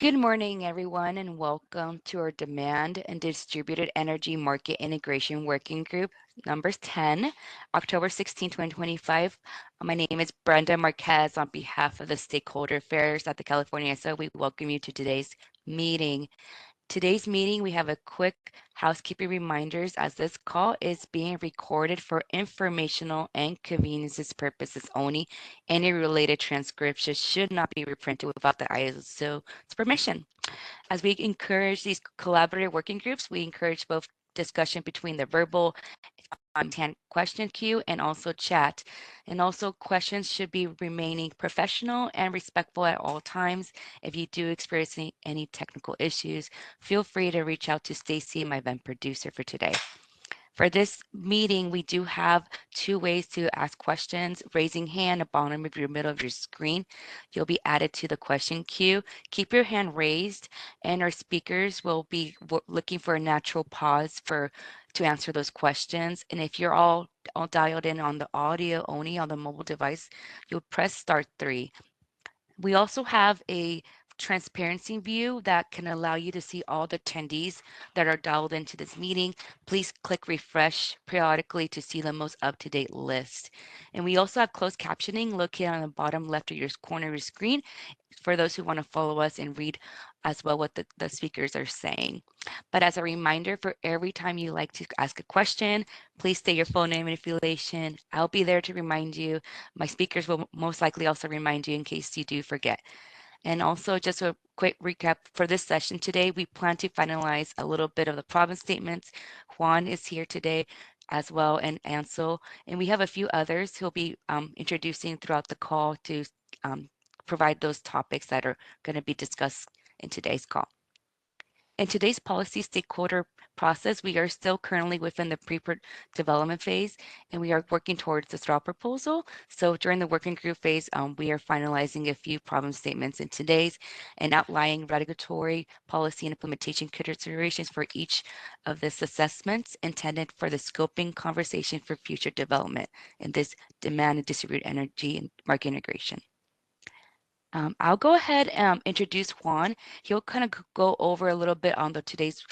Good morning, everyone, and welcome to our Demand and Distributed Energy Market Integration Working Group, number 10, October 16, 2025. My name is Brenda Marquez on behalf of the Stakeholder Affairs at the California ISO. We welcome you to today's meeting. Today's meeting, we have a quick housekeeping reminders as this call is being recorded for informational and conveniences purposes only. Any related transcriptions should not be reprinted without the ISO's permission. As we encourage these collaborative working groups, we encourage both discussion between the verbal question queue and also chat. And also questions should be remaining professional and respectful at all times. If you do experience any technical issues, feel free to reach out to Stacy, my event producer for today. For this meeting, we do have two ways to ask questions. Raising hand at the bottom of your middle of your screen. You'll be added to the question queue. Keep your hand raised, and our speakers will be looking for a natural pause to answer those questions. And if you're all dialed in on the audio only on the mobile device, you'll press *3. We also have a transparency view that can allow you to see all the attendees that are dialed into this meeting. Please click refresh periodically to see the most up-to-date list. And we also have closed captioning located on the bottom left of your corner of your screen for those who want to follow us and read as well what the speakers are saying. But as a reminder, for every time you like to ask a question, please state your full name and affiliation. I'll be there to remind you. My speakers will most likely also remind you in case you do forget. And also, just a quick recap for this session today, we plan to finalize a little bit of the problem statements. Juan is here today as well, and Ansel, and we have a few others who'll be introducing throughout the call to provide those topics that are going to be discussed in today's call. In today's policy stakeholder process, we are still currently within the pre-development phase, and we are working towards the straw proposal. So during the working group phase, we are finalizing a few problem statements in today's and outlining regulatory policy and implementation considerations for each of this assessments intended for the scoping conversation for future development in this demand and distributed energy and market integration. I'll go ahead and introduce Juan. He'll kind of go over a little bit on today's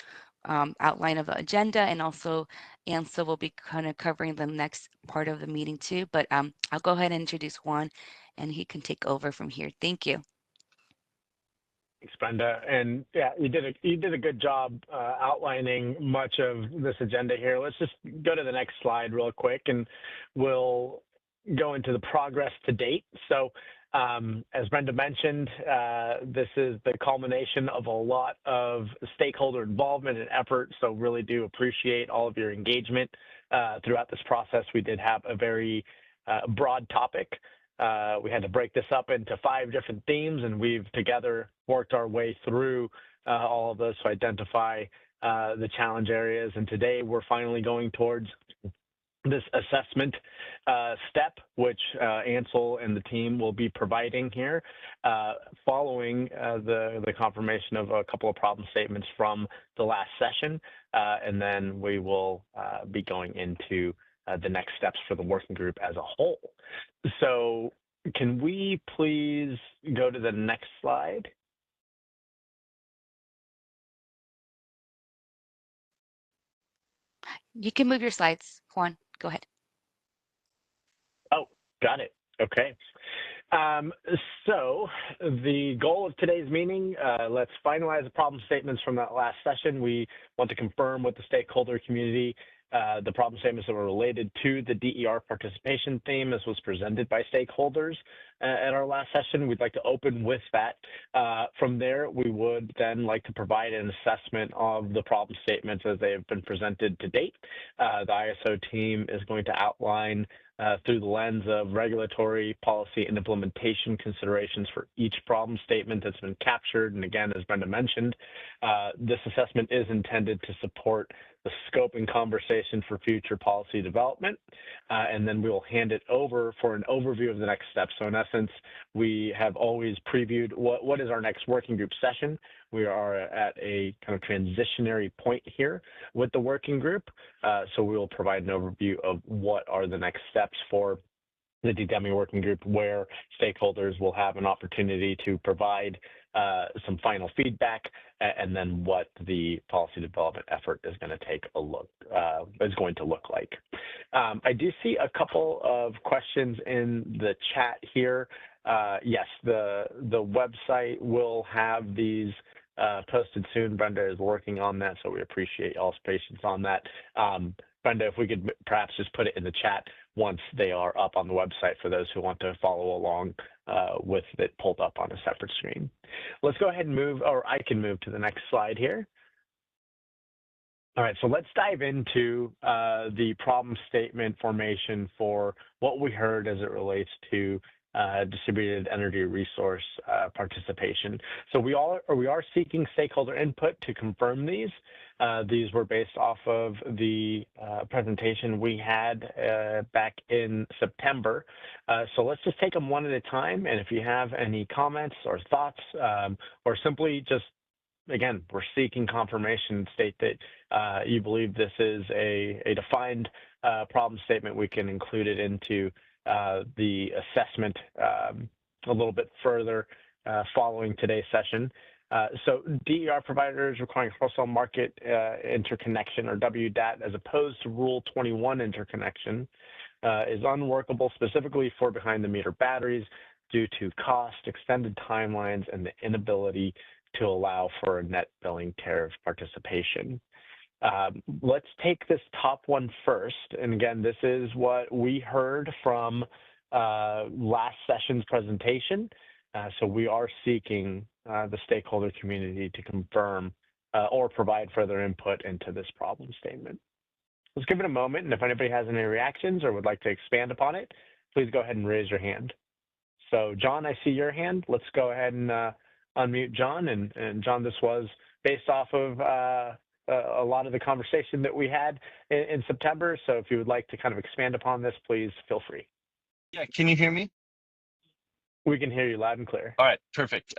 outline of the agenda, and also Ansel will be kind of covering the next part of the meeting too. But I'll go ahead and introduce Juan, and he can take over from here. Thank you. Thanks, Brenda. And yeah, you did a good job outlining much of this agenda here. Let's just go to the next slide real quick, and we'll go into the progress to date. So as Brenda mentioned, this is the culmination of a lot of stakeholder involvement and effort. So really do appreciate all of your engagement throughout this process. We did have a very broad topic. We had to break this up into 5 different themes, and we've together worked our way through all of those to identify the challenge areas. And today we're finally going towards this assessment step, which Ansel and the team will be providing here, following the confirmation of a couple of problem statements from the last session, and then we will be going into the next steps for the working group as a whole. So can we please go to the next slide? You can move your slides, Juan. Go ahead. Oh, got it. Okay. So the goal of today's meeting, let's finalize the problem statements from that last session. We want to confirm with the stakeholder community the problem statements that were related to the DER participation theme as was presented by stakeholders at our last session. We'd like to open with that. From there, we would then like to provide an assessment of the problem statements as they have been presented to date. The ISO team is going to outline through the lens of regulatory, policy, and implementation considerations for each problem statement that's been captured. And again, as Brenda mentioned, this assessment is intended to support the scope and conversation for future policy development. And then we will hand it over for an overview of the next steps. So in essence, we have always previewed what is our next working group session. We are at a kind of transitionary point here with the working group. So we will provide an overview of what are the next steps for the DDEMI working group, where stakeholders will have an opportunity to provide some final feedback, and then what the policy development effort is going to look like. I do see a couple of questions in the chat here. Yes, the website will have these posted soon. Brenda is working on that, so we appreciate y'all's patience on that. Brenda, if we could perhaps just put it in the chat once they are up on the website for those who want to follow along with it pulled up on a separate screen. Let's go ahead and move, or I can move to the next slide here. All right, so let's dive into the problem statement formation for what we heard as it relates to distributed energy resource participation. So we are seeking stakeholder input to confirm these. These were based off of the presentation we had back in September. So let's just take them one at a time. And if you have any comments or thoughts, or simply just, again, we're seeking confirmation, state that you believe this is a defined problem statement, we can include it into the assessment a little bit further following today's session. So DER providers requiring wholesale market interconnection, or WDAT, as opposed to Rule 21 interconnection is unworkable specifically for behind the meter batteries due to cost, extended timelines, and the inability to allow for a net billing tariff participation. Let's take this top one first. And again, this is what we heard from last session's presentation. So we are seeking the stakeholder community to confirm or provide further input into this problem statement. Let's give it a moment, and if anybody has any reactions or would like to expand upon it, please go ahead and raise your hand. So John, I see your hand. Let's go ahead and unmute John. And John, this was based off of a lot of the conversation that we had in September. So if you would like to kind of expand upon this, please feel free. Yeah, can you hear me? We can hear you loud and clear. All right, perfect.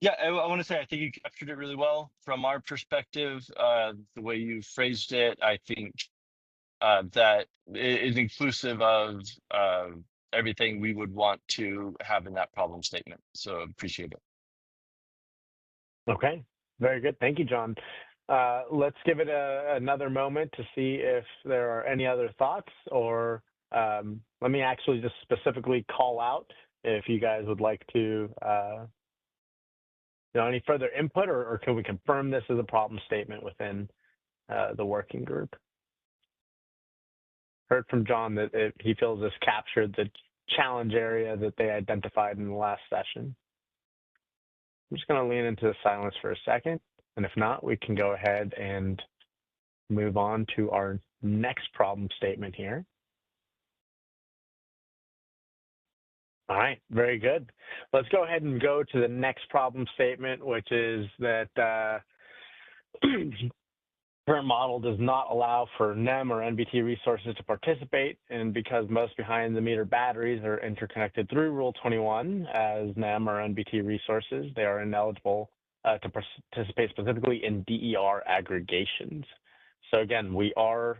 Yeah, I want to say I think you captured it really well from our perspective. The way you phrased it, I think that is inclusive of everything we would want to have in that problem statement. So appreciate it. Okay, very good. Thank you, John. Let's give it another moment to see if there are any other thoughts, or let me actually just specifically call out if you guys would like to, any further input, or can we confirm this as a problem statement within the working group? Heard from John that he feels this captured the challenge area that they identified in the last session. I'm just going to lean into the silence for a second. And if not, we can go ahead and move on to our next problem statement here. All right, very good. Let's go ahead and go to the next problem statement, which is that current model does not allow for NEM or NBT resources to participate, and because most behind the meter batteries are interconnected through Rule 21 as NEM or NBT resources, they are ineligible to participate specifically in DER aggregations. So again, we are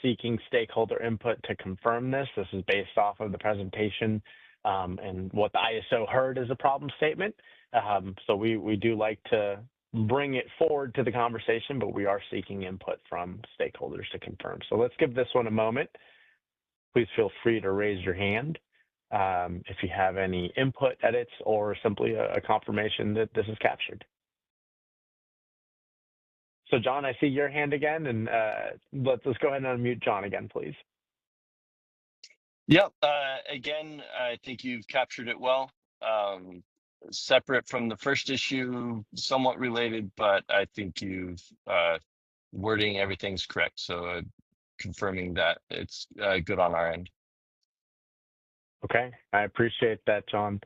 seeking stakeholder input to confirm this. This is based off of the presentation and what the ISO heard as a problem statement. So we do like to bring it forward to the conversation, but we are seeking input from stakeholders to confirm. So let's give this one a moment. Please feel free to raise your hand if you have any input, edits, or simply a confirmation that this is captured. So John, I see your hand again, and let's go ahead and unmute John again, please. Yep. Again, I think you've captured it well. Separate from the first issue, somewhat related, but I think you've wording everything's correct. So confirming that it's good on our end. Okay, I appreciate that, John.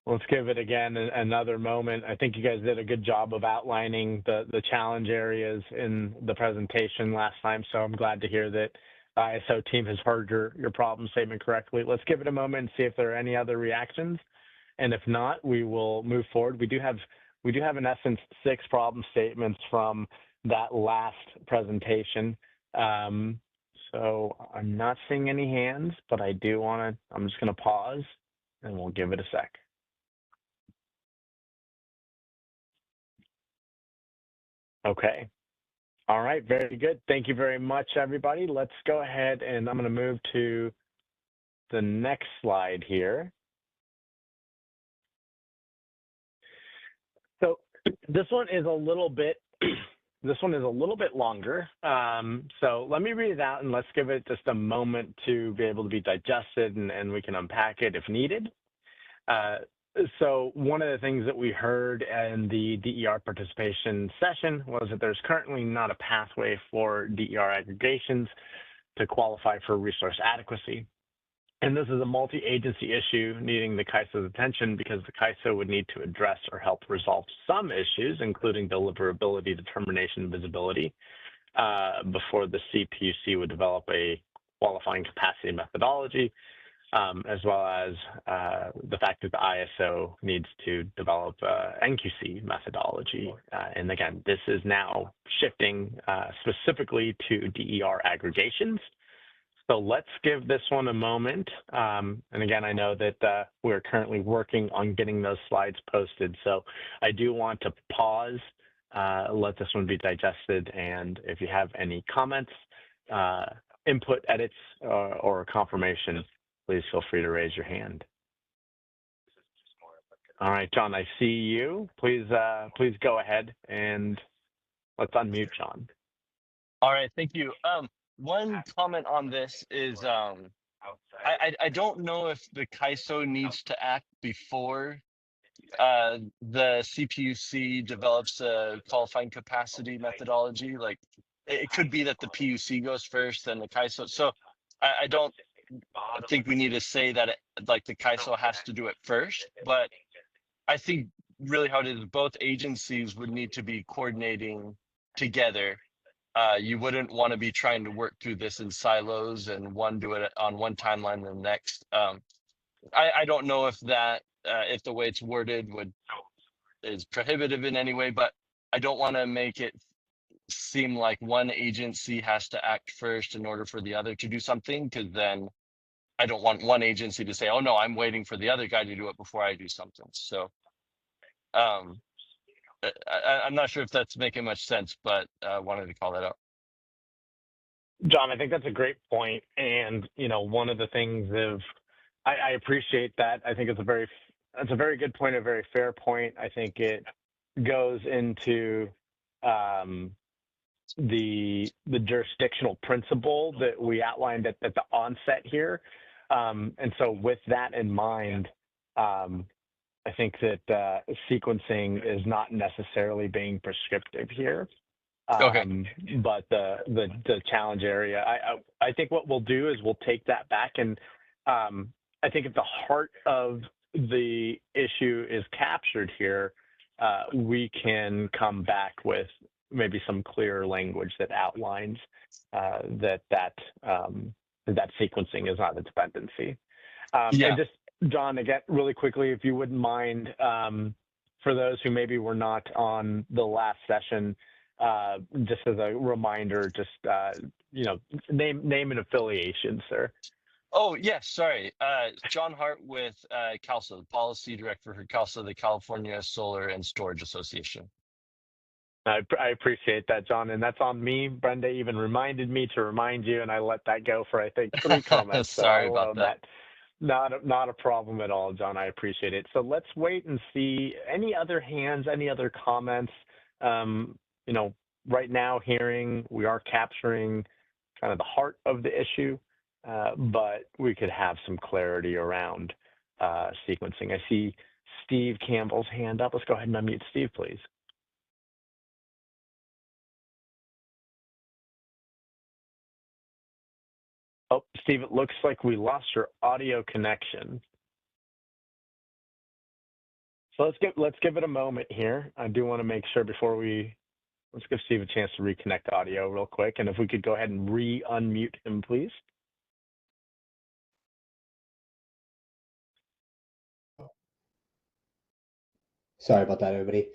Let's give it again another moment. I think you guys did a good job of outlining the challenge areas in the presentation last time, so I'm glad to hear that the ISO team has heard your problem statement correctly. Let's give it a moment and see if there are any other reactions. And if not, we will move forward. We do have in essence 6 problem statements from that last presentation. So I'm not seeing any hands, but I'm just gonna pause and we'll give it a sec. Okay. All right, very good. Thank you very much, everybody. Let's go ahead and I'm going to move to the next slide here. So this one is a little bit longer. So let me read it out and let's give it just a moment to be able to be digested and we can unpack it if needed. So one of the things that we heard in the DER participation session was that there's currently not a pathway for DER aggregations to qualify for resource adequacy. And this is a multi-agency issue needing the CAISO's attention because the CAISO would need to address or help resolve some issues, including deliverability, determination, and visibility, before the CPUC would develop a qualifying capacity methodology, as well as the fact that the ISO needs to develop NQC methodology. And again, this is now shifting specifically to DER aggregations. So let's give this one a moment. And again, I know that we're currently working on getting those slides posted. So I do want to pause, let this one be digested. And if you have any comments, input, edits, or confirmation, please feel free to raise your hand. All right, John, I see you. Please go ahead and let's unmute John. All right, thank you. One comment on this is I don't know if the CAISO needs to act before the CPUC develops a qualifying capacity methodology. Like it could be that the PUC goes first, then the CAISO. So I don't think we need to say that like the CAISO has to do it first, but I think really how it is, both agencies would need to be coordinating together. You wouldn't want to be trying to work through this in silos and one do it on one timeline and the next. I don't know if that if the way it's worded is prohibitive in any way, but I don't want to make it seem like one agency has to act first in order for the other to do something, because then I don't want one agency to say, oh no, I'm waiting for the other guy to do it before I do something. So I'm not sure if that's making much sense, but wanted to call that out. John, I think that's a great point. And, you know, one of the things I appreciate that. I think it's a very good point, a very fair point. I think it goes into the jurisdictional principle that we outlined at the onset here. And so with that in mind, I think that sequencing is not necessarily being prescriptive here. Okay. But the challenge area, I think what we'll do is we'll take that back, and I think if the heart of the issue is captured here, we can come back with maybe some clearer language that outlines that sequencing is not a dependency. Yeah. And just, John, again, really quickly, if you wouldn't mind, for those who maybe were not on the last session, just as a reminder, just you know, name and affiliation, sir. Oh yes, sorry. John Hart with CALSA, the policy director for CALSA, the California Solar and Storage Association. I appreciate that, John, and that's on me. Brenda even reminded me to remind you, and I let that go for I think 3 comments. Sorry so about that. Not a problem at all, John. I appreciate it. So let's wait and see any other hands, any other comments. You know, right now, we are capturing kind of the heart of the issue, but we could have some clarity around sequencing. I see Steve Campbell's hand up. Let's go ahead and unmute Steve, please. Oh, Steve, it looks like we lost your audio connection. So let's give it a moment here. I do want to make sure let's give Steve a chance to reconnect audio real quick. And if we could go ahead and re-unmute him, please. Sorry about that, everybody.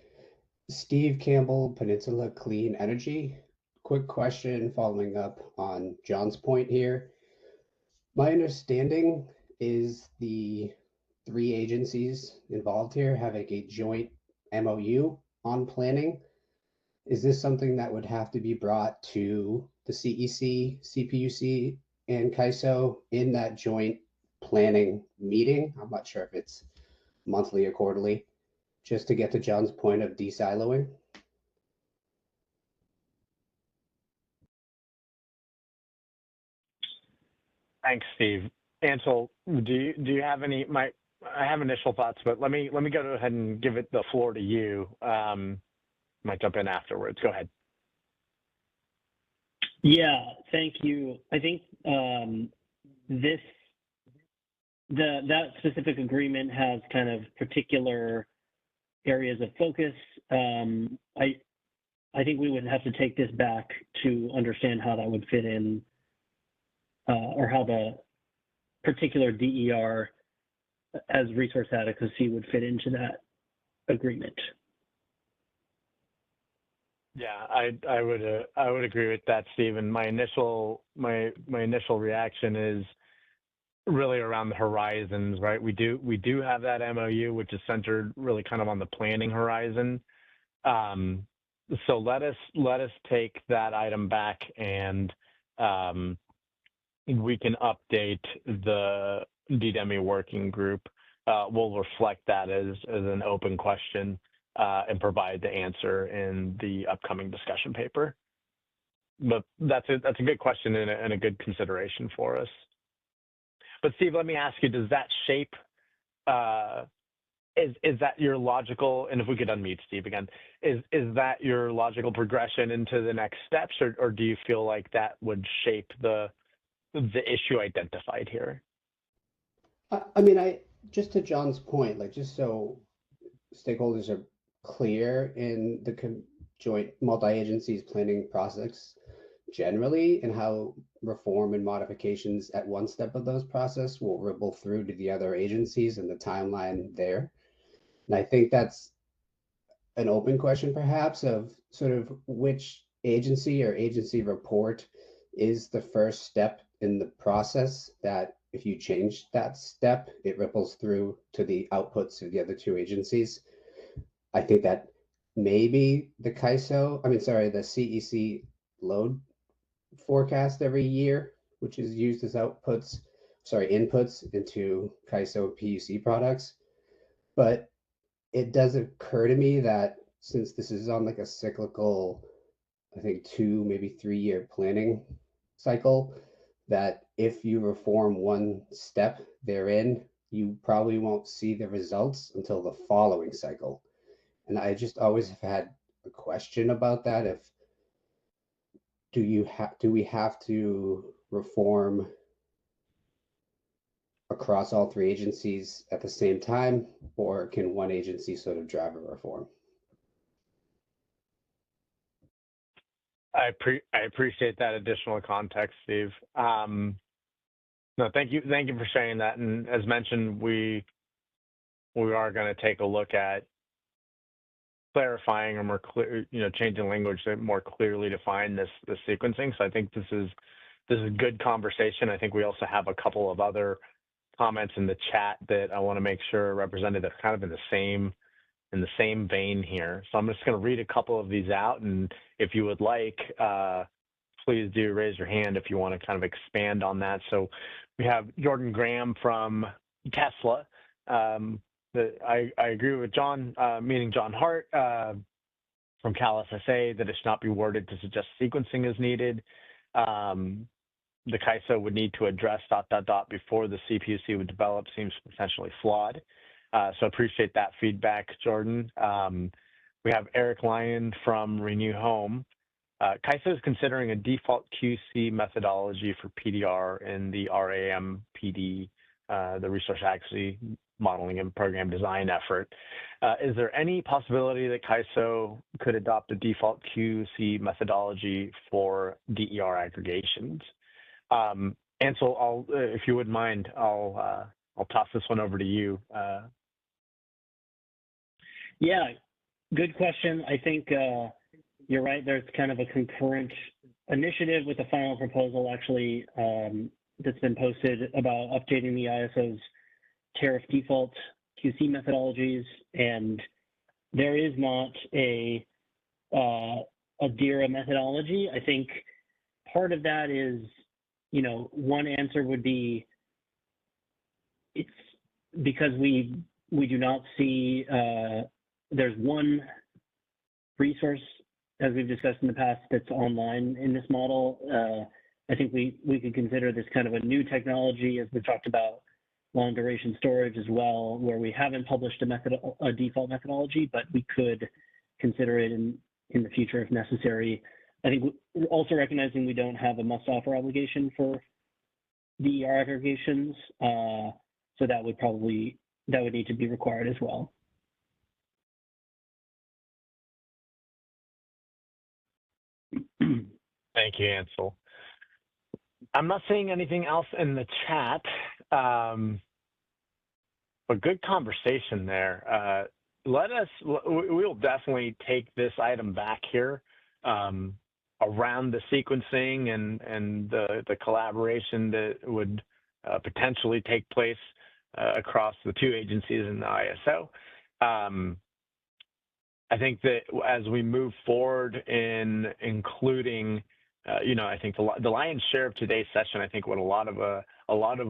Steve Campbell, Peninsula Clean Energy. Quick question following up on John's point here. My understanding is the 3 agencies involved here having a joint MOU on planning. is this something that would have to be brought to the CEC, CPUC, and CAISO in that joint planning meeting? I'm not sure if it's monthly or quarterly, just to get to John's point of de-siloing. Thanks, Steve. Ansel, do you have any? I have initial thoughts, but let me go ahead and give it the floor to you. Might jump in afterwards. Go ahead. Yeah, thank you. I think that specific agreement has kind of particular areas of focus. I think we would have to take this back to understand how that would fit in, or how the particular DER as resource adequacy would fit into that agreement. Yeah, I would agree with that, Stephen. My initial reaction is really around the horizons, right? We do have that MOU, which is centered really kind of on the planning horizon. So let us take that item back, and we can update the DDEMI working group. We'll reflect that as an open question and provide the answer in the upcoming discussion paper. But that's a good question and a good consideration for us. But Steve, let me ask you: does that shape? Is that your logical? And if we could unmute Steve again, is that your logical progression into the next steps, or do you feel like that would shape the issue identified here? I mean, just to John's point, like, just so stakeholders are clear in the joint multi-agencies planning process generally, and how reform and modifications at one step of those process will ripple through to the other agencies and the timeline there. And I think that's an open question, perhaps, of sort of which agency or agency report is the first step in the process, that if you change that step, it ripples through to the outputs of the other two agencies. I think that maybe the CEC load forecast every year, which is used as inputs into CAISO PUC products. But it does occur to me that since this is on like a cyclical, I think 2, maybe 3-year planning cycle, that if you reform one step therein, you probably won't see the results until the following cycle. And I just always have had a question about that. Do we have to reform across all 3 agencies at the same time, or can one agency sort of drive a reform? I appreciate that additional context, Steve. No, thank you for sharing that. And as mentioned, we are going to take a look at clarifying or more clear, changing language to more clearly define this sequencing. So I think this is a good conversation. I think we also have a couple of other comments in the chat that I want to make sure are represented that are kind of in the same vein here. So I'm just going to read a couple of these out, and if you would like, please do raise your hand if you want to kind of expand on that. So we have Jordan Graham from Tesla. I agree with John, meaning John Hart from Cal SSA, that it should not be worded to suggest sequencing is needed. The CAISO would need to address ... before the CPUC would develop seems potentially flawed. So appreciate that feedback, Jordan. We have Eric Lyon from Renew Home. CAISO is considering a default QC methodology for PDR in the RAMPD, the Resource Adequacy Modeling and Program Design effort. Is there any possibility that CAISO could adopt a default QC methodology for DER aggregations? Ansel, if you wouldn't mind, I'll toss this one over to you. Yeah, good question. I think you're right. There's kind of a concurrent initiative with the final proposal actually that's been posted about updating the ISO's tariff default QC methodologies, and there is not a a DERA methodology. I think part of that is, one answer would be it's because we do not see, there's one resource, as we've discussed in the past, that's online in this model. I think we could consider this kind of a new technology, as we've talked about long duration storage as well, where we haven't published a default methodology, but we could consider it in the future if necessary. I think we're also recognizing we don't have a must offer obligation for DER aggregations. So that would need to be required as well. Thank you, Ansel. I'm not seeing anything else in the chat, but good conversation there. We'll definitely take this item back here around the sequencing and the collaboration that would potentially take place across the two agencies in the ISO. I think that as we move forward in including, I think the lion's share of today's session, I think what a lot of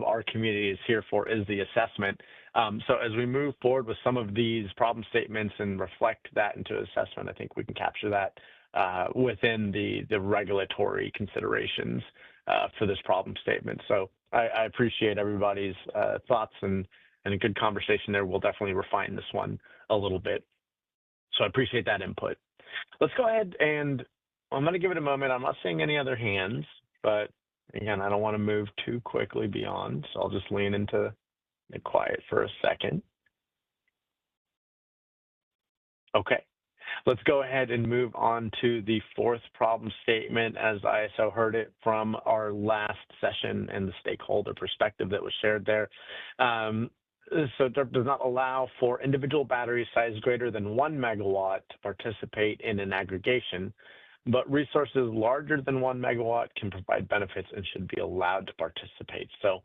our community is here for is the assessment. So as we move forward with some of these problem statements and reflect that into assessment, I think we can capture that within the regulatory considerations for this problem statement. So I appreciate everybody's thoughts and a good conversation there. We'll definitely refine this one a little bit. So I appreciate that input. Let's go ahead and I'm going to give it a moment. I'm not seeing any other hands, but again, I don't want to move too quickly beyond, so I'll just lean into the quiet for a second. Okay, let's go ahead and move on to the fourth problem statement as ISO heard it from our last session and the stakeholder perspective that was shared there. So DERP does not allow for individual battery size greater than 1 megawatt to participate in an aggregation, but resources larger than 1 megawatt can provide benefits and should be allowed to participate. So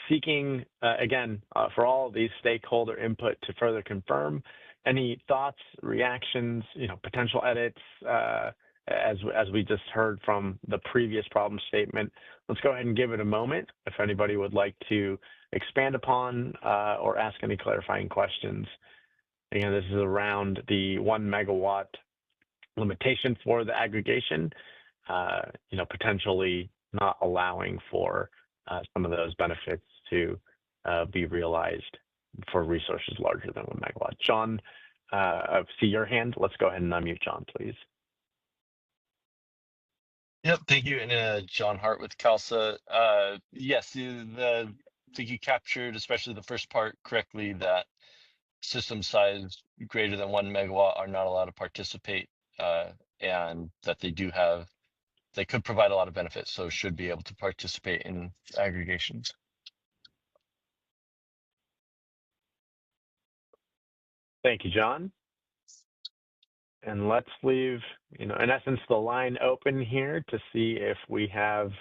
seeking, again, for all of these stakeholder input to further confirm any thoughts, reactions, potential edits, as we just heard from the previous problem statement. Let's go ahead and give it a moment if anybody would like to expand upon or ask any clarifying questions. Again, this is around the 1 megawatt limitation for the aggregation, potentially not allowing for some of those benefits to be realized for resources larger than 1 megawatt. John, I see your hand. Let's go ahead and unmute John, please. Yep, thank you. And John Hart with CALSA. Yes, I think you captured, especially the first part correctly, that system size greater than 1 megawatt are not allowed to participate, and that they could provide a lot of benefits, so should be able to participate in aggregations. Thank you, John. And let's leave, in essence, the line open here to see if we have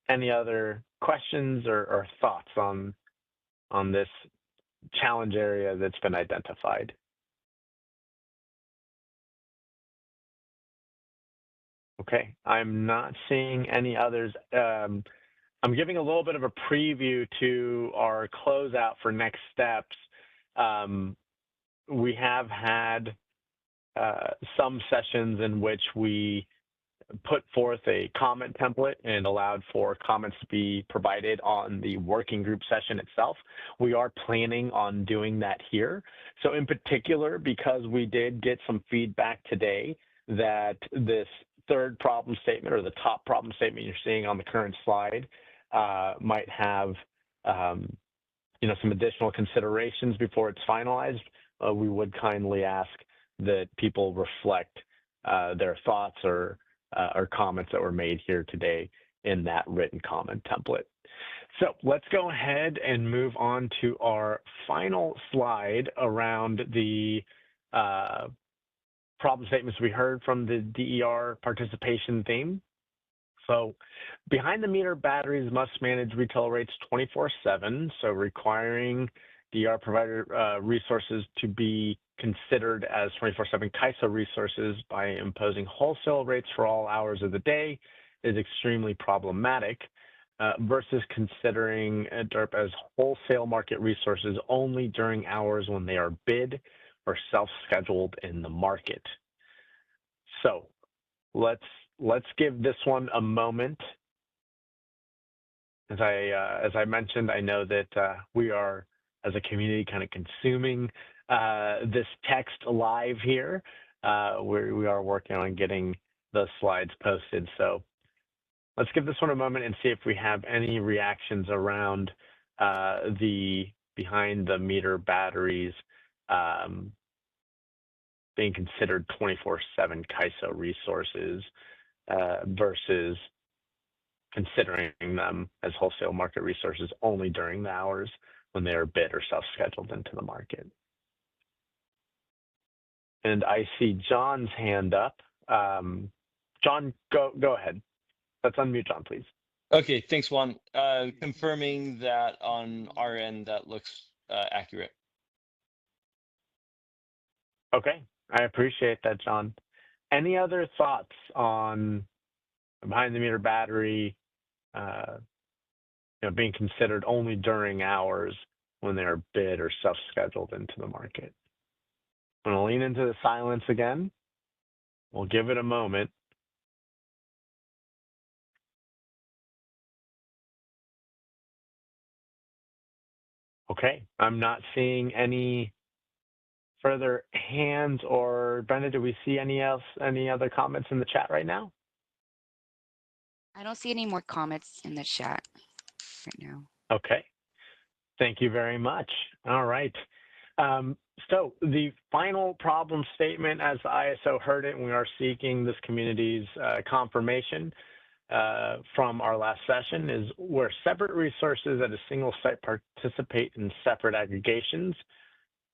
any other questions or thoughts on this challenge area that's been identified. Okay, I'm not seeing any others. I'm giving a little bit of a preview to our closeout for next steps. We have had some sessions in which we put forth a comment template and allowed for comments to be provided on the working group session itself. We are planning on doing that here. So in particular, because we did get some feedback today that this third problem statement or the top problem statement you're seeing on the current slide might have some additional considerations before it's finalized, we would kindly ask that people reflect their thoughts or comments that were made here today in that written comment template. So let's go ahead and move on to our final slide around the problem statements we heard from the DER participation theme. So behind the meter batteries must manage retail rates 24/7, so requiring DER provider resources to be considered as 24/7 CAISO resources by imposing wholesale rates for all hours of the day is extremely problematic versus considering DERP as wholesale market resources only during hours when they are bid or self-scheduled in the market. So let's give this one a moment. As I mentioned, I know that we are, as a community, kind of consuming this text live here. We are working on getting those slides posted. So let's give this one a moment and see if we have any reactions around the behind the meter batteries being considered 24/7 CAISO resources versus considering them as wholesale market resources only during the hours when they are bid or self-scheduled into the market. And I see John's hand up. John, go ahead. Let's unmute John, please. Okay, thanks, Juan. Confirming that on our end, that looks accurate. Okay, I appreciate that, John. Any other thoughts on behind the meter battery being considered only during hours when they are bid or self-scheduled into the market? I'm going to lean into the silence again. We'll give it a moment. Okay, I'm not seeing any further hands, or Brenda, do we see any other comments in the chat right now? I don't see any more comments in the chat right now. Okay, thank you very much. All right. So the final problem statement, as the ISO heard it, and we are seeking this community's confirmation from our last session, is where separate resources at a single site participate in separate aggregations,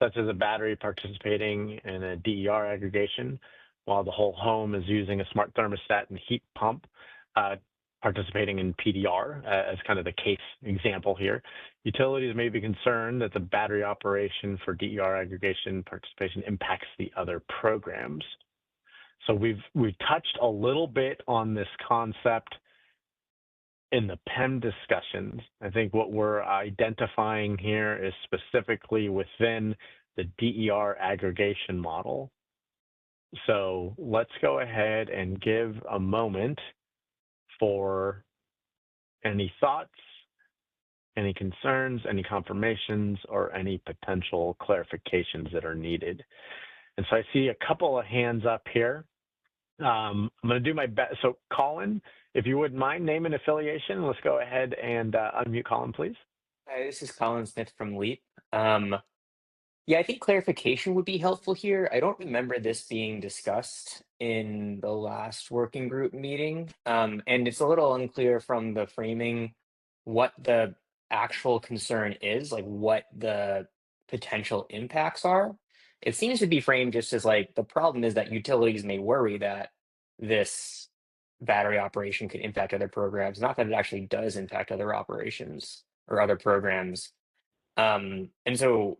such as a battery participating in a DER aggregation, while the whole home is using a smart thermostat and heat pump participating in PDR as kind of the case example here. Utilities may be concerned that the battery operation for DER aggregation participation impacts the other programs. So we've touched a little bit on this concept in the PEM discussions. I think what we're identifying here is specifically within the DER aggregation model. So let's go ahead and give a moment for any thoughts, any concerns, any confirmations, or any potential clarifications that are needed. And so I see a couple of hands up here. I'm going to do my best. So Colin, if you wouldn't mind, name and affiliation. Let's go ahead and unmute Colin, please. Hi, this is Colin Smith from LEAP. Yeah, I think clarification would be helpful here. I don't remember this being discussed in the last working group meeting. And it's a little unclear from the framing what the actual concern is, like what the potential impacts are. It seems to be framed just as like the problem is that utilities may worry that this battery operation could impact other programs, not that it actually does impact other operations or other programs. And so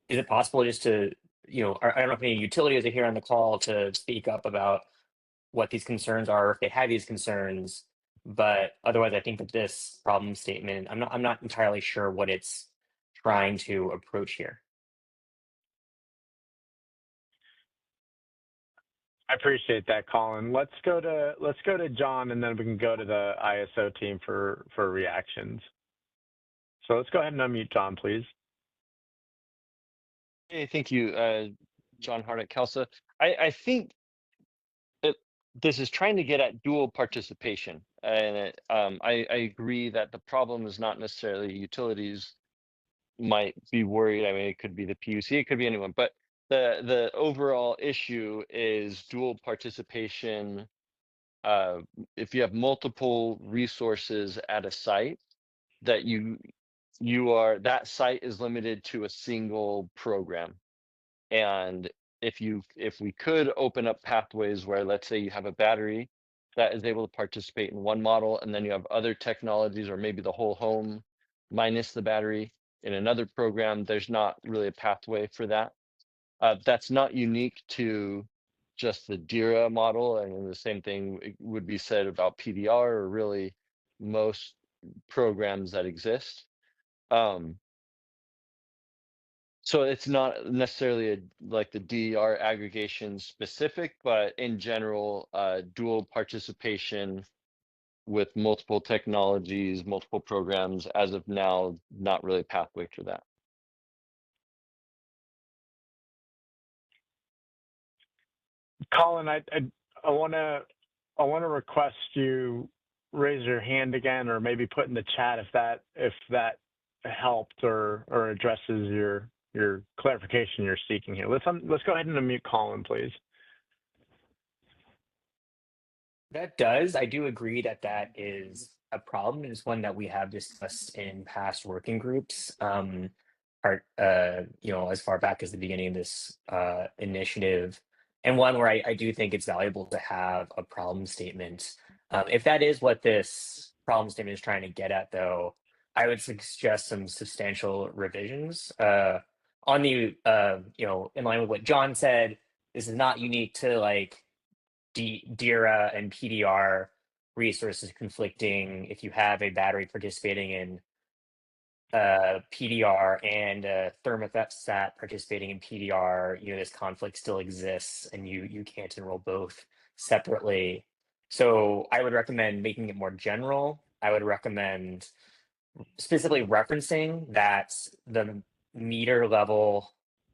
is it possible just to, I don't know if any utilities are here on the call to speak up about what these concerns are, if they have these concerns, but otherwise I think that this problem statement, I'm not entirely sure what it's trying to approach here. I appreciate that, Colin. Let's go to John, and then we can go to the ISO team for reactions. So let's go ahead and unmute John, please. Hey, thank you, John Hart at CALSA. I think this is trying to get at dual participation. And I agree that the problem is not necessarily utilities might be worried. I mean, it could be the PUC, it could be anyone, but the overall issue is dual participation. If you have multiple resources at a site, that that site is limited to a single program. And if we could open up pathways where, let's say you have a battery that is able to participate in one model, and then you have other technologies, or maybe the whole home minus the battery in another program, there's not really a pathway for that. That's not unique to just the DIRA model, and the same thing would be said about PDR or really most programs that exist. So it's not necessarily like the DER aggregation specific, but in general, dual participation with multiple technologies, multiple programs, as of now, not really pathway to that. Colin, I want to request you raise your hand again, or maybe put in the chat if that helped or addresses your clarification you're seeking here. Let's go ahead and unmute Colin, please. That does. I do agree that that is a problem. It's one that we have discussed in past working groups. As far back as the beginning of this initiative, and one where I do think it's valuable to have a problem statement. If that is what this problem statement is trying to get at, though, I would suggest some substantial revisions. On the in line with what John said, this is not unique to like DIRA and PDR resources conflicting. If you have a battery participating in PDR and a thermostat participating in PDR, this conflict still exists, and you can't enroll both separately. So I would recommend making it more general. I would recommend specifically referencing that the meter level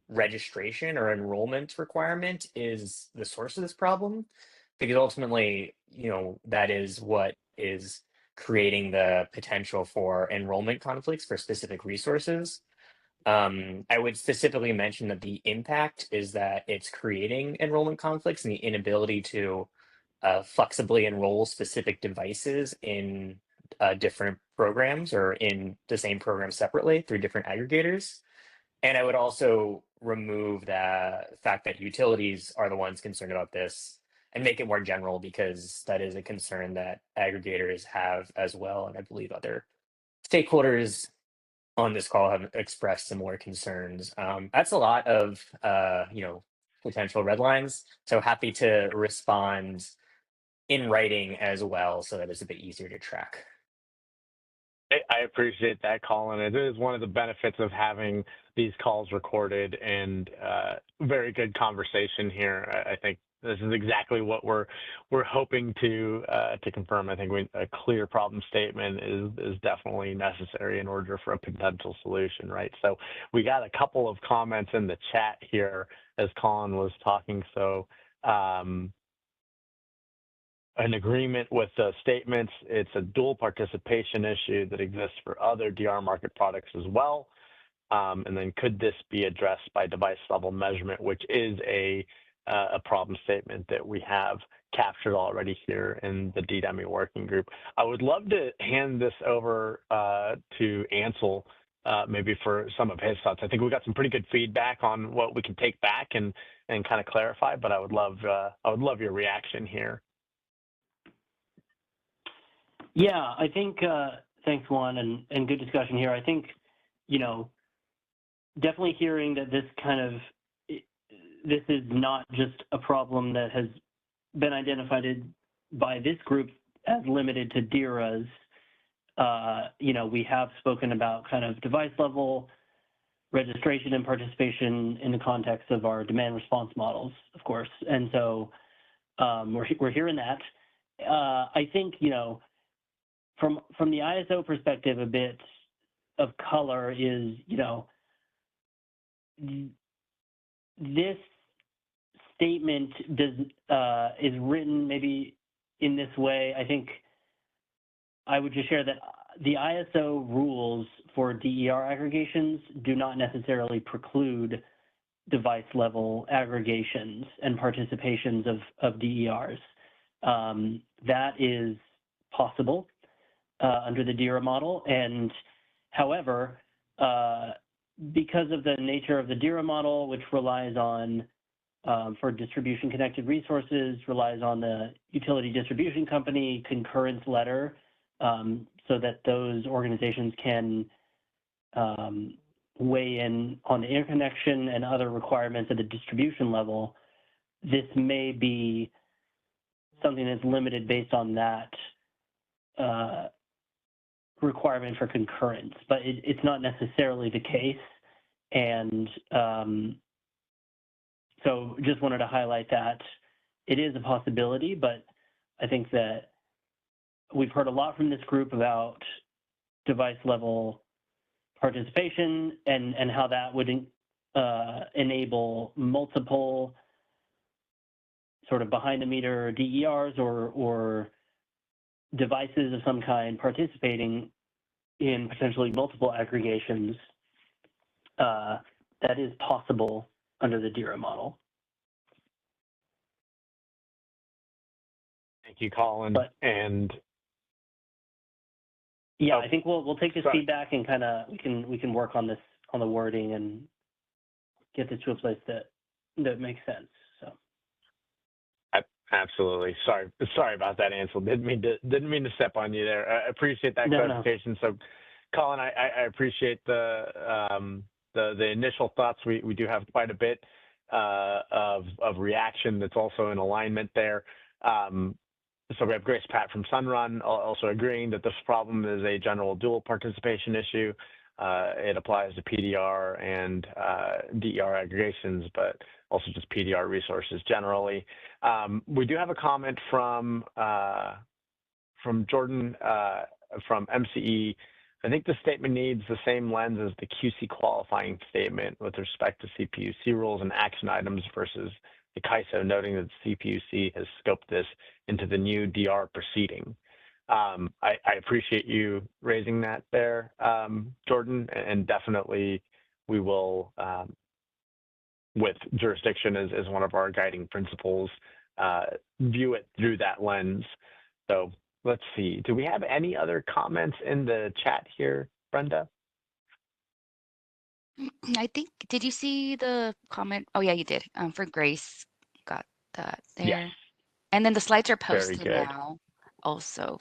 registration or enrollment requirement is the source of this problem, because ultimately, that is what is creating the potential for enrollment conflicts for specific resources. I would specifically mention that the impact is that it's creating enrollment conflicts and the inability to flexibly enroll specific devices in different programs or in the same program separately through different aggregators. And I would also remove the fact that utilities are the ones concerned about this and make it more general, because that is a concern that aggregators have as well. And I believe other stakeholders on this call have expressed similar concerns. That's a lot of, potential red lines. So happy to respond in writing as well, so that it's a bit easier to track. I appreciate that, Colin. It is one of the benefits of having these calls recorded, and very good conversation here. I think this is exactly what we're hoping to confirm. I think a clear problem statement is definitely necessary in order for a potential solution, right? So we got a couple of comments in the chat here as Colin was talking. So an agreement with the statements. It's a dual participation issue that exists for other DR market products as well. And then could this be addressed by device level measurement, which is a problem statement that we have captured already here in the DDEMI working group. I would love to hand this over to Ansel, maybe for some of his thoughts. I think we got some pretty good feedback on what we can take back and kind of clarify, but I would love your reaction here. Yeah, I think, thanks, Juan, and good discussion here. I think, definitely hearing that this is not just a problem that has been identified by this group as limited to DIRAs. We have spoken about kind of device level registration and participation in the context of our demand response models, of course. And so we're hearing that. I think, from the ISO perspective, a bit of color is, this statement is written maybe in this way. I think I would just share that the ISO rules for DER aggregations do not necessarily preclude device level aggregations and participations of DERs. That is possible under the DIRA model. And however, because of the nature of the DIRA model, which relies on, for distribution connected resources, relies on the utility distribution company concurrence letter, so that those organizations can weigh in on the interconnection and other requirements at the distribution level, this may be something that's limited based on that requirement for concurrence, but it's not necessarily the case. And so just wanted to highlight that it is a possibility, but I think that we've heard a lot from this group about device level participation and how that would enable multiple sort of behind the meter DERs or devices of some kind participating in potentially multiple aggregations. That is possible under the DERA model. Thank you, Colin. And yeah, I think we'll take this feedback and kind of we can work on this, on the wording, and get this to a place that makes sense. So absolutely. Sorry about that, Ansel. Didn't mean to step on you there. I appreciate that clarification. No. So, Colin, I appreciate the initial thoughts. We do have quite a bit of reaction that's also in alignment there. So we have Grace Pat from Sunrun also agreeing that this problem is a general dual participation issue. It applies to PDR and DER aggregations, but also just PDR resources generally. We do have a comment from Jordan from MCE. I think the statement needs the same lens as the QC qualifying statement with respect to CPUC rules and action items versus the CAISO, noting that the CPUC has scoped this into the new DR proceeding. I appreciate you raising that there, Jordan, and definitely we will, with jurisdiction as one of our guiding principles, view it through that lens. So let's see. Do we have any other comments in the chat here, Brenda? I think, did you see the comment? Oh, yeah, you did. For Grace, got that there. Yes. And then the slides are posted now also.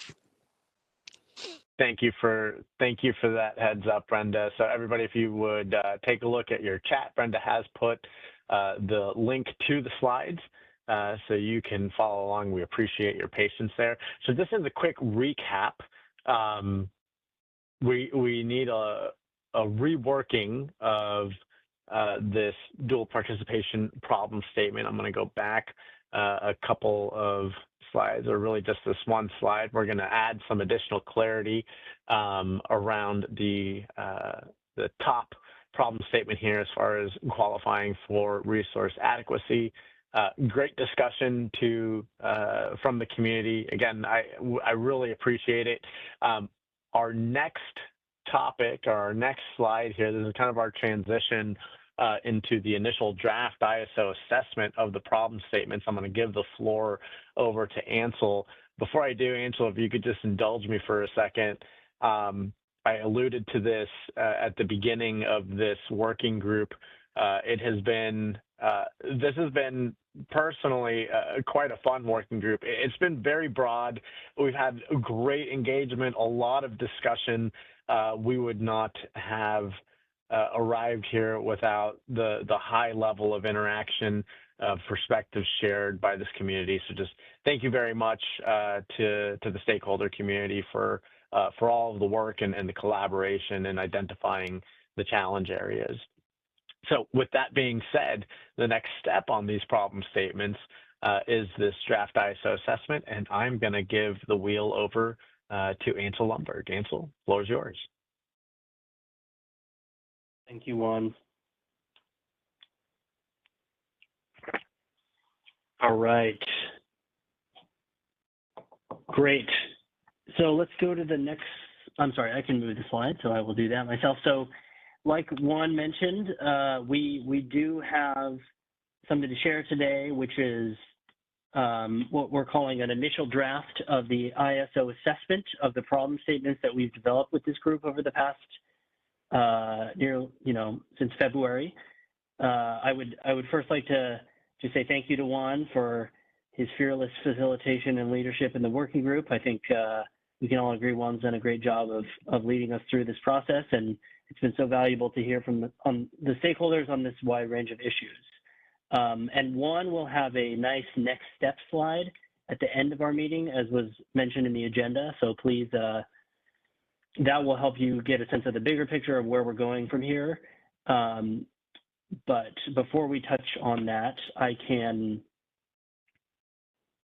Thank you for that heads up, Brenda. So everybody, if you would take a look at your chat, Brenda has put the link to the slides so you can follow along. We appreciate your patience there. So this is a quick recap. We need a reworking of this dual participation problem statement. I'm going to go back a couple of slides, or really just this one slide. We're going to add some additional clarity around the top problem statement here as far as qualifying for resource adequacy. Great discussion from the community. Again, I really appreciate it. Our next topic, or our next slide here, this is kind of our transition into the initial draft ISO assessment of the problem statements. I'm going to give the floor over to Ansel. Before I do, Ansel, if you could just indulge me for a second. I alluded to this at the beginning of this working group. This has been personally quite a fun working group. It's been very broad. We've had great engagement, a lot of discussion. We would not have arrived here without the high level of interaction, perspectives shared by this community. So just thank you very much to the stakeholder community for all of the work and the collaboration in identifying the challenge areas. So with that being said, the next step on these problem statements is this draft ISO assessment, and I'm going to give the wheel over to Ansel Lundberg. Ansel, the floor is yours. Thank you, Juan. All right. Great. So let's go to the next. I'm sorry, I can move the slide, so I will do that myself. So like Juan mentioned, we do have something to share today, which is what we're calling an initial draft of the ISO assessment of the problem statements that we've developed with this group over the past since February. I would first like to say thank you to Juan for his fearless facilitation and leadership in the working group. I think we can all agree Juan's done a great job of leading us through this process, and it's been so valuable to hear from the stakeholders on this wide range of issues. And Juan will have a nice next step slide at the end of our meeting, as was mentioned in the agenda. So please, that will help you get a sense of the bigger picture of where we're going from here. But before we touch on that, I can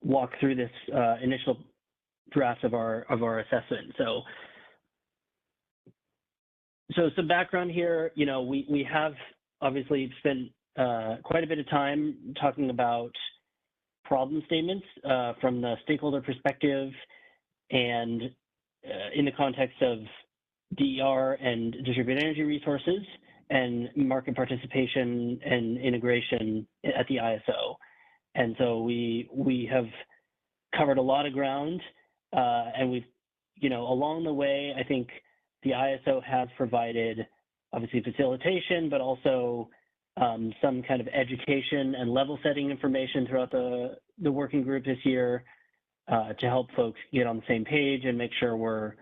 walk through this initial draft of our assessment. So some background here. You know, we have obviously spent quite a bit of time talking about problem statements from the stakeholder perspective, and in the context of DER and distributed energy resources and market participation and integration at the ISO. And so we have covered a lot of ground, and we've, you know, along the way, I think the ISO has provided obviously facilitation, but also some kind of education and level setting information throughout the working group this year to help folks get on the same page and make sure we're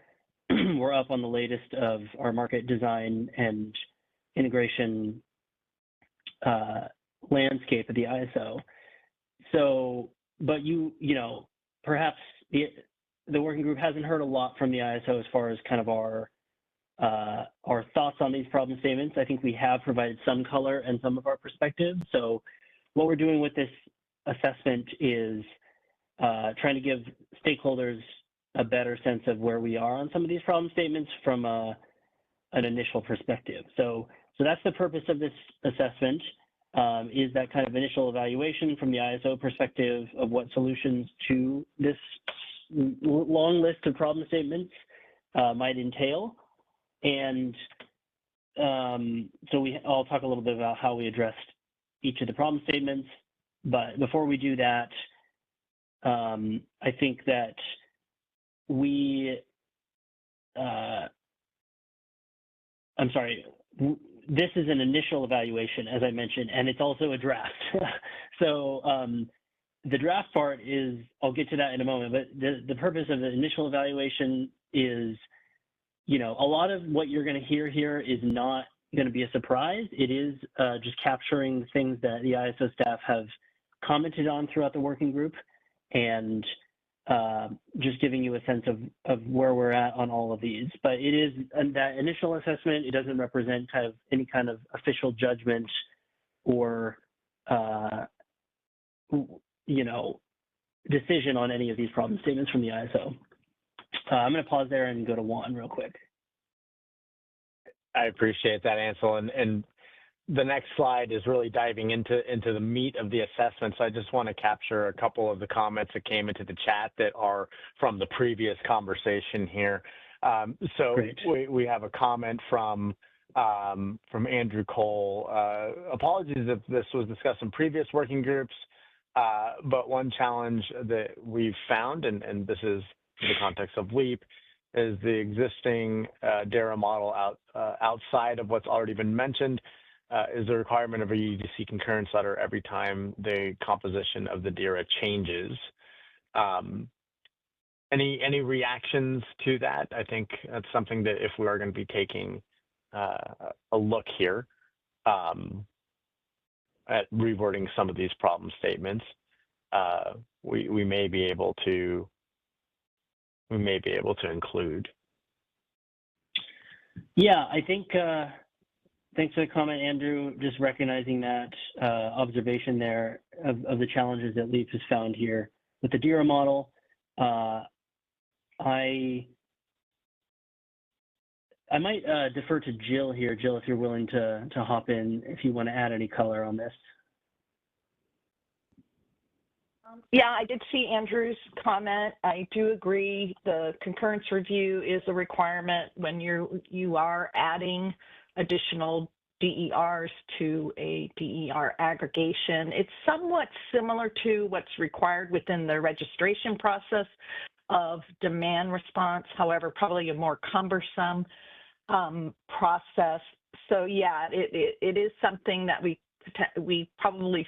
up on the latest of our market design and integration landscape at the ISO. So, but you know, perhaps the working group hasn't heard a lot from the ISO as far as kind of our thoughts on these problem statements. I think we have provided some color and some of our perspective. So what we're doing with this assessment is trying to give stakeholders a better sense of where we are on some of these problem statements from an initial perspective. So that's the purpose of this assessment, is that kind of initial evaluation from the ISO perspective of what solutions to this long list of problem statements might entail. And so I'll talk a little bit about how we addressed each of the problem statements. But before we do that, I think that this is an initial evaluation, as I mentioned, and it's also a draft. So the draft part is, I'll get to that in a moment, but the purpose of the initial evaluation is, you know, a lot of what you're going to hear here is not going to be a surprise. It is just capturing things that the ISO staff have commented on throughout the working group, and just giving you a sense of where we're at on all of these. But it is that initial assessment. It doesn't represent kind of any kind of official judgment or, you know, decision on any of these problem statements from the ISO. I'm going to pause there and go to Juan real quick. I appreciate that, Ansel. And the next slide is really diving into the meat of the assessment. So I just want to capture a couple of the comments that came into the chat that are from the previous conversation here. So we have a comment from Andrew Cole. Apologies if this was discussed in previous working groups, but one challenge that we've found, and this is in the context of LEAP, is the existing DARA model outside of what's already been mentioned. Is the requirement of a UDC concurrence letter every time the composition of the DARA changes. Any reactions to that? I think that's something that if we are going to be taking a look here at rewording some of these problem statements, we may be able to include. Yeah, I think. Thanks for the comment, Andrew. Just recognizing that observation there of the challenges that LEAP has found here with the DERA model. I might defer to Jill here. Jill, if you're willing to hop in, if you want to add any color on this. Yeah, I did see Andrew's comment. I do agree the concurrence review is a requirement when you are adding additional DERs to a DER aggregation. It's somewhat similar to what's required within the registration process of demand response, however, probably a more cumbersome process. So yeah, it is something that we probably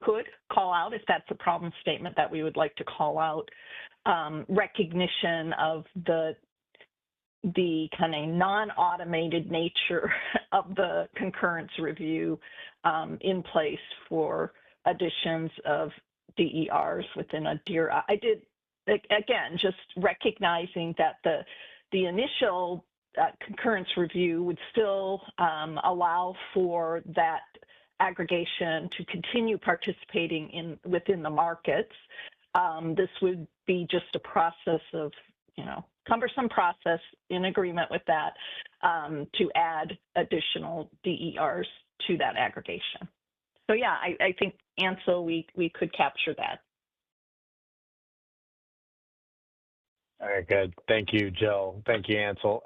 could call out, if that's a problem statement that we would like to call out, recognition of the kind of non-automated nature of the concurrence review in place for additions of DERs within a DERA. I did, again, just recognizing that the initial concurrence review would still allow for that aggregation to continue participating within the markets. This would be just a process of, cumbersome process in agreement with that to add additional DERs to that aggregation. So yeah, I think, Ansel, we could capture that. All right, good. Thank you, Jill. Thank you, Ansel.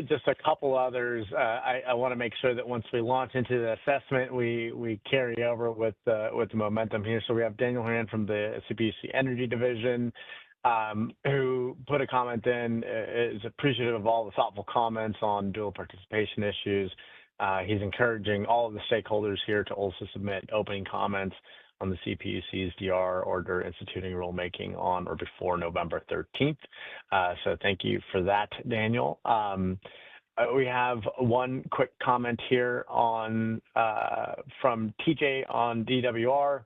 Just a couple others. I want to make sure that once we launch into the assessment, we carry over with the momentum here. So we have Daniel Horan from the CPUC Energy Division, who put a comment in, is appreciative of all the thoughtful comments on dual participation issues. He's encouraging all of the stakeholders here to also submit opening comments on the CPUC's DR order instituting rulemaking on or before November 13th. So thank you for that, Daniel. We have one quick comment here on from TJ on DWR.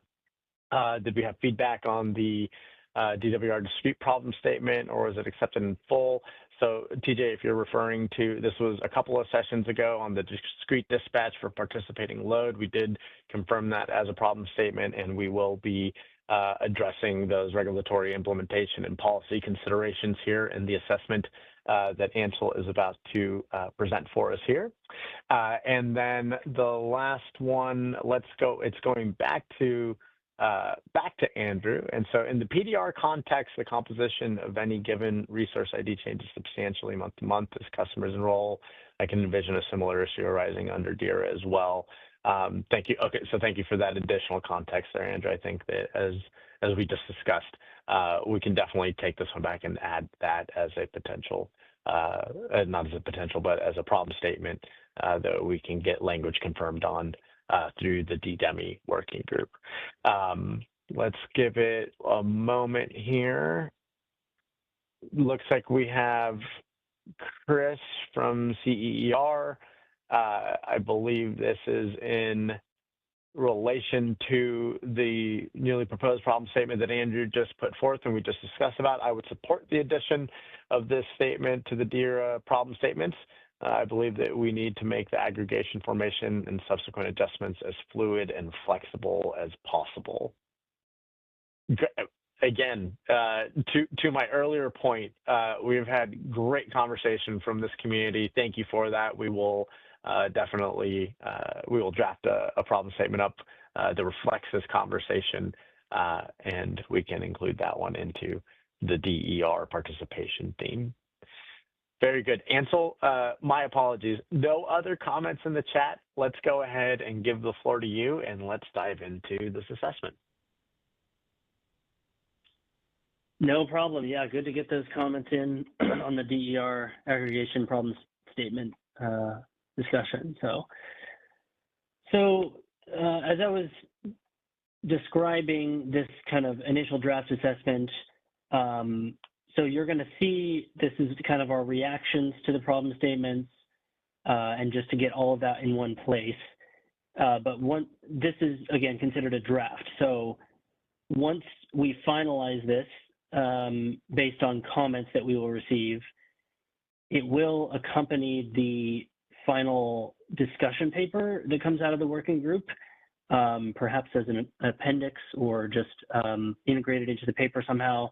Did we have feedback on the DWR dispute problem statement, or was it accepted in full? So TJ, if you're referring to, this was a couple of sessions ago on the discrete dispatch for participating load. We did confirm that as a problem statement, and we will be addressing those regulatory implementation and policy considerations here in the assessment that Ansel is about to present for us here. And then the last one, it's going back to Andrew. And so in the PDR context, the composition of any given resource ID changes substantially month to month as customers enroll. I can envision a similar issue arising under DERA as well. Thank you. Okay, so thank you for that additional context there, Andrew. I think that as we just discussed, we can definitely take this one back and add that as a potential, not as a potential, but as a problem statement that we can get language confirmed on through the DDEMI working group. Let's give it a moment here. Looks like we have Chris from CEER. I believe this is in relation to the newly proposed problem statement that Andrew just put forth and we just discussed about. I would support the addition of this statement to the DERA problem statements. I believe that we need to make the aggregation formation and subsequent adjustments as fluid and flexible as possible. Again, to my earlier point, we've had great conversation from this community. Thank you for that. We will definitely, we will draft a problem statement up that reflects this conversation, and we can include that one into the DER participation theme. Very good. Ansel, my apologies. No other comments in the chat. Let's go ahead and give the floor to you, and let's dive into this assessment. No problem. Yeah, good to get those comments in on the DER aggregation problem statement discussion. So as I was describing this kind of initial draft assessment, so you're going to see this is kind of our reactions to the problem statements, and just to get all of that in one place. But this is, again, considered a draft. So once we finalize this, based on comments that we will receive, it will accompany the final discussion paper that comes out of the working group, perhaps as an appendix or just integrated into the paper somehow.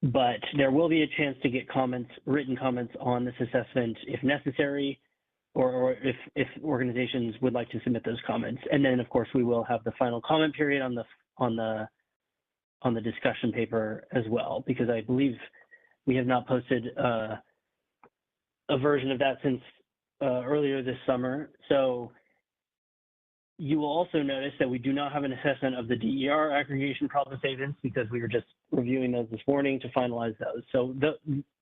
But there will be a chance to get comments, written comments on this assessment if necessary, or if organizations would like to submit those comments. And then, of course, we will have the final comment period on the discussion paper as well, because I believe we have not posted a version of that since earlier this summer. So you will also notice that we do not have an assessment of the DER aggregation problem statements because we were just reviewing those this morning to finalize those. So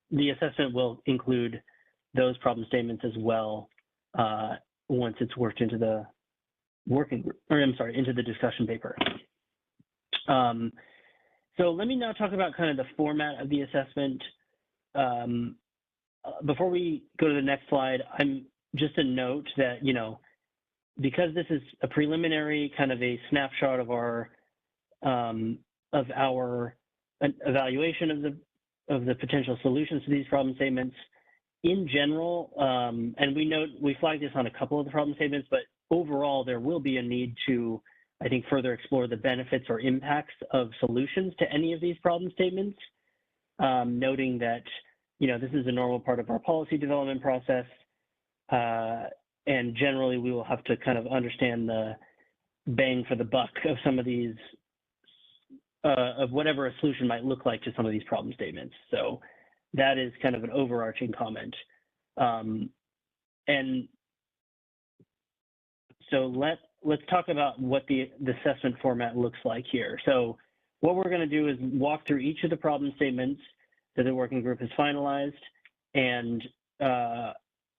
the assessment will include those problem statements as well once it's worked into working group, or I'm sorry, into the discussion paper. So let me now talk about kind of the format of the assessment. Before we go to the next slide, I'm just a note that, you know, because this is a preliminary kind of a snapshot of our evaluation of the potential solutions to these problem statements in general, and we flagged this on a couple of the problem statements, but overall there will be a need to, I think, further explore the benefits or impacts of solutions to any of these problem statements, noting that, you know, this is a normal part of our policy development process, and generally we will have to kind of understand the bang for the buck of some of these, of whatever a solution might look like to some of these problem statements. So that is kind of an overarching comment. And so let's talk about what the assessment format looks like here. So what we're going to do is walk through each of the problem statements that the working group has finalized, and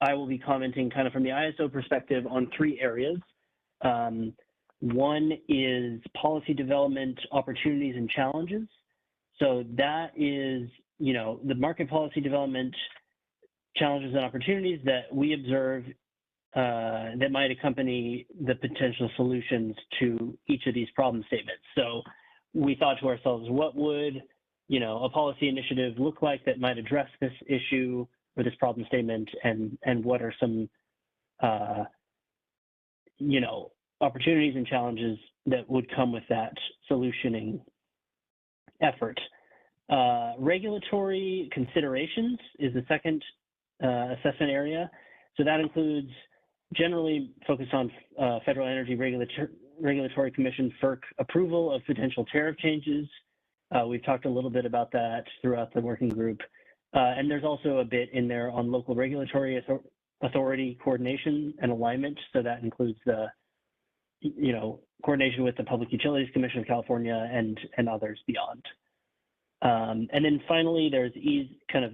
I will be commenting kind of from the ISO perspective on 3 areas. One is policy development opportunities and challenges. So that is, you know, the market policy development challenges and opportunities that we observe that might accompany the potential solutions to each of these problem statements. So we thought to ourselves, what would, you know, a policy initiative look like that might address this issue or this problem statement, and what are some, you know, opportunities and challenges that would come with that solutioning effort. Regulatory considerations is the second assessment area. So that includes generally focused on Federal Energy Regulatory Commission, FERC, approval of potential tariff changes. We've talked a little bit about that throughout the working group. And there's also a bit in there on local regulatory authority coordination and alignment. So that includes the, you know, coordination with the Public Utilities Commission of California and others beyond. And then finally, there's kind of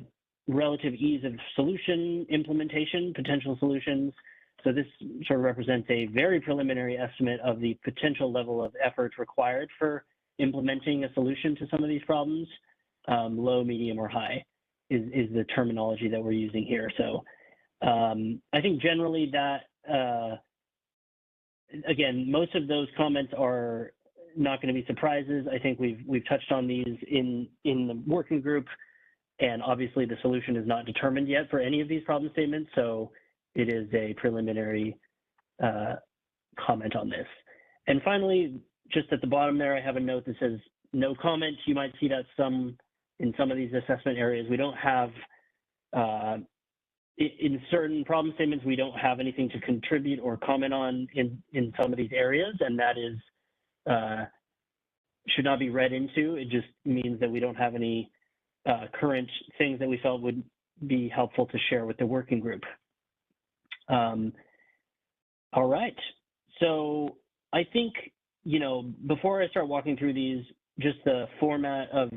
relative ease of solution implementation, potential solutions. So this sort of represents a very preliminary estimate of the potential level of effort required for implementing a solution to some of these problems. Low, medium, or high is the terminology that we're using here. So I think generally that, again, most of those comments are not going to be surprises. I think we've touched on these in the working group, and obviously the solution is not determined yet for any of these problem statements. So it is a preliminary comment on this. And finally, just at the bottom there, I have a note that says no comment. You might see that in some of these assessment areas. We don't have, in certain problem statements, we don't have anything to contribute or comment on in some of these areas, and that is, should not be read into. It just means that we don't have any current things that we felt would be helpful to share with the working group. All right, so I think, you know, before I start walking through these, just the format of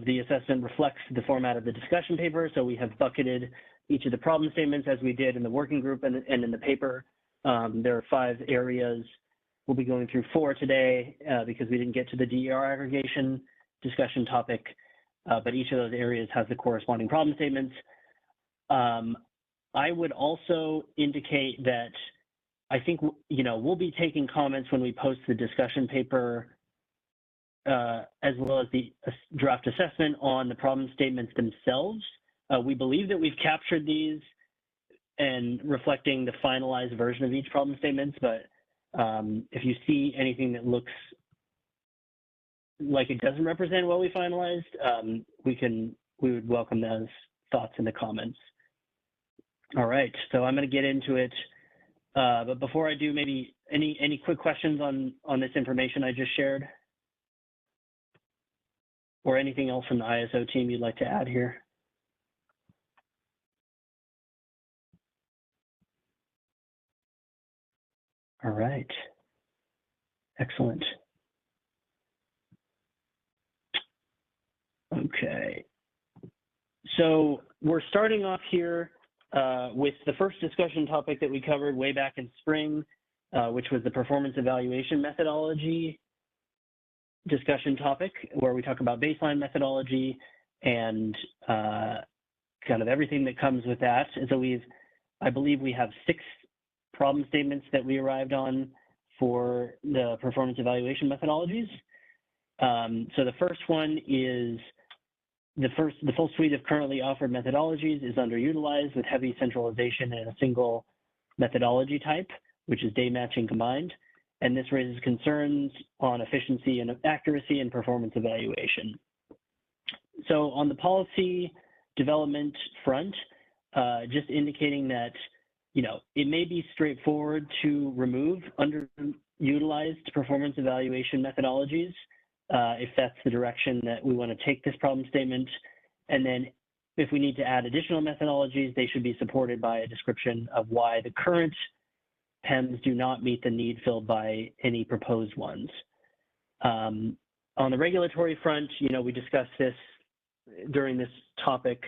the assessment reflects the format of the discussion paper. So we have bucketed each of the problem statements as we did in the working group and in the paper. There are 5 areas. We'll be going through 4 today because we didn't get to the DER aggregation discussion topic, but each of those areas has the corresponding problem statements. I would also indicate that I think, you know, we'll be taking comments when we post the discussion paper as well as the draft assessment on the problem statements themselves. We believe that we've captured these and reflecting the finalized version of each problem statements, but if you see anything that looks like it doesn't represent what we finalized, we would welcome those thoughts in the comments. All right, so I'm going to get into it, but before I do, maybe any quick questions on this information I just shared? Or anything else from the ISO team you'd like to add here? All right, excellent. Okay, so we're starting off here with the first discussion topic that we covered way back in spring, which was the performance evaluation methodology discussion topic, where we talk about baseline methodology and kind of everything that comes with that. And so I believe we have 6 problem statements that we arrived on for the performance evaluation methodologies. So the first one is the full suite of currently offered methodologies is underutilized with heavy centralization in a single methodology type, which is day matching combined. And this raises concerns on efficiency and accuracy and performance evaluation. So on the policy development front, just indicating that, it may be straightforward to remove underutilized performance evaluation methodologies if that's the direction that we want to take this problem statement. And then if we need to add additional methodologies, they should be supported by a description of why the current PEMs do not meet the need filled by any proposed ones. On the regulatory front, we discussed this during this topic.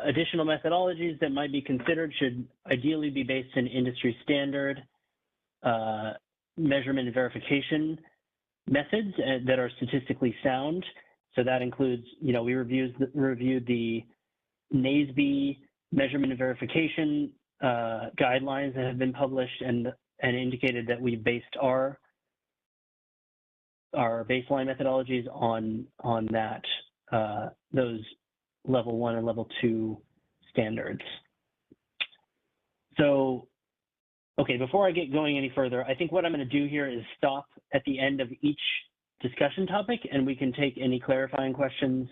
Additional methodologies that might be considered should ideally be based in industry standard measurement and verification methods that are statistically sound. So that includes, we reviewed the NASB measurement and verification guidelines that have been published and indicated that we based our baseline methodologies on that, those level 1 and level 2 standards. So, okay, before I get going any further, I think what I'm going to do here is stop at the end of each discussion topic, and we can take any clarifying questions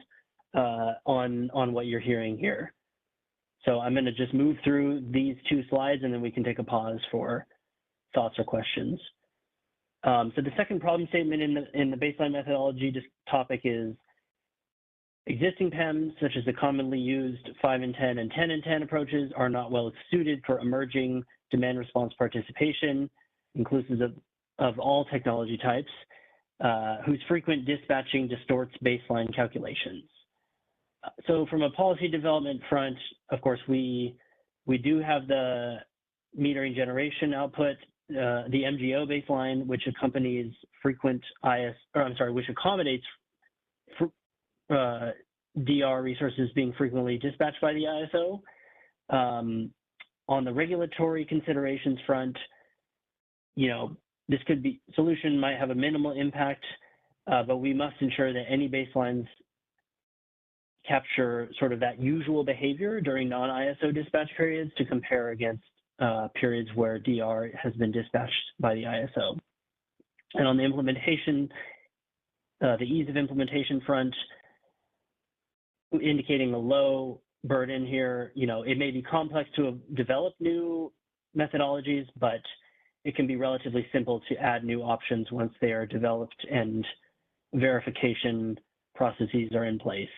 on what you're hearing here. So I'm going to just move through these 2 slides, and then we can take a pause for thoughts or questions. So the second problem statement in the baseline methodology topic is existing PEMs, such as the commonly used 5 and 10 and 10 and 10 approaches, are not well suited for emerging demand response participation, inclusive of all technology types, whose frequent dispatching distorts baseline calculations. So from a policy development front, of course, we do have the metering generation output, the MGO baseline, which accompanies which accommodates DR resources being frequently dispatched by the ISO. On the regulatory considerations front, this solution might have a minimal impact, but we must ensure that any baselines capture sort of that usual behavior during non-ISO dispatch periods to compare against periods where DR has been dispatched by the ISO. And on the implementation, the ease of implementation front, indicating a low burden here, it may be complex to develop new methodologies, but it can be relatively simple to add new options once they are developed and verification processes are in place.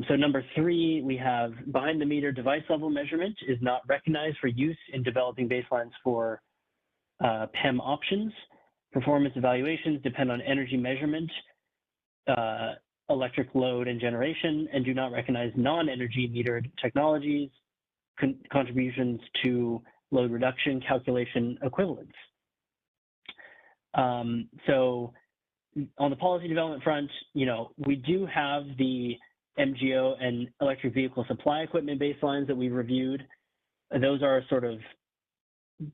So number 3, we have behind the meter device level measurement is not recognized for use in developing baselines for PEM options. Performance evaluations depend on energy measurement, electric load and generation, and do not recognize non-energy metered technologies, contributions to load reduction calculation equivalence. So on the policy development front, we do have the MGO and electric vehicle supply equipment baselines that we reviewed. Those are sort of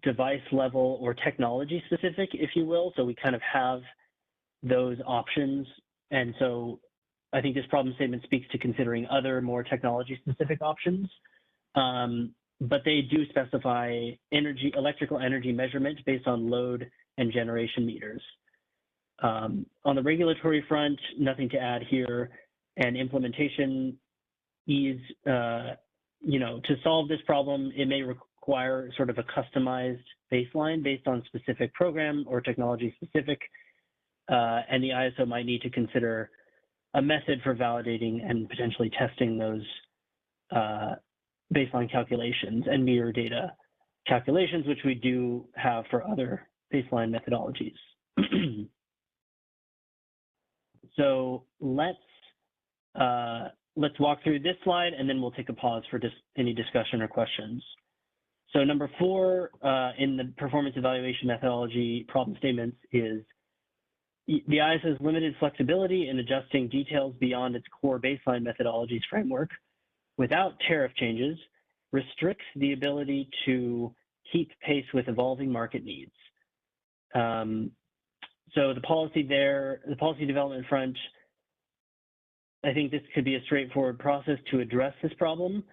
device level or technology specific, if you will. So we kind of have those options. And so I think this problem statement speaks to considering other more technology specific options. But they do specify electrical energy measurement based on load and generation meters. On the regulatory front, nothing to add here. And implementation ease, to solve this problem, it may require sort of a customized baseline based on specific program or technology specific. And the ISO might need to consider a method for validating and potentially testing those baseline calculations and mirror data calculations, which we do have for other baseline methodologies. So let's let's walk through this slide and then we'll take a pause for any discussion or questions. So number 4 in the performance evaluation methodology problem statements is the ISO's limited flexibility in adjusting details beyond its core baseline methodologies framework without tariff changes restricts the ability to keep pace with evolving market needs. So the policy development front, I think this could be a straightforward process to address this problem,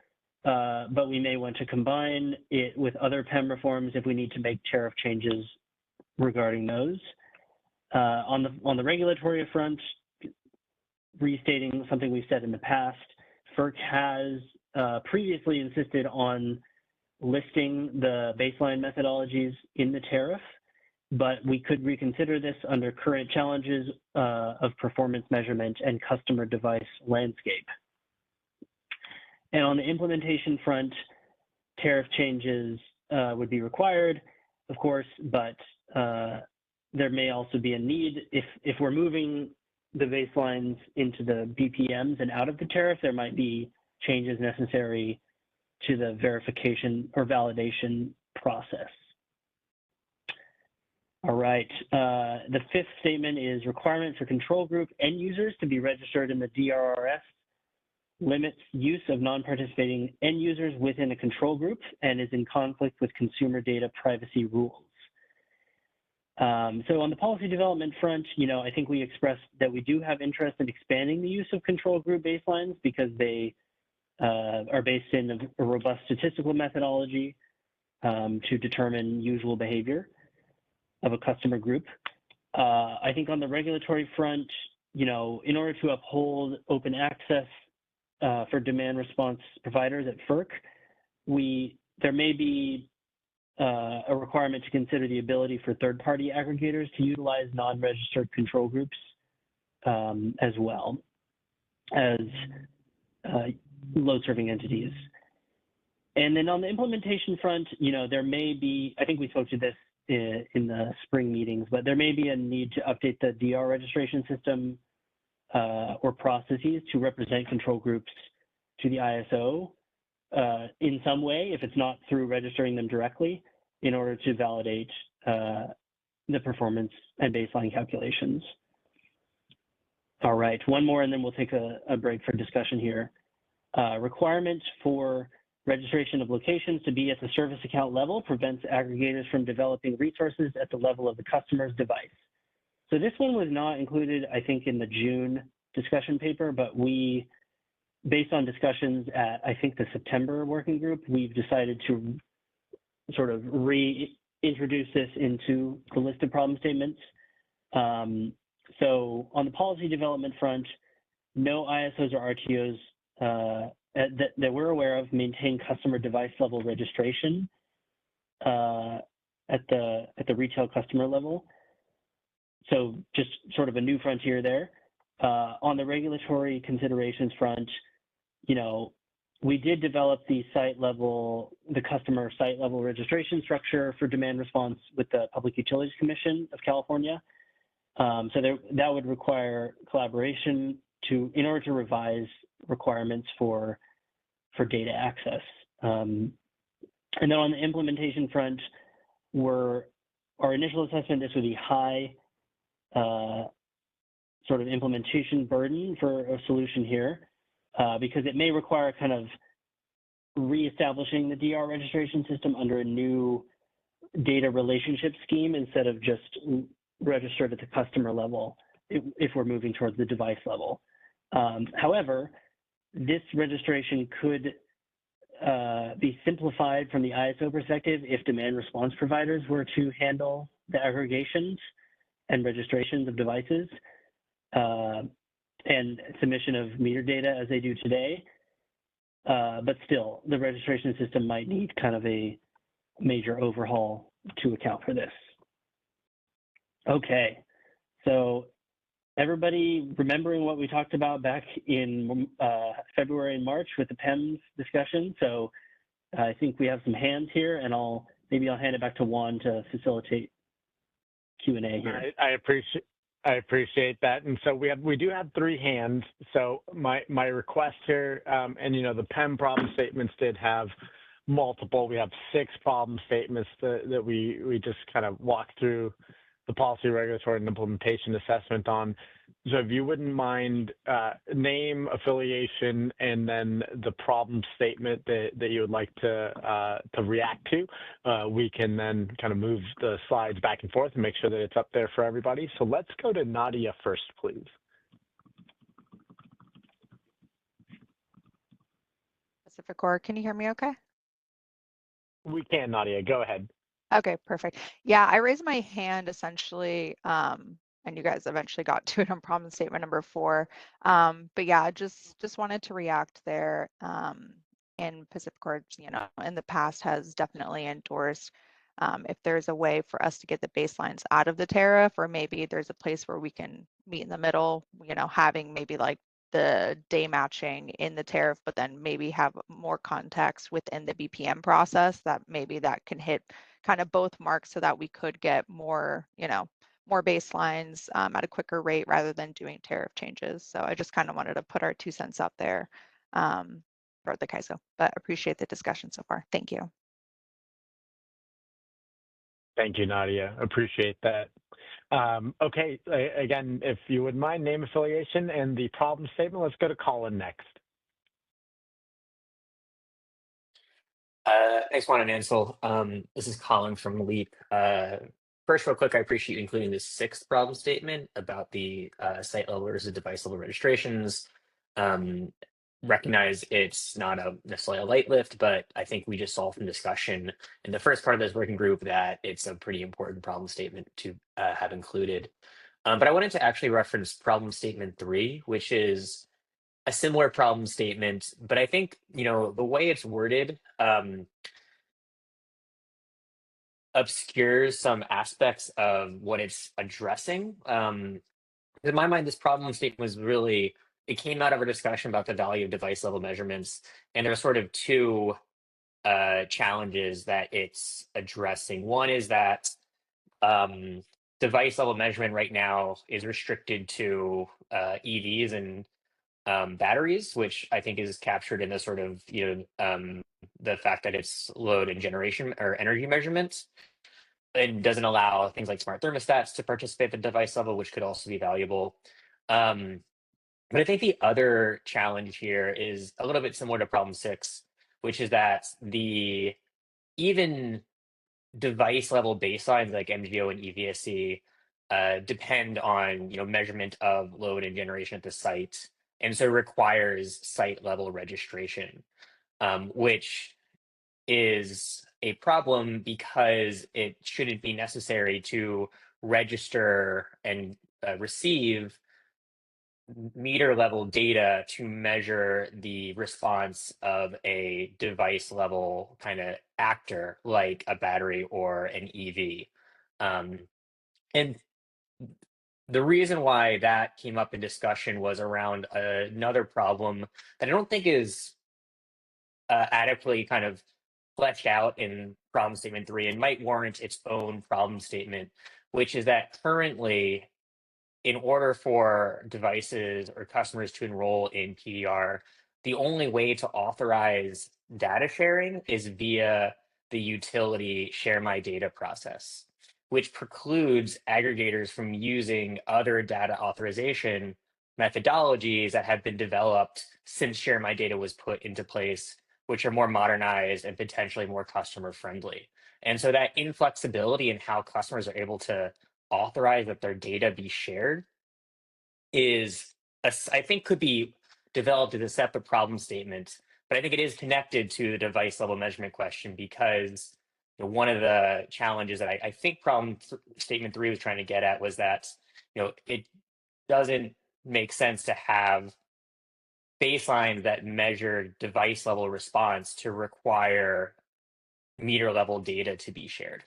but we may want to combine it with other PEM reforms if we need to make tariff changes regarding those. On the regulatory front, restating something we've said in the past, FERC has previously insisted on listing the baseline methodologies in the tariff, but we could reconsider this under current challenges of performance measurement and customer device landscape. And on the implementation front, tariff changes would be required, of course, but there may also be a need if we're moving the baselines into the BPMs and out of the tariff, there might be changes necessary to the verification or validation process. All right, the 5th statement is requirement for control group end users to be registered in the DRRS limits use of non-participating end users within a control group and is in conflict with consumer data privacy rules. So on the policy development front, I think we expressed that we do have interest in expanding the use of control group baselines because they are based in a robust statistical methodology to determine usual behavior of a customer group. I think on the regulatory front, in order to uphold open access for demand response providers at FERC, there may be a requirement to consider the ability for third-party aggregators to utilize non-registered control groups as well as load-serving entities. And then on the implementation front, there may be, I think we spoke to this in the spring meetings, but there may be a need to update the DR registration system or processes to represent control groups to the ISO in some way, if it's not through registering them directly, in order to validate the performance and baseline calculations. All right, one more and then we'll take a break for discussion here. Requirements for registration of locations to be at the service account level prevents aggregators from developing resources at the level of the customer's device. So this one was not included, I think, in the June discussion paper, but we, based on discussions at, I think, the September working group, we've decided to sort of reintroduce this into the list of problem statements. So on the policy development front, no ISOs or RTOs that we're aware of maintain customer device level registration at the retail customer level. So just sort of a new frontier there. On the regulatory considerations front, we did develop the customer site level registration structure for demand response with the Public Utilities Commission of California. So that would require collaboration in order to revise requirements for data access. And then on the implementation front, our initial assessment, this would be high sort of implementation burden for a solution here, because it may require kind of reestablishing the DR registration system under a new data relationship scheme instead of just registered at the customer level if we're moving towards the device level. However, this registration could be simplified from the ISO perspective if demand response providers were to handle the aggregations and registrations of devices and submission of meter data as they do today. But still, the registration system might need kind of a major overhaul to account for this. Okay, so everybody remembering what we talked about back in February and March with the PEMS discussion. So I think we have some hands here, and maybe I'll hand it back to Juan to facilitate Q&A here. I appreciate that. And so we do have 3 hands. So my request here, and the PEM problem statements did have multiple. We have 6 problem statements that we just kind of walked through the policy, regulatory, and implementation assessment on. So if you wouldn't mind, name, affiliation, and then the problem statement that you would like to react to, we can then kind of move the slides back and forth and make sure that it's up there for everybody. So let's go to Nadia first, please. PacifiCorp, can you hear me okay? We can, Nadia, go ahead. Okay, perfect. Yeah, I raised my hand essentially, and you guys eventually got to it on problem statement number 4. But yeah, just wanted to react there. And PacifiCorp, in the past has definitely endorsed if there's a way for us to get the baselines out of the tariff, or maybe there's a place where we can meet in the middle, having maybe like the day matching in the tariff, but then maybe have more context within the BPM process that maybe that can hit kind of both marks so that we could get more, more baselines at a quicker rate rather than doing tariff changes. So I just kind of wanted to put our 2 cents out there for the CAISO, but appreciate the discussion so far. Thank you. Thank you, Nadia. Appreciate that. Okay, again, if you would mind, name, affiliation, and the problem statement. Let's go to Colin next. Thanks, Juan and Ansel. This is Colin from LEAP. First, real quick, I appreciate you including the 6th problem statement about the site level versus device level registrations. Recognize it's not necessarily a light lift, but I think we just saw from discussion in the first part of this working group that it's a pretty important problem statement to have included. But I wanted to actually reference problem statement 3, which is a similar problem statement, but I think, the way it's worded obscures some aspects of what it's addressing. In my mind, this problem statement was really, it came out of a discussion about the value of device level measurements, and there are sort of 2 challenges that it's addressing. One is that device level measurement right now is restricted to EVs and batteries, which I think is captured in the sort of, the fact that it's load and generation or energy measurements. It doesn't allow things like smart thermostats to participate at the device level, which could also be valuable. But I think the other challenge here is a little bit similar to problem 6, which is that the even device level baselines like MGO and EVSE depend on measurement of load and generation at the site, and so requires site level registration, which is a problem because it shouldn't be necessary to register and receive meter level data to measure the response of a device level kind of actor like a battery or an EV. And the reason why that came up in discussion was around another problem that I don't think is adequately kind of fleshed out in problem statement 3 and might warrant its own problem statement, which is that currently, in order for devices or customers to enroll in PDR, the only way to authorize data sharing is via the utility share my data process, which precludes aggregators from using other data authorization methodologies that have been developed since share my data was put into place, which are more modernized and potentially more customer friendly. And so that inflexibility in how customers are able to authorize that their data be shared is, I think, could be developed as a separate problem statement. But I think it is connected to the device level measurement question because one of the challenges that I think problem statement 3 was trying to get at was that it doesn't make sense to have baselines that measure device level response to require meter level data to be shared.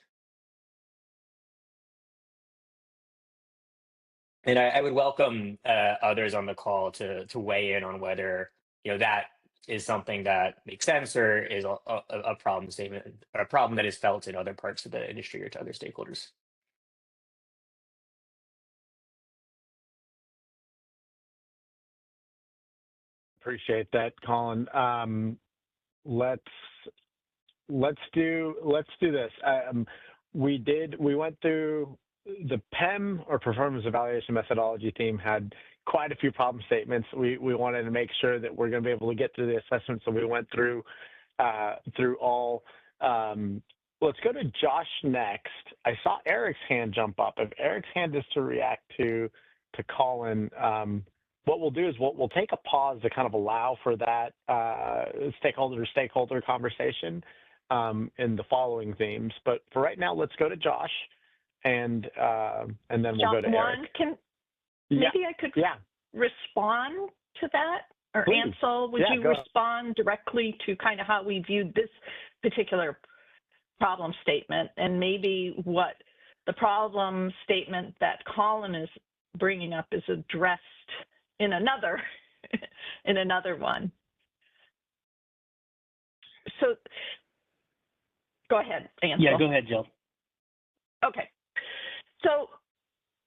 And I would welcome others on the call to weigh in on whether that is something that makes sense or is a problem statement or a problem that is felt in other parts of the industry or to other stakeholders. Appreciate that, Colin. Let's do this. We went through the PEM, or performance evaluation methodology team, had quite a few problem statements. We wanted to make sure that we're going to be able to get through the assessment, so we went through all. Let's go to Josh next. I saw Eric's hand jump up. If Eric's hand is to react to Colin, what we'll do is we'll take a pause to kind of allow for that stakeholder conversation in the following themes. But for right now, let's go to Josh, and then we'll go to Eric. Maybe I could respond to that, or Please. Ansel, would you respond directly to kind of how we viewed this particular problem statement, and maybe what the problem statement that Colin is bringing up is addressed in another in another one. So go ahead, Ansel. Yeah, go ahead, Jill. Okay. So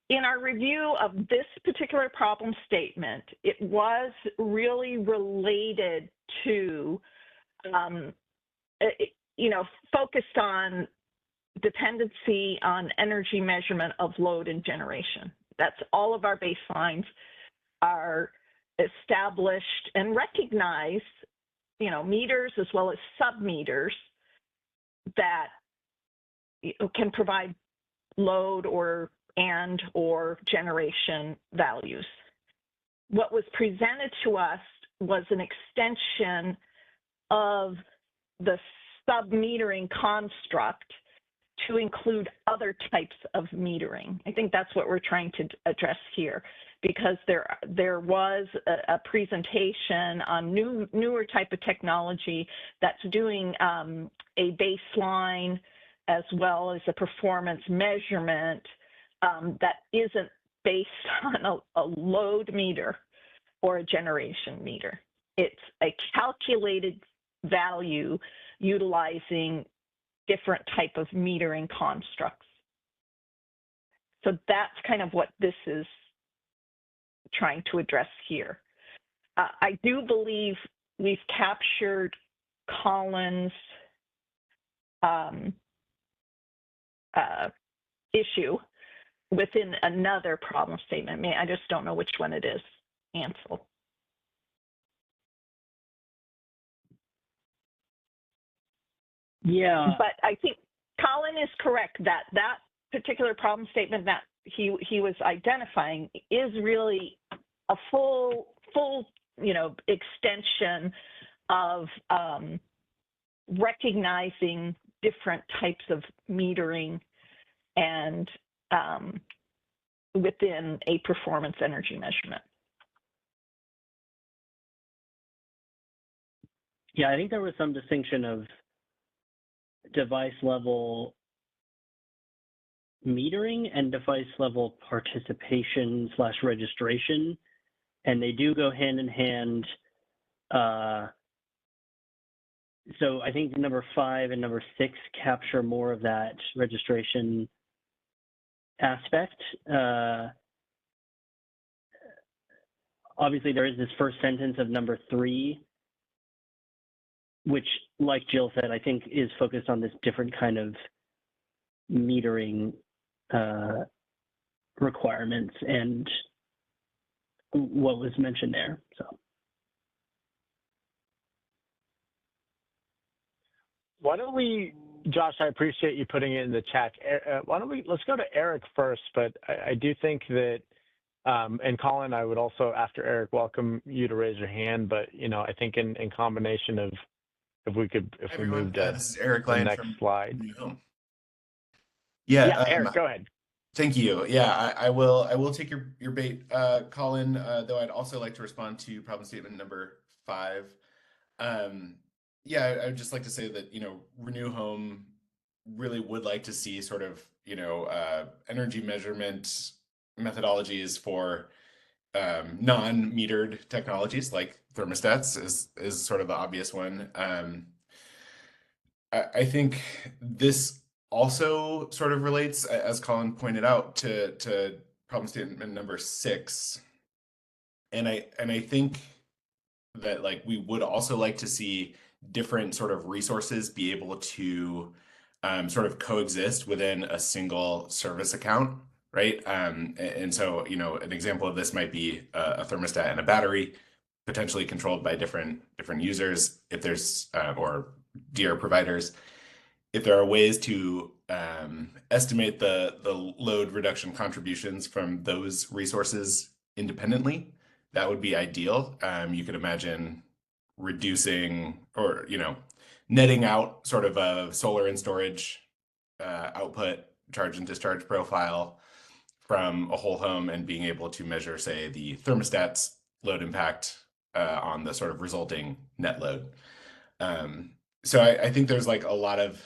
in our review of this particular problem statement, it was really related to, focused on dependency on energy measurement of load and generation. That's all of our baselines are established and recognize, meters as well as sub-meters that can provide load or generation values. What was presented to us was an extension of the sub-metering construct to include other types of metering. I think that's what we're trying to address here, because there was a presentation on newer type of technology that's doing a baseline as well as a performance measurement that isn't based on a load meter or a generation meter. It's a calculated value utilizing different type of metering constructs. So that's kind of what this is trying to address here. I do believe we've captured Colin's issue within another problem statement. I just don't know which one it is, Ansel. Yeah. But I think Colin is correct that that particular problem statement that he was identifying is really a full extension of recognizing different types of metering and within a performance energy measurement. Yeah, I think there was some distinction of device level metering and device level participation / registration, and they do go hand in hand. So I think number 5 and number 6 capture more of that registration aspect. Obviously, there is this first sentence of number 3, which, like Jill said, I think is focused on this different kind of metering requirements and what was mentioned there. So, why don't we, Josh? I appreciate you putting it in the chat. Let's go to Eric first. But I do think that, and Colin, I would also, after Eric, welcome you to raise your hand. But I think in combination of, if we move to this is Eric the Lyon next from slide. New Home. Yeah, Eric, go ahead. Thank you. Yeah, I will take your bait, Colin. Though I'd also like to respond to problem statement number 5. Yeah, I would just like to say that Renew Home really would like to see sort of energy measurement methodologies for non-metered technologies like thermostats is sort of the obvious one. I think this also sort of relates, as Colin pointed out, to problem statement number 6, and I think that like we would also like to see different sort of resources be able to sort of coexist within a single service account, right? And so, you know, an example of this might be a thermostat and a battery, potentially controlled by different users, if there's or DR providers. If there are ways to estimate the load reduction contributions from those resources independently, that would be ideal. You could imagine reducing or, you know, netting out sort of a solar and storage output, charge and discharge profile from a whole home and being able to measure, say, the thermostat's load impact on the sort of resulting net load. So I think there's like a lot of,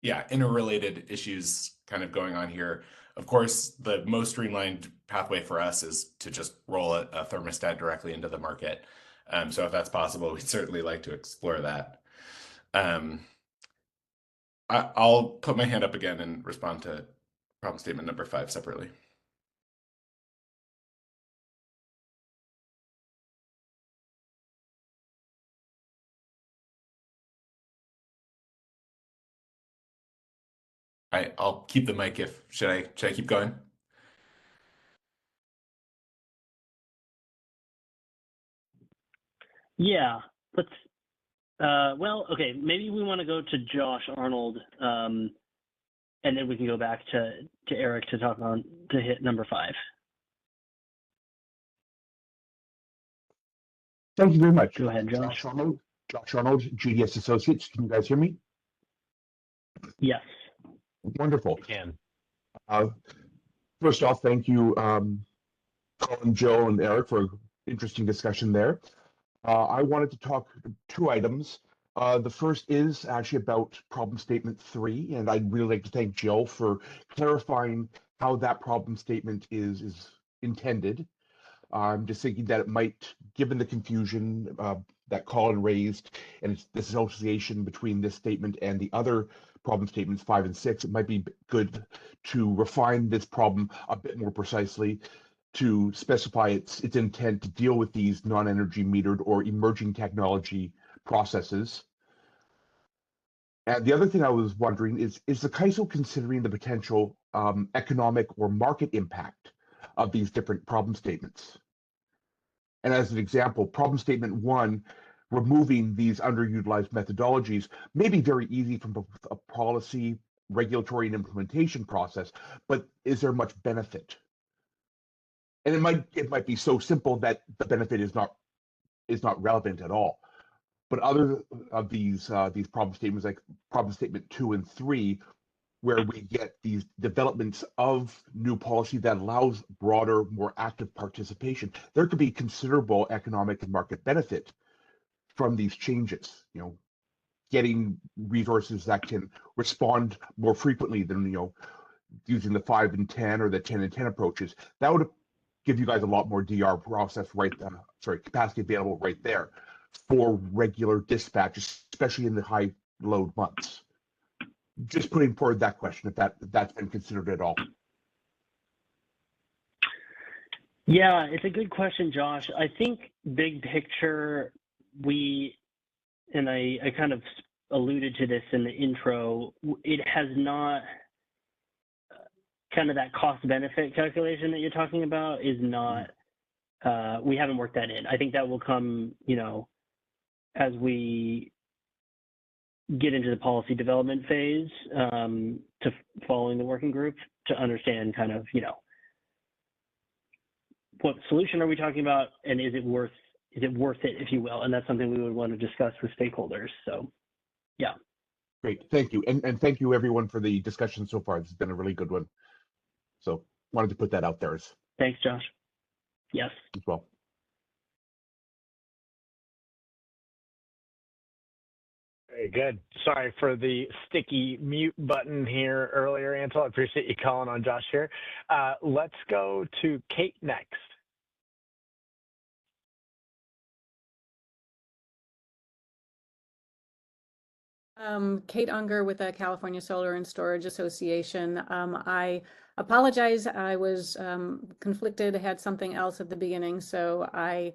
yeah, interrelated issues kind of going on here. Of course, the most streamlined pathway for us is to just roll a thermostat directly into the market. So if that's possible, we'd certainly like to explore that. I'll put my hand up again and respond to problem statement number 5 separately. I'll keep the mic if should I keep going? Yeah, let's, well, okay, maybe we want to go to Josh Arnold, and then we can go back to Eric to talk on, to hit number 5. Thank you very much. Go ahead, Josh. Josh Arnold, GDS Associates. Can you guys hear me? Yes. Wonderful. We can. First off, thank you, Colin, Joe, and Eric for an interesting discussion there. I wanted to talk 2 items. The first is actually about problem statement 3, and I'd really like to thank Joe for clarifying how that problem statement is intended. I'm just thinking that it might, given the confusion that Colin raised and its dissociation between this statement and the other problem statements 5 and 6, it might be good to refine this problem a bit more precisely, to specify its intent to deal with these non-energy metered or emerging technology processes. And the other thing I was wondering is the CAISO considering the potential economic or market impact of these different problem statements? And as an example, problem statement 1, removing these underutilized methodologies, may be very easy from a policy, regulatory, and implementation process, but is there much benefit? And it might be so simple that the benefit is not relevant at all. But other of these problem statements, like problem statement 2 and 3, where we get these developments of new policy that allows broader, more active participation, there could be considerable economic and market benefit from these changes. You know, getting resources that can respond more frequently than, you know, using the 5 and 10 or the 10 and 10 approaches. That would give you guys a lot more DR process capacity available right there for regular dispatch, especially in the high load months. Just putting forward that question, if that's been considered at all. Yeah, it's a good question, Josh. I think big picture, and I kind of alluded to this in the intro, it has not, kind of that cost benefit calculation that you're talking about is not, we haven't worked that in. I think that will come, you know, as we get into the policy development phase, to following the working group to understand kind of, you know, what solution are we talking about, and is it worth it, if you will? And that's something we would want to discuss with stakeholders. So, yeah. Great, thank you, and thank you everyone for the discussion so far. This has been a really good one. So wanted to put that out there. Thanks, Josh. Yes. As well. Very good. Sorry for the sticky mute button here earlier, Ansel. I appreciate you calling on Josh here. Let's go to Kate next. Kate Unger with the California Solar and Storage Association. I apologize. I was conflicted, had something else at the beginning, so I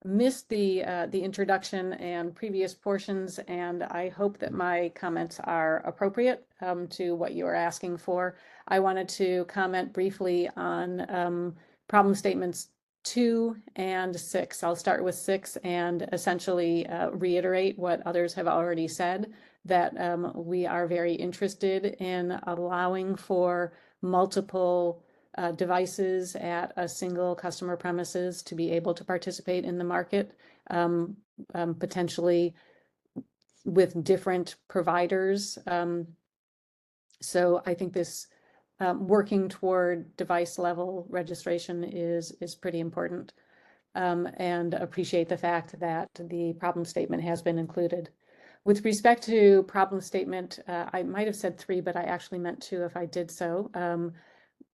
missed the introduction and previous portions, and I hope that my comments are appropriate to what you are asking for. I wanted to comment briefly on problem statements 2 and 6. I'll start with 6 and essentially reiterate what others have already said, that we are very interested in allowing for multiple devices at a single customer premises to be able to participate in the market, potentially with different providers. So I think this working toward device level registration is pretty important, and appreciate the fact that the problem statement has been included. With respect to problem statement, I might have said 3, but I actually meant 2 if I did so.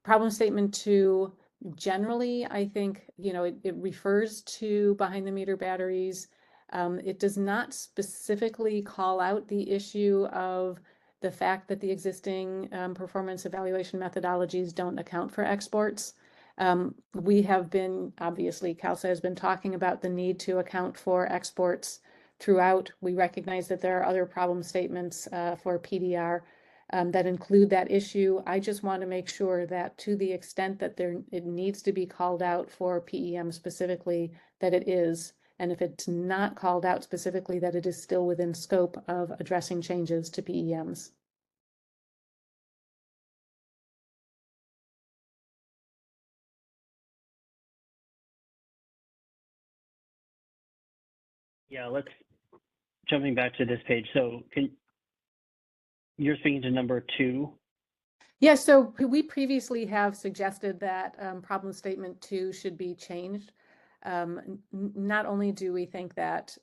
Problem statement 2, generally, I think, it refers to behind the meter batteries. It does not specifically call out the issue of the fact that the existing performance evaluation methodologies don't account for exports. We have been, obviously, CALSA has been talking about the need to account for exports throughout. We recognize that there are other problem statements for PDR that include that issue. I just want to make sure that to the extent that it needs to be called out for PEM specifically, that it is. And if it's not called out specifically, that it is still within scope of addressing changes to PEMs. Yeah, jumping back to this page. So you're speaking to number 2? Yeah, so we previously have suggested that problem statement 2 should be changed. Not only do we think that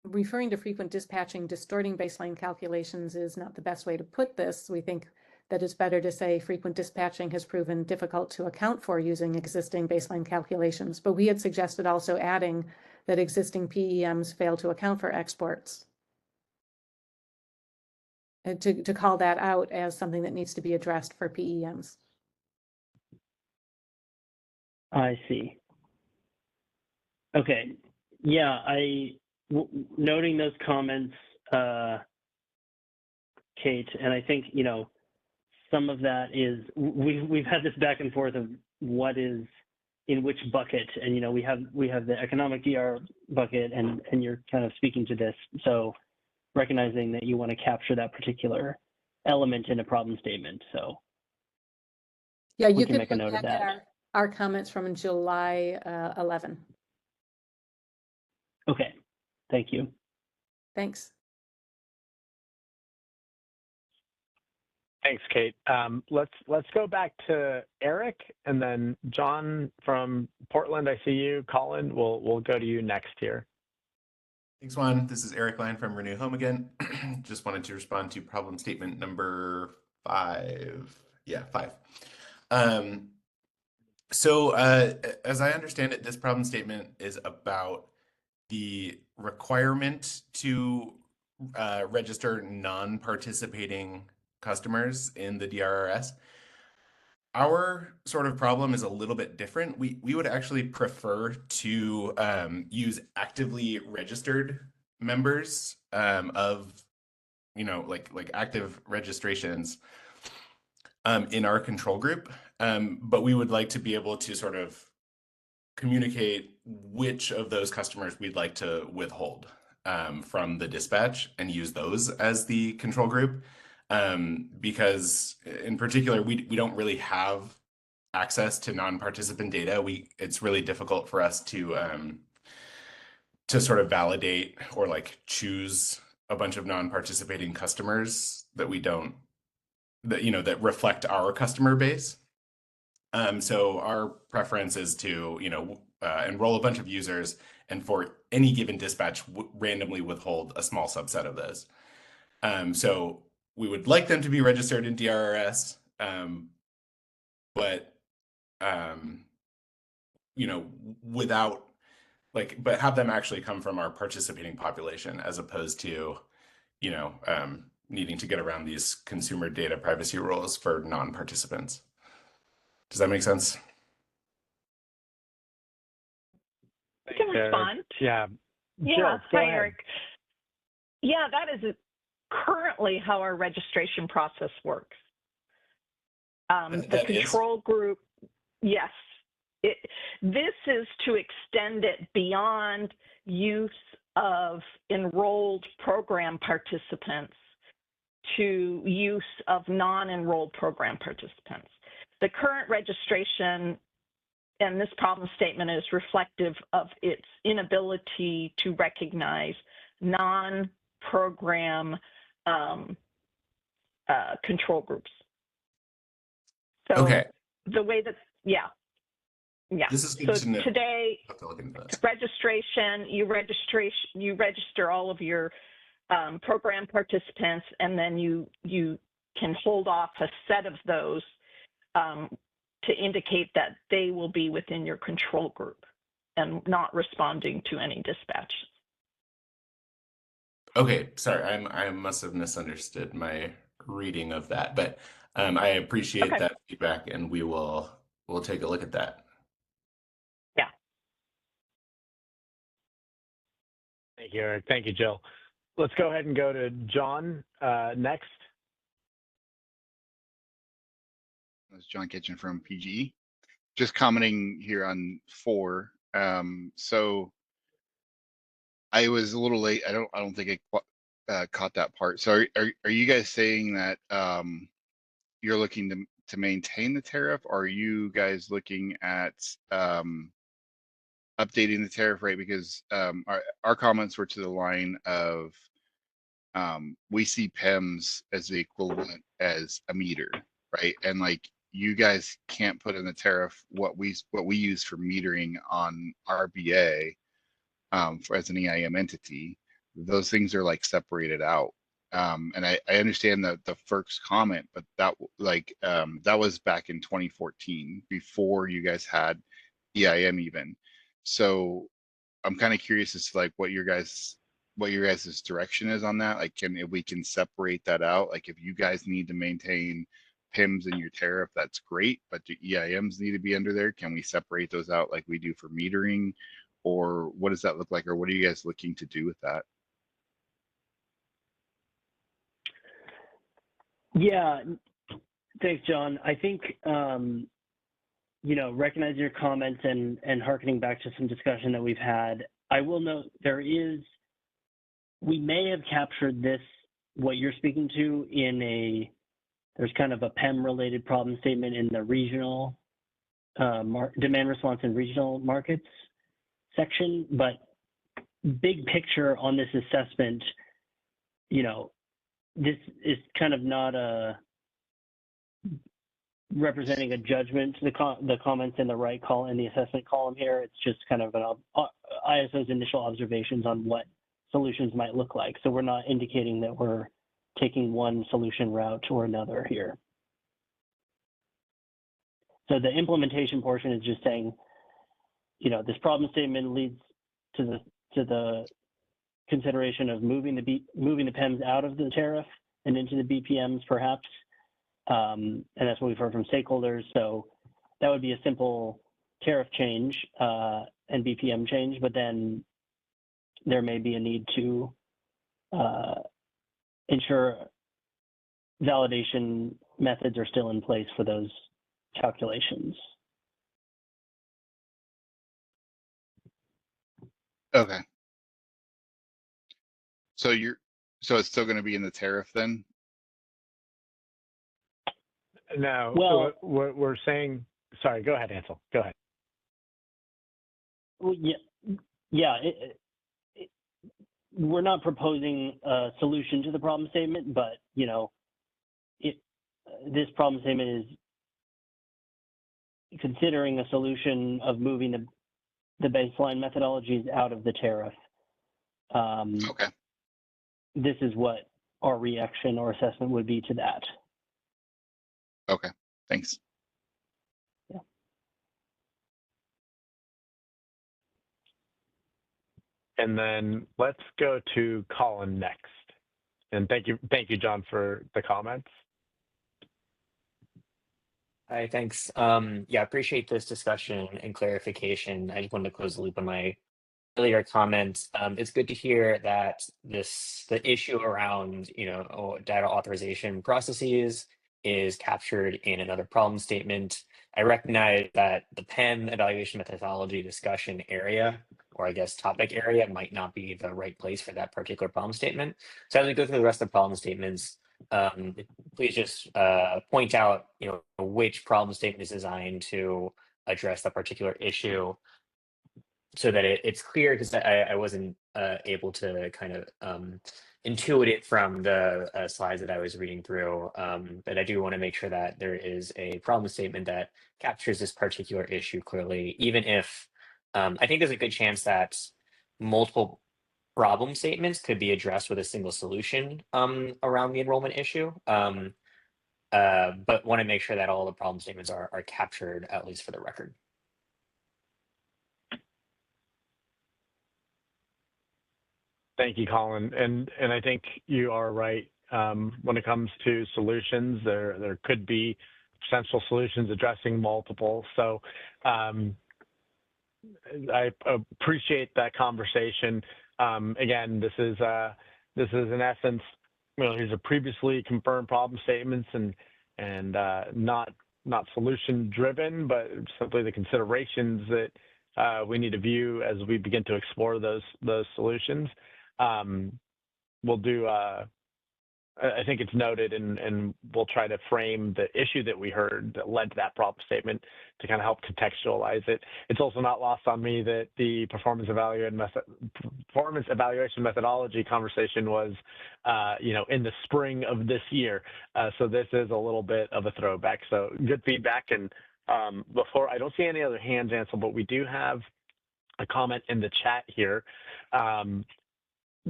referring to frequent dispatching distorting baseline calculations is not the best way to put this, we think that it's better to say frequent dispatching has proven difficult to account for using existing baseline calculations. But we had suggested also adding that existing PEMs fail to account for exports. And to call that out as something that needs to be addressed for PEMs. I see. Okay. Yeah, noting those comments, Kate, and I think, some of that is, we've had this back and forth of what is in which bucket, and, we have the economic DR bucket, and you're kind of speaking to this. So recognizing that you want to capture that particular element in a problem statement. So yeah, you can make a note of that. Our comments from July 11. Okay, thank you. Thanks. Thanks, Kate. Let's go back to Eric, and then John from Portland. I see you. Colin, we'll go to you next here. Thanks, Juan. This is Eric Line from Renew Home again. Just wanted to respond to problem statement number 5. Yeah, 5. So as I understand it, this problem statement is about the requirement to register non-participating customers in the DRRS. Our sort of problem is a little bit different. We would actually prefer to use actively registered members of, like active registrations in our control group. But we would like to be able to sort of communicate which of those customers we'd like to withhold from the dispatch and use those as the control group. Because in particular, we don't really have access to non-participant data. It's really difficult for us to sort of validate or like choose a bunch of non-participating customers that that reflect our customer base. So our preference is to enroll a bunch of users, and for any given dispatch randomly withhold a small subset of those. So we would like them to be registered in DRRS, but without but have them actually come from our participating population, as opposed to needing to get around these consumer data privacy rules for non-participants. Does that make sense? I can respond. Yeah. Yeah, Jill, go hi, ahead. Eric. Yeah, that is currently how our registration process works. The That is? control group, yes. This is to extend it beyond use of enrolled program participants to use of non-enrolled program participants. The current registration and this problem statement is reflective of its inability to recognize non-program control groups. So Okay. the way that, yeah. This is good So to know. today, I'll have to look into this. you register all of your program participants, and then you can hold off a set of those to indicate that they will be within your control group and not responding to any dispatches. Okay, sorry, I must have misunderstood my reading of that, but I appreciate Okay. that feedback, and we'll take a look at that. Yeah. Thank you, Eric. Thank you, Jill. Let's go ahead and go to John next. That's John Kitchen from PGE. Just commenting here on 4. So I was a little late. I don't think I caught that part. So are you guys saying that you're looking to maintain the tariff, or are you guys looking at updating the tariff rate? Because our comments were to the line of we see PEMS as the equivalent as a meter, right? And like, you guys can't put in the tariff what we use for metering on RBA as an EIM entity. Those things are like separated out. And I understand the FERC's comment, but that was back in 2014, before you guys had EIM even. So I'm kind of curious as to like what your guys' direction is on that. Like, if we can separate that out, like if you guys need to maintain PIMs in your tariff, that's great, but do EIMs need to be under there? Can we separate those out like we do for metering? Or what does that look like? Or what are you guys looking to do with that? Yeah, thanks, John. I think, recognizing your comments and hearkening back to some discussion that we've had, I will note we may have captured this, what you're speaking to, there's kind of a PEM related problem statement in the regional demand response in regional markets section, but big picture on this assessment, this is kind of not representing a judgment to the comments in the right column, in the assessment column here. It's just kind of ISO's initial observations on what solutions might look like. So we're not indicating that we're taking one solution route or another here. So the implementation portion is just saying, this problem statement leads to the consideration of moving the PEMs out of the tariff and into the BPMs, perhaps. And that's what we've heard from stakeholders. So that would be a simple tariff change and BPM change, but then there may be a need to ensure validation methods are still in place for those calculations. Okay. So it's still going to be in the tariff then? No, Well, what we're saying, sorry, go ahead, Ansel. Go ahead. Well, yeah. We're not proposing a solution to the problem statement, but this problem statement is considering a solution of moving the baseline methodologies out of the tariff. Okay. This is what our reaction or assessment would be to that. Okay, thanks. Yeah. And then let's go to Colin next. And thank you, John, for the comments. Hi, thanks. Yeah, appreciate this discussion and clarification. I just wanted to close the loop on my earlier comment, it's good to hear that the issue around data authorization processes is captured in another problem statement. I recognize that the PEM evaluation methodology discussion area, or I guess topic area, might not be the right place for that particular problem statement. So as we go through the rest of the problem statements, please just point out which problem statement is designed to address the particular issue, so that it's clear, because I wasn't able to kind of intuit it from the slides that I was reading through. But I do want to make sure that there is a problem statement that captures this particular issue clearly, even if I think there's a good chance that multiple problem statements could be addressed with a single solution around the enrollment issue. But want to make sure that all the problem statements are captured, at least for the record. Thank you, Colin. And I think you are right. When it comes to solutions, there could be potential solutions addressing multiple. So I appreciate that conversation. Again, this is in essence, these are previously confirmed problem statements and not solution driven, but simply the considerations that we need to view as we begin to explore those solutions. We'll do, I think it's noted, and we'll try to frame the issue that we heard that led to that problem statement to kind of help contextualize it. It's also not lost on me that the performance evaluation methodology conversation was, in the spring of this year. So this is a little bit of a throwback. So good feedback. And before, I don't see any other hands, Ansel, but we do have a comment in the chat here.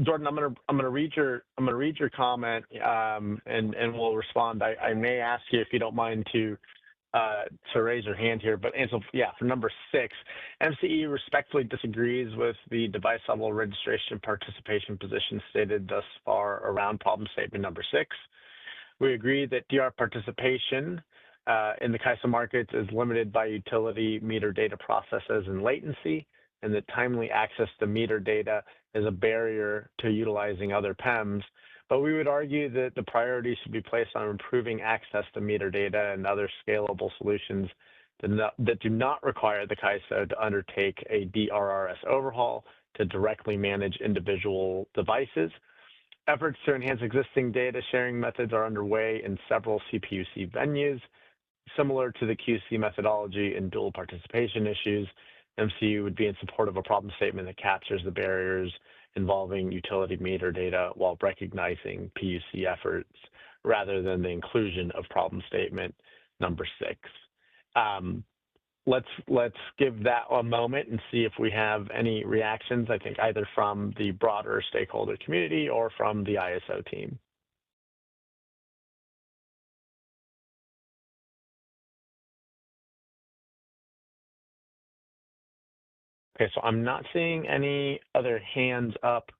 Jordan, I'm gonna read your comment and we'll respond. I may ask you, if you don't mind, to raise your hand here. But Ansel, yeah, for number 6, MCE respectfully disagrees with the device level registration participation position stated thus far around problem statement number 6. We agree that DR participation in the CAISO markets is limited by utility meter data processes and latency, and that timely access to meter data is a barrier to utilizing other PEMs. But we would argue that the priority should be placed on improving access to meter data and other scalable solutions that do not require the CAISO to undertake a DRRS overhaul to directly manage individual devices. Efforts to enhance existing data sharing methods are underway in several CPUC venues. Similar to the QC methodology in dual participation issues, MCU would be in support of a problem statement that captures the barriers involving utility meter data while recognizing PUC efforts rather than the inclusion of problem statement number 6. Let's give that a moment and see if we have any reactions, I think either from the broader stakeholder community or from the ISO team. Okay, so I'm not seeing any other hands up.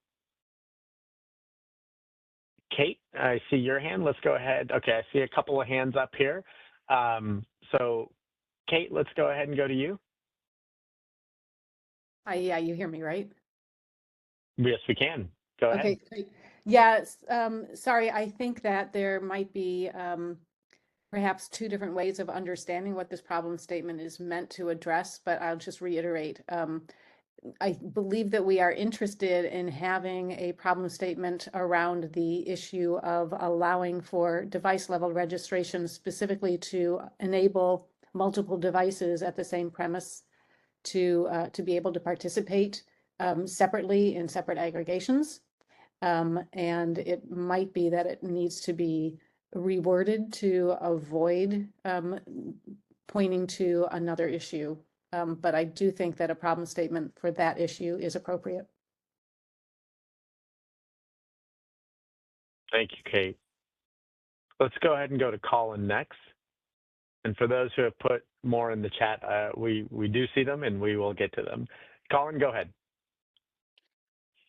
Kate, I see your hand. Let's go ahead. Okay, I see a couple of hands up here. So Kate, let's go ahead and go to you. Yeah, you hear me, right? Yes, we can. Go ahead. Okay, great. Yes, sorry, I think that there might be perhaps 2 different ways of understanding what this problem statement is meant to address, but I'll just reiterate. I believe that we are interested in having a problem statement around the issue of allowing for device level registration, specifically to enable multiple devices at the same premise to be able to participate separately in separate aggregations. And it might be that it needs to be reworded to avoid pointing to another issue. But I do think that a problem statement for that issue is appropriate. Thank you, Kate. Let's go ahead and go to Colin next. And for those who have put more in the chat, we do see them and we will get to them. Colin, go ahead.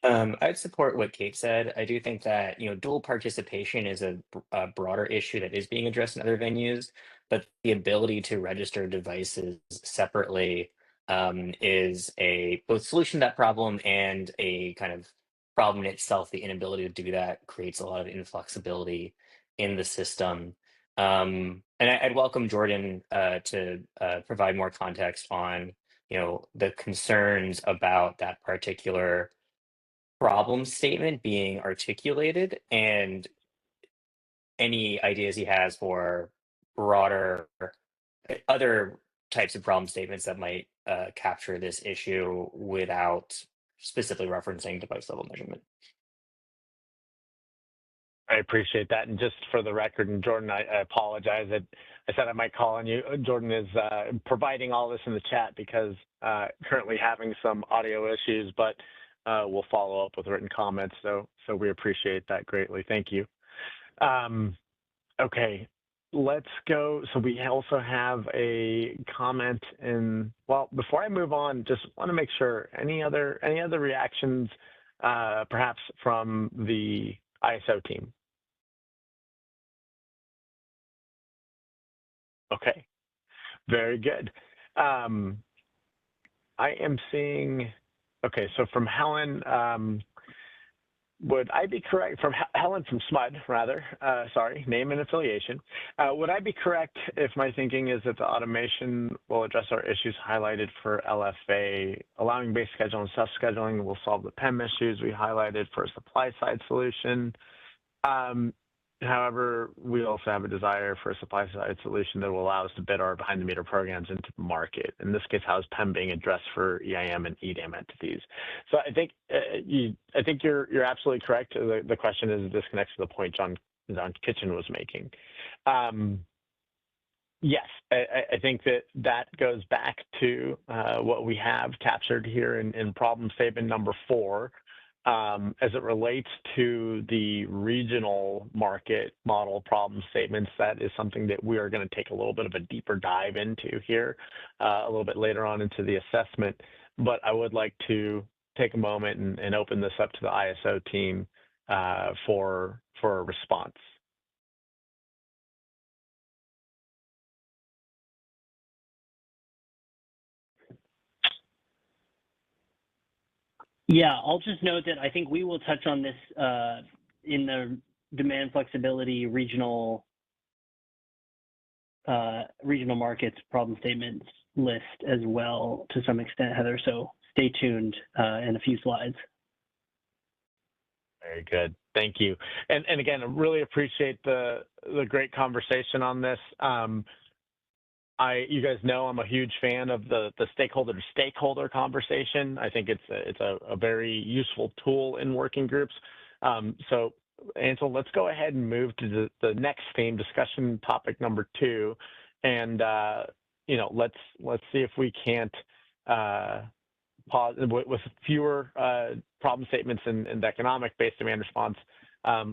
I'd support what Kate said. I do think that dual participation is a broader issue that is being addressed in other venues, but the ability to register devices separately is a both solution to that problem and a kind of problem in itself. The inability to do that creates a lot of inflexibility in the system. And I'd welcome Jordan to provide more context on, the concerns about that particular problem statement being articulated and any ideas he has for broader other types of problem statements that might capture this issue without specifically referencing device level measurement. I appreciate that. And just for the record, and Jordan, I apologize that I said I might call on you. Jordan is providing all this in the chat because currently having some audio issues, but we'll follow up with written comments. So we appreciate that greatly. Thank you. Okay, let's go. So we also have a comment in, well, before I move on, just want to make sure any other reactions perhaps from the ISO team? Okay, very good. I am seeing, okay, so from Helen, would I be correct, from Helen from SMUD, rather, sorry, name and affiliation. Would I be correct if my thinking is that the automation will address our issues highlighted for LFA, allowing base schedule and self-scheduling will solve the PEM issues we highlighted for a supply side solution? However, we also have a desire for a supply-side solution that will allow us to bid our behind-the-meter programs into the market. In this case, how is PEM being addressed for EIM and EDAM entities? So I think you're absolutely correct. The question is this connects to the point John Kitchen was making. Yes, I think that goes back to what we have captured here in problem statement number 4. As it relates to the regional market model problem statements, that is something that we are going to take a little bit of a deeper dive into here a little bit later on into the assessment. But I would like to take a moment and open this up to the ISO team for a response. Yeah, I'll just note that I think we will touch on this in the demand flexibility regional markets problem statements list as well to some extent, Heather. So stay tuned in a few slides. Very good. Thank you. And again, I really appreciate the great conversation on this. You guys know I'm a huge fan of the stakeholder to stakeholder conversation. I think it's a very useful tool in working groups. So Ansel, let's go ahead and move to the next theme, discussion topic number 2. And let's see if we can't pause with fewer problem statements and economic-based demand response.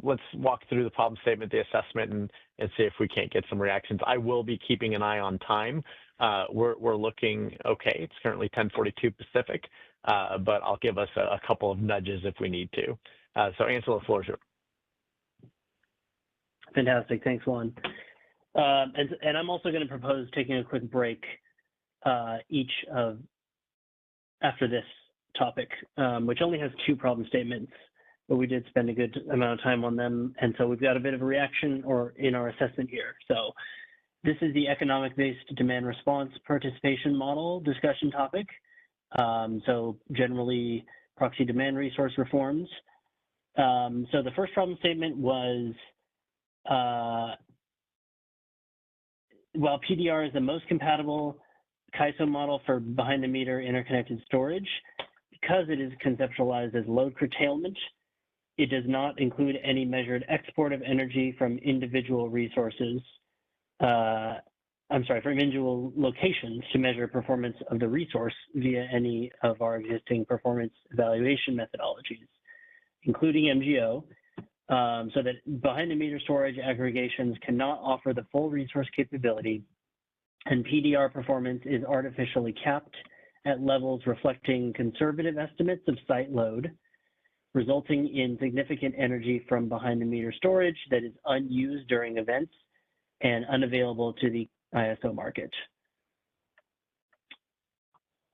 Let's walk through the problem statement, the assessment, and see if we can't get some reactions. I will be keeping an eye on time. We're looking okay. It's currently 10:42 Pacific, but I'll give us a couple of nudges if we need to. So Ansel, the floor is yours. Fantastic. Thanks, Juan. And I'm also going to propose taking a quick break after this topic, which only has 2 problem statements, but we did spend a good amount of time on them. And so we've got a bit of a reaction in our assessment here. So this is the economic-based demand response participation model discussion topic. So generally proxy demand resource reforms. So the first problem statement was, while PDR is the most compatible CAISO model for behind-the-meter interconnected storage, because it is conceptualized as load curtailment, it does not include any measured export of energy from individual resources. From individual locations to measure performance of the resource via any of our existing performance evaluation methodologies, including MGO, so that behind-the-meter storage aggregations cannot offer the full resource capability, and PDR performance is artificially capped at levels reflecting conservative estimates of site load, resulting in significant energy from behind-the-meter storage that is unused during events and unavailable to the ISO market.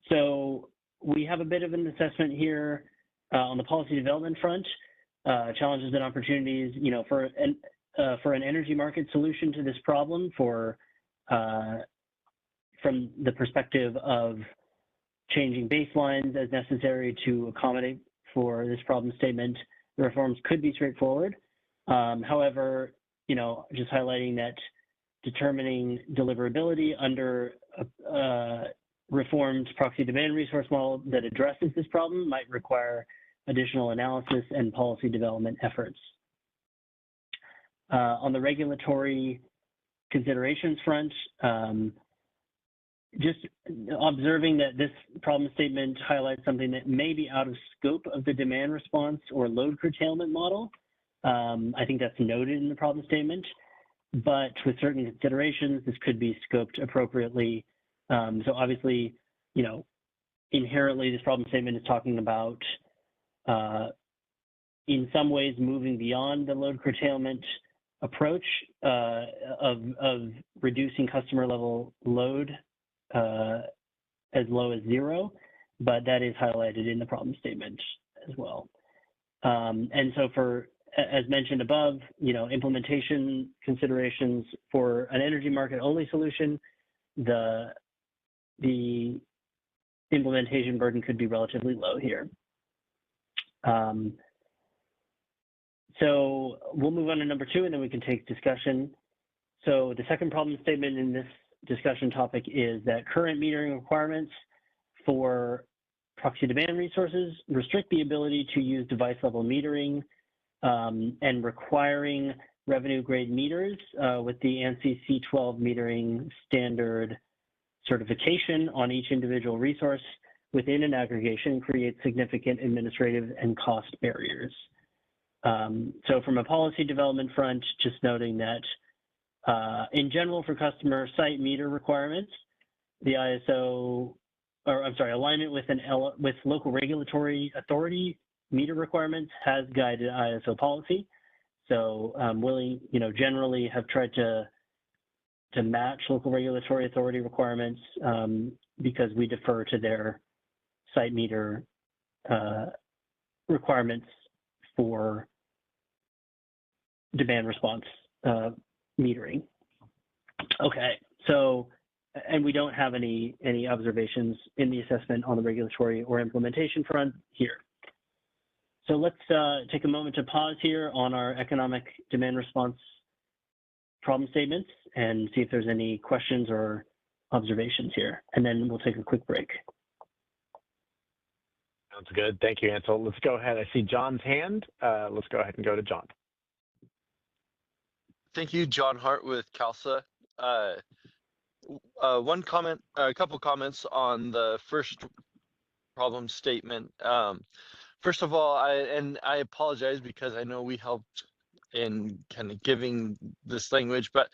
So we have a bit of an assessment here on the policy development front, challenges and opportunities, you know, for an energy market solution to this problem from the perspective of changing baselines as necessary to accommodate for this problem statement. The reforms could be straightforward. However, you know, just highlighting that determining deliverability under a reformed proxy demand resource model that addresses this problem might require additional analysis and policy development efforts. On the regulatory considerations front, just observing that this problem statement highlights something that may be out of scope of the demand response or load curtailment model. I think that's noted in the problem statement, but with certain considerations, this could be scoped appropriately. So obviously, you know, inherently this problem statement is talking about in some ways moving beyond the load curtailment approach of reducing customer level load as low as 0, but that is highlighted in the problem statement as well. And so for, as mentioned above, you know, implementation considerations for an energy market only solution, the implementation burden could be relatively low here. So we'll move on to number 2, and then we can take discussion. So the second problem statement in this discussion topic is that current metering requirements for proxy demand resources restrict the ability to use device level metering and requiring revenue grade meters with the ANSI C12 metering standard certification on each individual resource within an aggregation creates significant administrative and cost barriers. So from a policy development front, just noting that in general for customer site meter requirements, the ISO, or I'm sorry, alignment with local regulatory authority meter requirements has guided ISO policy. So you know, generally have tried to match local regulatory authority requirements because we defer to their site meter requirements for demand response metering. Okay, so, and we don't have any observations in the assessment on the regulatory or implementation front here. So let's take a moment to pause here on our economic demand response problem statements and see if there's any questions or observations here, and then we'll take a quick break. Sounds good. Thank you, Ansel. Let's go ahead. I see John's hand. Let's go ahead and go to John. Thank you, John Hart with CalSA. One comment, a couple comments on the first problem statement. First of all, I apologize because I know we helped in kind of giving this language, but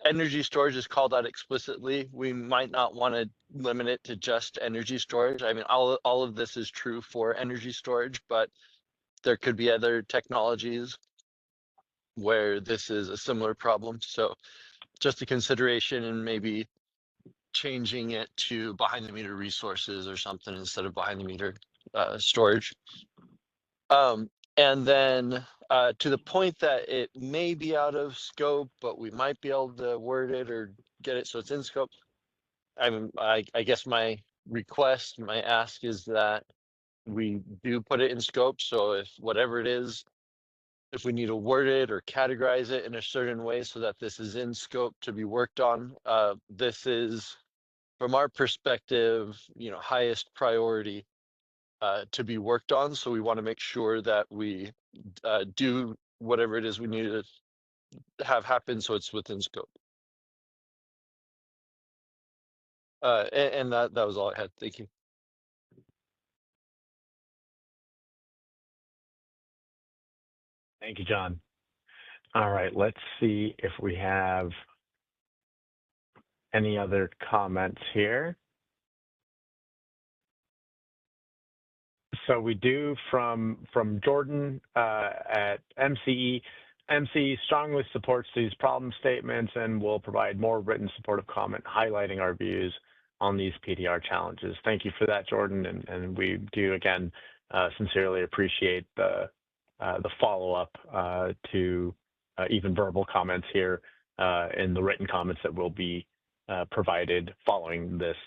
energy storage is called out explicitly. We might not want to limit it to just energy storage. I mean, all of this is true for energy storage, but there could be other technologies where this is a similar problem. So just a consideration and maybe changing it to behind the meter resources or something instead of behind the meter storage. And then to the point that it may be out of scope, but we might be able to word it or get it so it's in scope. I guess my request, my ask is that we do put it in scope. So if whatever it is, if we need to word it or categorize it in a certain way so that this is in scope to be worked on, this is, from our perspective, you know, highest priority to be worked on. So we want to make sure that we do whatever it is we need to have happen so it's within scope. And that was all I had. Thank you. Thank you, John. All right, let's see if we have any other comments here. So we do from Jordan at MCE. MCE strongly supports these problem statements and will provide more written supportive comment highlighting our views on these PDR challenges. Thank you for that, Jordan, and we do again sincerely appreciate the follow-up to even verbal comments here in the written comments that will be provided following this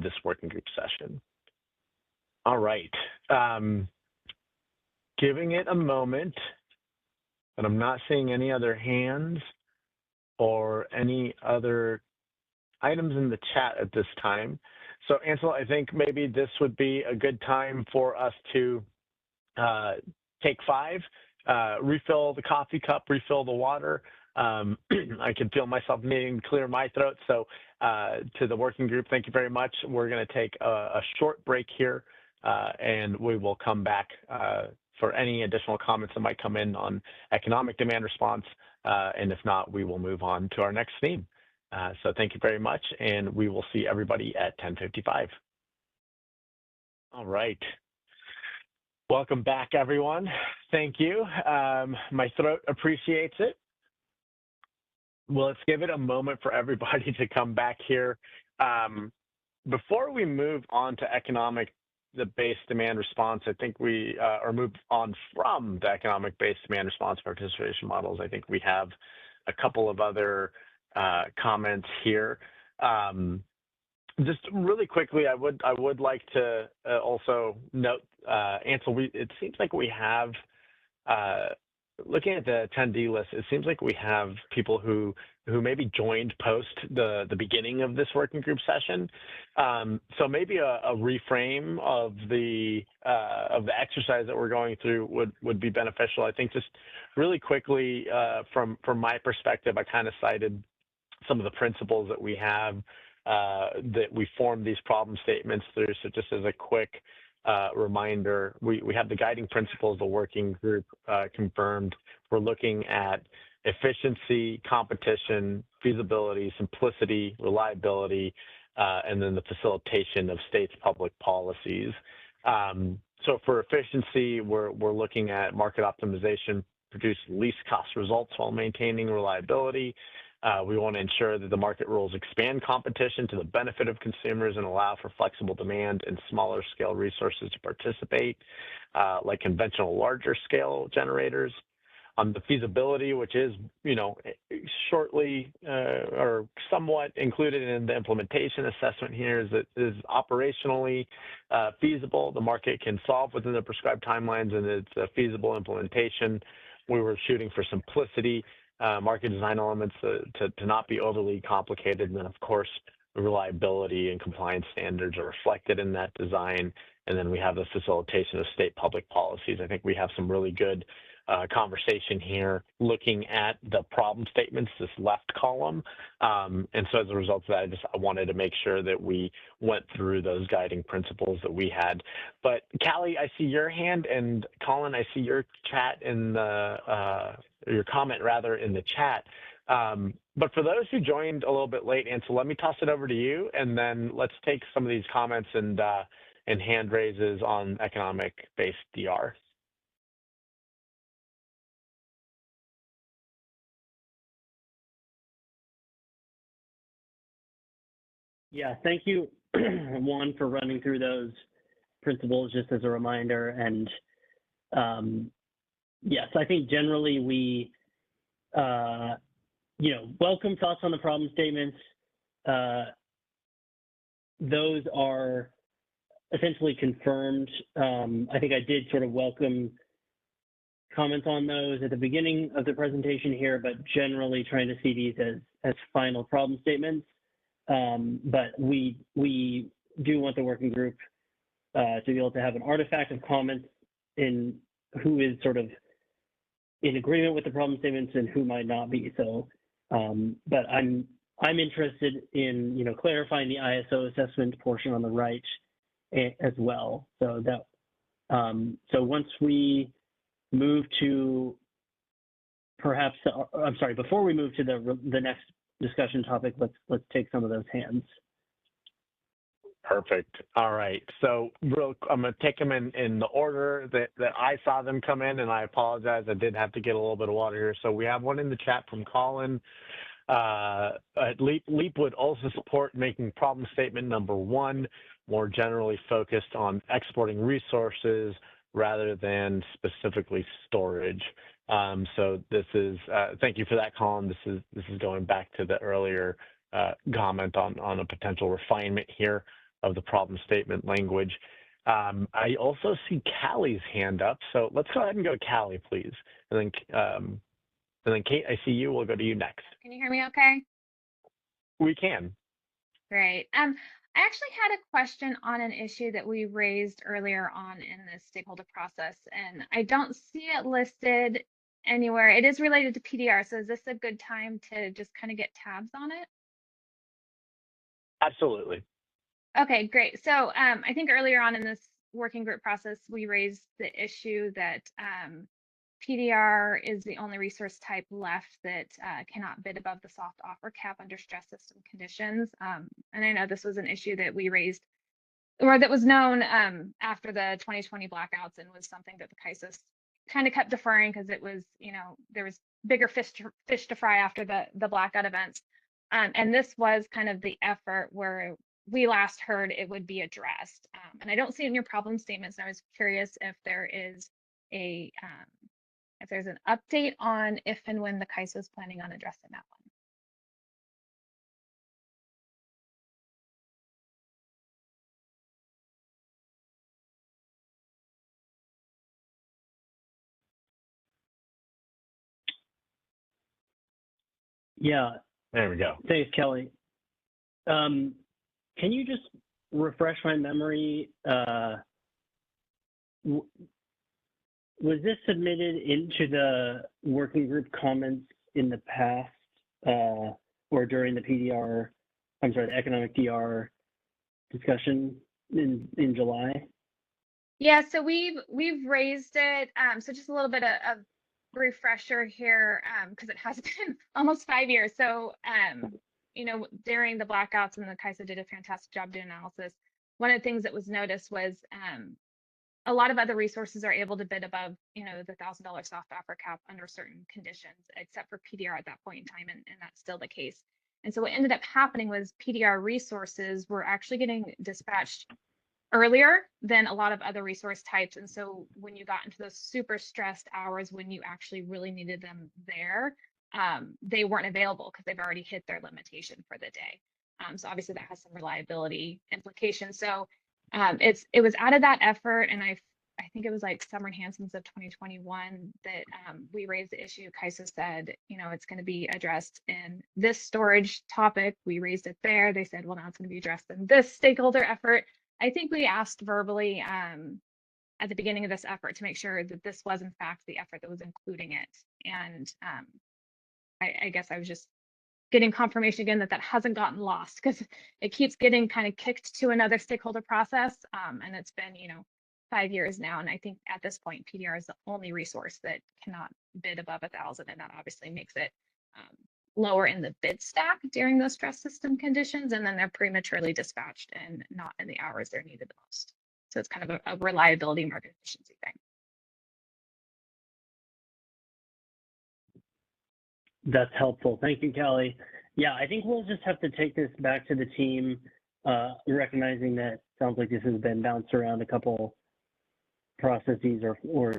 this working group session. All right, giving it a moment, but I'm not seeing any other hands or any other items in the chat at this time. So Ansel, I think maybe this would be a good time for us to take 5, refill the coffee cup, refill the water. I can feel myself needing to clear my throat. So to the working group, thank you very much. We're going to take a short break here and we will come back for any additional comments that might come in on economic demand response. And if not, we will move on to our next theme. So thank you very much, and we will see everybody at 10:55. All right. Welcome back, everyone. Thank you. My throat appreciates it. Well, let's give it a moment for everybody to come back here. Before we move on to economic-based demand response, I think we, or move on from the economic-based demand response participation models, I think we have a couple of other comments here. Just really quickly, I would like to also note, Ansel, it seems like we have, looking at the attendee list, it seems like we have people who maybe joined post the beginning of this working group session. So maybe a reframe of the exercise that we're going through would be beneficial. I think just really quickly, from my perspective, I kind of cited some of the principles that we have that we form these problem statements through. So just as a quick reminder, we have the guiding principles, the working group confirmed. We're looking at efficiency, competition, feasibility, simplicity, reliability, and then the facilitation of states' public policies. So for efficiency, we're looking at market optimization, produce least cost results while maintaining reliability. We want to ensure that the market rules expand competition to the benefit of consumers and allow for flexible demand and smaller scale resources to participate, like conventional larger scale generators. On the feasibility, which is, shortly or somewhat included in the implementation assessment here, is operationally feasible. The market can solve within the prescribed timelines, and it's a feasible implementation. We were shooting for simplicity, market design elements to not be overly complicated. And then, of course, reliability and compliance standards are reflected in that design. And then we have the facilitation of state public policies. I think we have some really good conversation here looking at the problem statements, this left column. And so as a result of that, I wanted to make sure that we went through those guiding principles that we had. But Callie, I see your hand, and Colin, I see your chat in the, your comment rather in the chat. But for those who joined a little bit late, Ansel, let me toss it over to you, and then let's take some of these comments and hand raises on economic-based DR. Yeah, thank you, Juan, for running through those principles just as a reminder. And yes, I think generally we, welcome thoughts on the problem statements. Those are essentially confirmed. I think I did sort of welcome comments on those at the beginning of the presentation here, but generally trying to see these as final problem statements. But we do want the working group to be able to have an artifact of comments in who is sort of in agreement with the problem statements and who might not be. So, but I'm interested in clarifying the ISO assessment portion on the right as well. So that so once we move to perhaps, I'm sorry, before we move to the next discussion topic, let's take some of those hands. Perfect. All right. So I'm going to take them in the order that I saw them come in, and I apologize. I did have to get a little bit of water here. So we have one in the chat from Colin. LEAP would also support making problem statement number 1 more generally focused on exporting resources rather than specifically storage. So this is, thank you for that, Colin. This is going back to the earlier comment on a potential refinement here of the problem statement language. I also see Callie's hand up, so let's go ahead and go to Callie, please. And then Kate, I see you. We'll go to you next. Can you hear me okay? We can. Great. I actually had a question on an issue that we raised earlier on in the stakeholder process, and I don't see it listed anywhere. It is related to PDR, so is this a good time to just kind of get tabs on it? Absolutely. Okay, great. So I think earlier on in this working group process, we raised the issue that PDR is the only resource type left that cannot bid above the soft offer cap under stress system conditions. And I know this was an issue that we raised, or that was known after the 2020 blackouts, and was something that the CAISOS kind of kept deferring because it was, you know, there was bigger fish to fry after the blackout events. And this was kind of the effort where we last heard it would be addressed. And I don't see it in your problem statements. And I was curious if there is a if there's an update on if and when the CAISO is planning on addressing that one. Yeah. There we go. Thanks, Kelly. Can you just refresh my memory? Was this submitted into the working group comments in the past, or during the PDR, I'm sorry, the economic DR discussion in July? Yeah, so we've raised it. So just a little bit of refresher here, because it has been almost 5 years. So you know, during the blackouts, and the CAISO did a fantastic job doing analysis, one of the things that was noticed was a lot of other resources are able to bid above, you know, the $1,000 soft offer cap under certain conditions, except for PDR at that point in time, and that's still the case. And so what ended up happening was PDR resources were actually getting dispatched earlier than a lot of other resource types. And so when you got into those super stressed hours when you actually really needed them there, they weren't available because they've already hit their limitation for the day. So obviously that has some reliability implications. So it was out of that effort, and I think it was like summer enhancements of 2021 that we raised the issue. CAISO said, you know, it's going to be addressed in this storage topic. We raised it there. They said, well, now it's going to be addressed in this stakeholder effort. I think we asked verbally at the beginning of this effort to make sure that this was in fact the effort that was including it. And I guess I was just getting confirmation again that that hasn't gotten lost, because it keeps getting kind of kicked to another stakeholder process. And it's been, you know, 5 years now. And I think at this point, PDR is the only resource that cannot bid above 1,000. And that obviously makes it lower in the bid stack during those stress system conditions. And then they're prematurely dispatched and not in the hours they're needed the most. So it's kind of a reliability market efficiency thing. That's helpful. Thank you, Kelly. Yeah, I think we'll just have to take this back to the team, recognizing that it sounds like this has been bounced around a couple processes or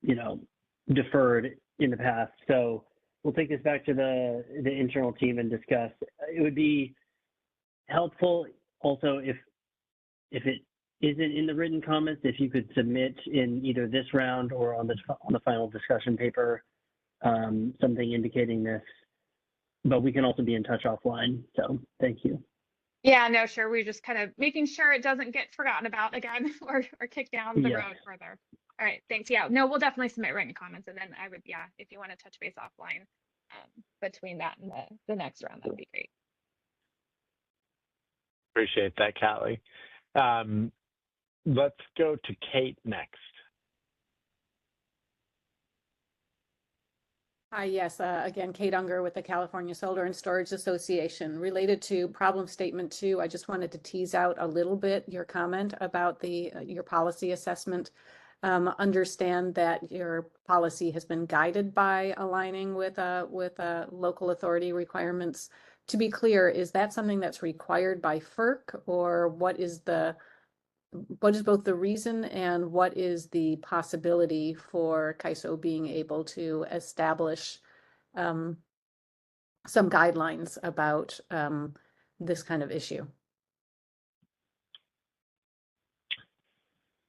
you know, deferred in the past. So we'll take this back to the internal team and discuss. It would be helpful also if it isn't in the written comments, if you could submit in either this round or on the final discussion paper, something indicating this, but we can also be in touch offline. So thank you. Yeah, no, sure. We're just kind of making sure it doesn't get forgotten about again or kicked down the road further. All right, thanks. Yeah, no, we'll definitely submit written comments, and then I would, yeah, if you want to touch base offline between that and the next round, that would be great. Appreciate that, Callie. Let's go to Kate next. Hi, yes, again, Kate Unger with the California Solar and Storage Association. Related to problem statement 2, I just wanted to tease out a little bit your comment about your policy assessment. Understand that your policy has been guided by aligning with local authority requirements. To be clear, is that something that's required by FERC, or what is both the reason and what is the possibility for CAISO being able to establish some guidelines about this kind of issue?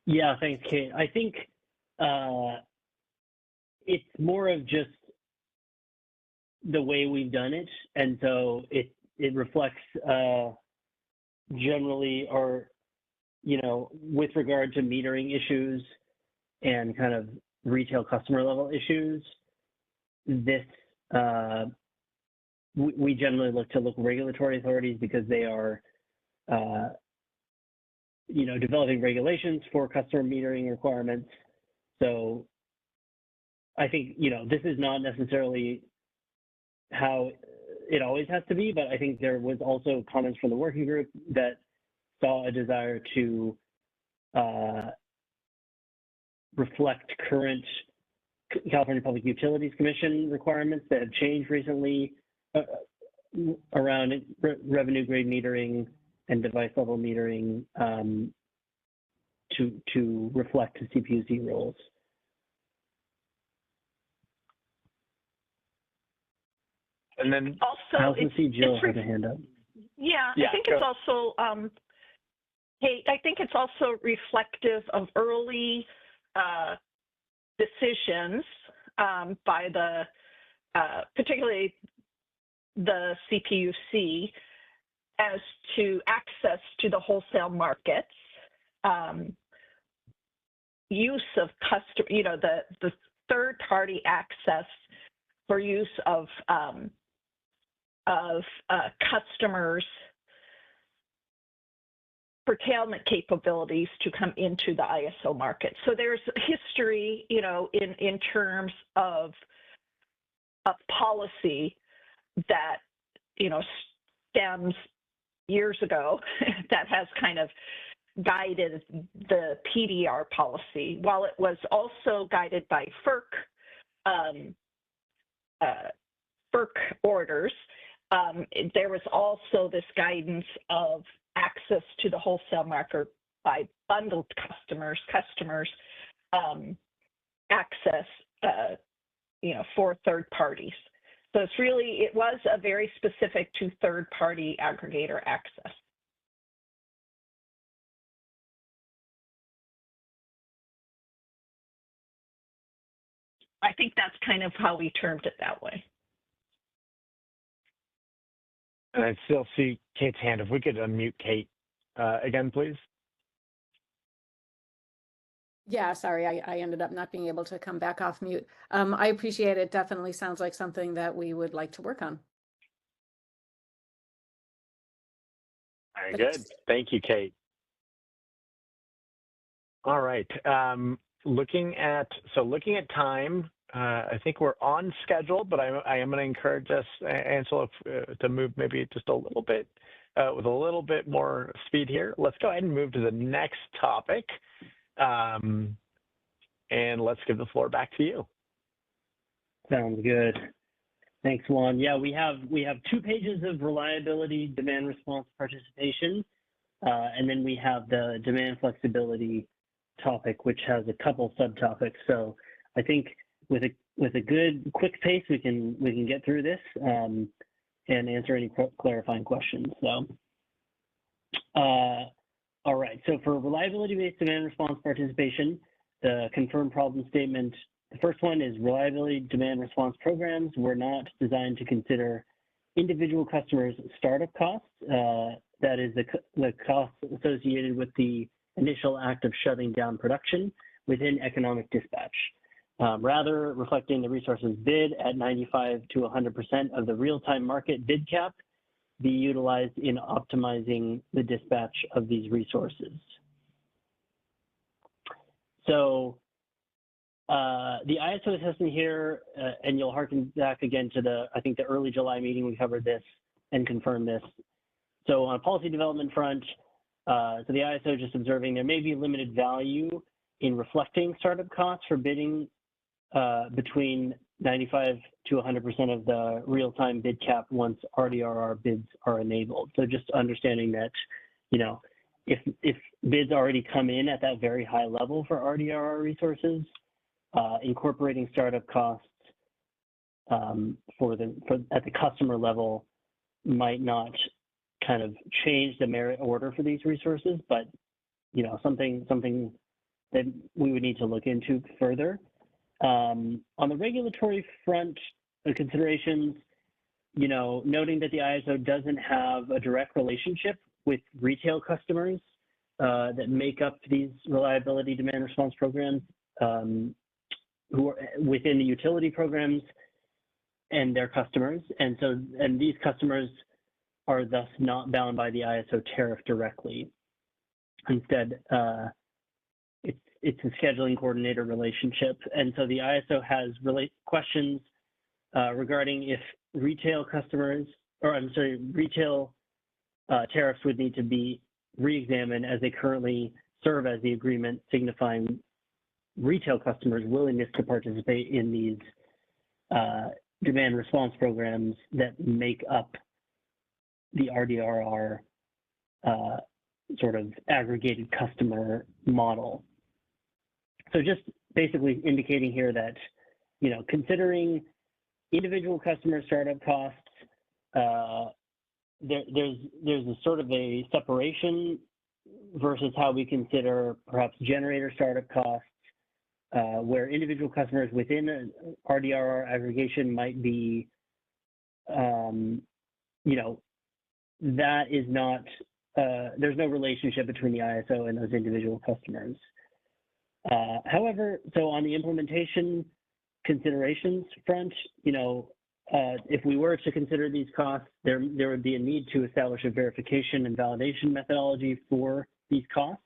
Yeah, thanks, Kate. I think it's more of just the way we've done it, and so it reflects generally, or with regard to metering issues and kind of retail customer level issues, this we generally look to local regulatory authorities because they are developing regulations for customer metering requirements. So I think, this is not necessarily how it always has to be, but I think there was also comments from the working group that saw a desire to reflect current California Public Utilities Commission requirements that have changed recently around revenue grade metering and device level metering to reflect the CPUC rules. And then I Also, also see Jill has a hand up. yeah, Yeah, I think go. it's also, hey, I think it's also reflective of early decisions by the, particularly the CPUC, as to access to the wholesale markets, use of the third-party access for use of customers' curtailment capabilities to come into the ISO market. So there's history, in terms of policy that, stems years ago that has kind of guided the PDR policy. While it was also guided by FERC, FERC orders, there was also this guidance of access to the wholesale market by bundled customers, access, for third parties. So it was a very specific to third party aggregator access. I think that's kind of how we termed it that way. And I still see Kate's hand. If we could unmute Kate again, please. Yeah, sorry, I ended up not being able to come back off mute. I appreciate it. Definitely sounds like something that we would like to work on. Very Thanks. good. Thank you, Kate. All right. Looking at time, I think we're on schedule, but I am going to encourage us, Angela, to move maybe just a little bit with a little bit more speed here. Let's go ahead and move to the next topic, and let's give the floor back to you. Sounds good. Thanks, Juan. Yeah, we have 2 pages of reliability demand response participation, and then we have the demand flexibility topic, which has a couple subtopics. So I think with a good quick pace, we can get through this and answer any clarifying questions. So, all right. So for reliability-based demand response participation, the confirmed problem statement. The first one is reliability demand response programs were not designed to consider individual customers' startup costs. That is the costs associated with the initial act of shutting down production within economic dispatch. Rather, reflecting the resources bid at 95 to 100% of the real-time market bid cap be utilized in optimizing the dispatch of these resources. So the ISO assessment here, and you'll harken back again to I think the early July meeting, we covered this and confirmed this. So on a policy development front, so the ISO just observing there may be limited value in reflecting startup costs for bidding between 95 to 100% of the real-time bid cap once RDRR bids are enabled. So just understanding that, you know, if bids already come in at that very high level for RDRR resources, incorporating startup costs at the customer level might not kind of change the merit order for these resources, but you know, something that we would need to look into further. On the regulatory front, the considerations, you know, noting that the ISO doesn't have a direct relationship with retail customers that make up these reliability demand response programs who are within the utility programs and their customers. And these customers are thus not bound by the ISO tariff directly. Instead, it's a scheduling coordinator relationship. And so the ISO has questions regarding if retail customers, or I'm sorry, retail tariffs would need to be re-examined as they currently serve as the agreement signifying retail customers' willingness to participate in these demand response programs that make up the RDRR sort of aggregated customer model. So just basically indicating here that, you know, considering individual customer startup costs, there's a sort of a separation versus how we consider perhaps generator startup costs, where individual customers within an RDRR aggregation might be, you know, that is not, there's no relationship between the ISO and those individual customers. However, so on the implementation considerations front, you know, if we were to consider these costs, there would be a need to establish a verification and validation methodology for these costs.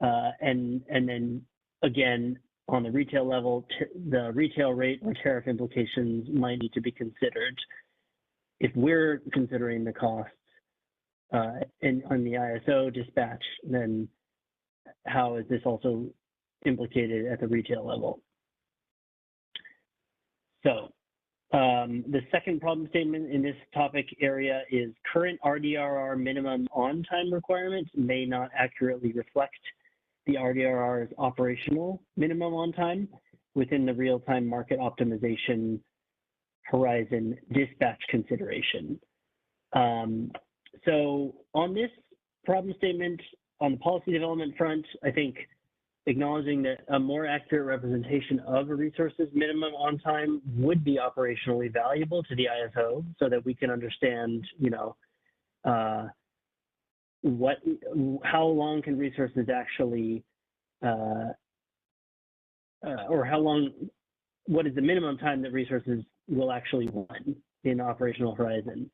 And then again, on the retail level, the retail rate or tariff implications might need to be considered. If we're considering the costs on the ISO dispatch, then how is this also implicated at the retail level? So the second problem statement in this topic area is current RDRR minimum on-time requirements may not accurately reflect the RDRR's operational minimum on time within the real-time market optimization horizon dispatch consideration. So on this problem statement, on the policy development front, I think acknowledging that a more accurate representation of a resource's minimum on time would be operationally valuable to the ISO so that we can understand, you know, how long can resources actually, or how long, what is the minimum time that resources will actually run in operational horizon.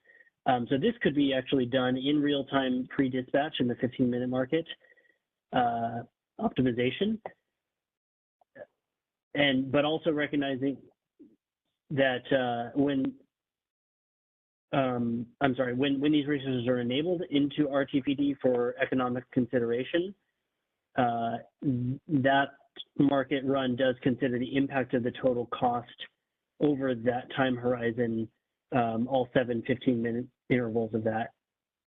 So this could be actually done in real time pre-dispatch in the 15-minute market optimization. But also recognizing that when these resources are enabled into RTPD for economic consideration, that market run does consider the impact of the total cost over that time horizon, all 7 15-minute intervals of that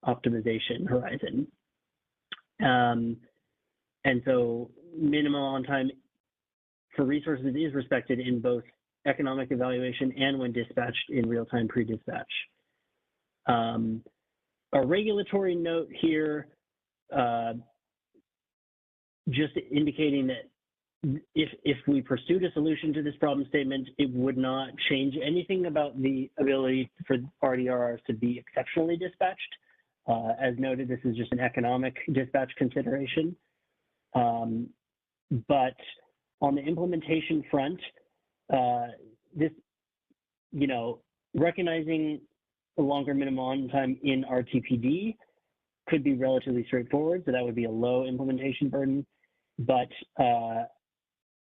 optimization horizon. And so minimum on time for resources is respected in both economic evaluation and when dispatched in real-time pre-dispatch. A regulatory note here, just indicating that if we pursued a solution to this problem statement, it would not change anything about the ability for RDRRs to be exceptionally dispatched. As noted, this is just an economic dispatch consideration. But on the implementation front, this, you know, recognizing a longer minimum on time in RTPD could be relatively straightforward, so that would be a low implementation burden. But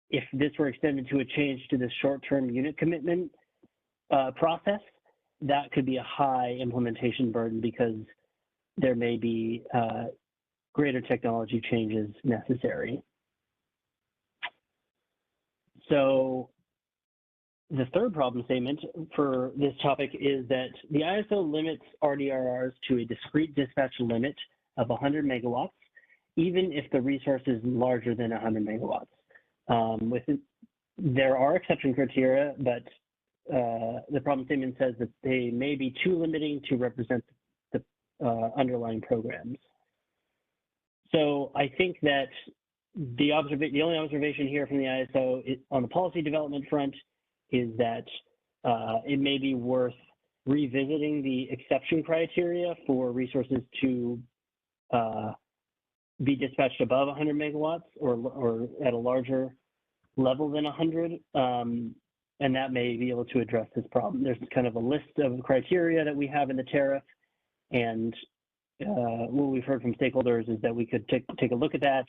if this were extended to a change to the short-term unit commitment process, that could be a high implementation burden because there may be greater technology changes necessary. So the third problem statement for this topic is that the ISO limits RDRRs to a discrete dispatch limit of 100 megawatts, even if the resource is larger than 100 megawatts. There are exception criteria, but the problem statement says that they may be too limiting to represent the underlying programs. So I think that the only observation here from the ISO on the policy development front is that it may be worth revisiting the exception criteria for resources to be dispatched above 100 megawatts or at a larger level than 100, and that may be able to address this problem. There's kind of a list of criteria that we have in the tariff, and what we've heard from stakeholders is that we could take a look at that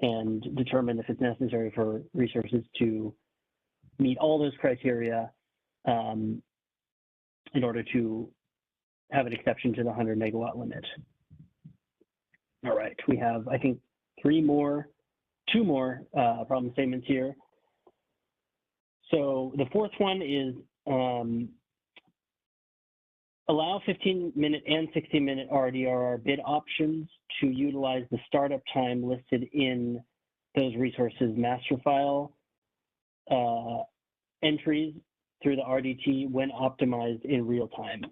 and determine if it's necessary for resources to meet all those criteria in order to have an exception to the 100 megawatt limit. All right, we have, I think, two more problem statements here. So the fourth one is allow 15-minute and 60-minute RDRR bid options to utilize the startup time listed in those resources master file entries through the RDT when optimized in real time.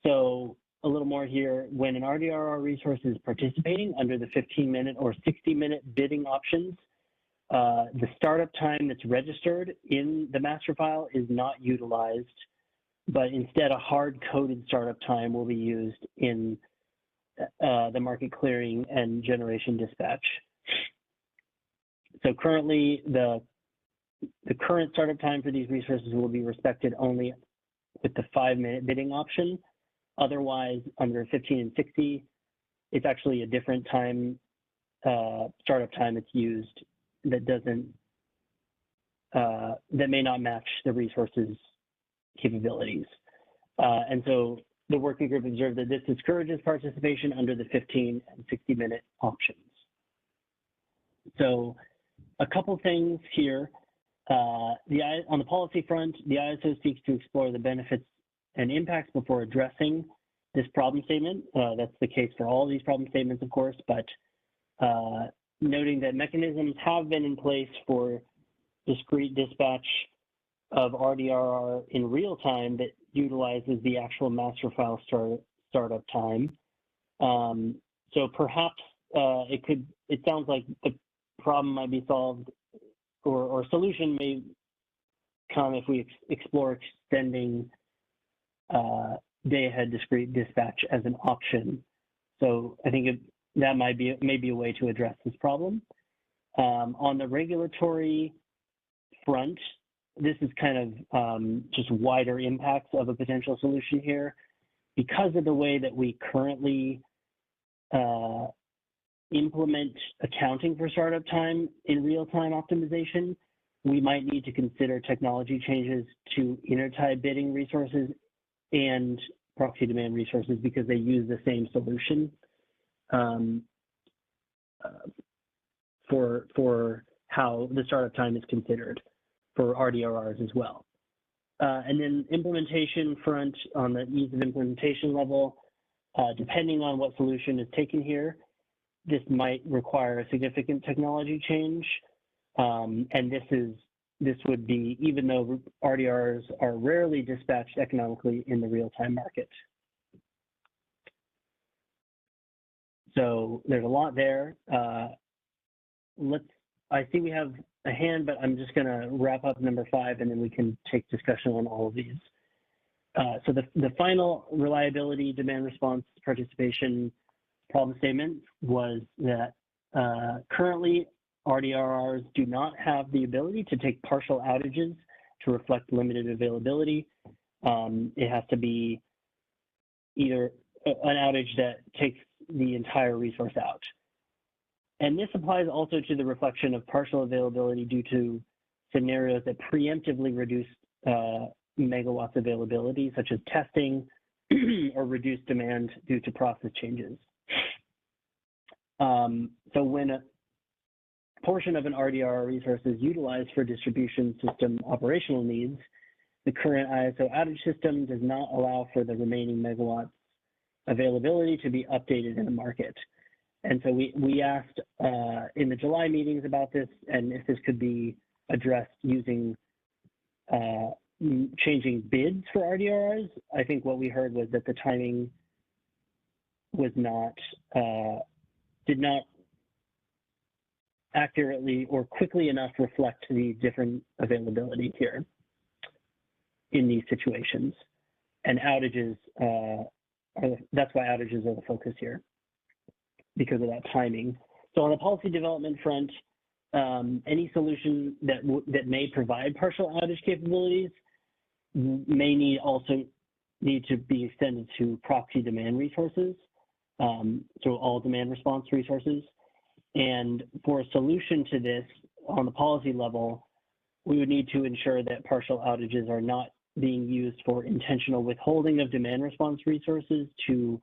So a little more here, when an RDRR resource is participating under the 15-minute or 60-minute bidding options, the startup time that's registered in the master file is not utilized, but instead a hard-coded startup time will be used in the market clearing and generation dispatch. So currently, the current startup time for these resources will be respected only with the 5-minute bidding option. Otherwise, under 15 and 60, it's actually a different time, startup time that's used that doesn't, that may not match the resource's capabilities. And so the working group observed that this discourages participation under the 15 and 60-minute options. So a couple things here. On the policy front, the ISO seeks to explore the benefits and impacts before addressing this problem statement. That's the case for all these problem statements, of course, but noting that mechanisms have been in place for discrete dispatch of RDRR in real time that utilizes the actual master file startup time. So perhaps it sounds like the problem might be solved, or solution may come if we explore extending day-ahead discrete dispatch as an option. So I think that might be a way to address this problem. On the regulatory front, this is kind of just wider impacts of a potential solution here. Because of the way that we currently implement accounting for startup time in real-time optimization, we might need to consider technology changes to intertie bidding resources and proxy demand resources because they use the same solution for how the startup time is considered for RDRRs as well. And then implementation front, on the ease of implementation level, depending on what solution is taken here, this might require a significant technology change. And this would be, even though RDRs are rarely dispatched economically in the real-time market. So there's a lot there. I see we have a hand, but I'm just gonna wrap up number 5 and then we can take discussion on all of these. So the final reliability demand response participation problem statement was that currently RDRRs do not have the ability to take partial outages to reflect limited availability. It has to be either an outage that takes the entire resource out. And this applies also to the reflection of partial availability due to scenarios that preemptively reduce megawatts availability, such as testing or reduced demand due to process changes. So when portion of an RDR resource is utilized for distribution system operational needs, the current ISO outage system does not allow for the remaining megawatts availability to be updated in the market. And so we asked in the July meetings about this, and if this could be addressed using changing bids for RDRs. I think what we heard was that the timing was not, did not accurately or quickly enough reflect the different availability here in these situations. And outages, that's why outages are the focus here, because of that timing. So on the policy development front, any solution that may provide partial outage capabilities may also need to be extended to proxy demand resources, so all demand response resources. And for a solution to this on the policy level, we would need to ensure that partial outages are not being used for intentional withholding of demand response resources to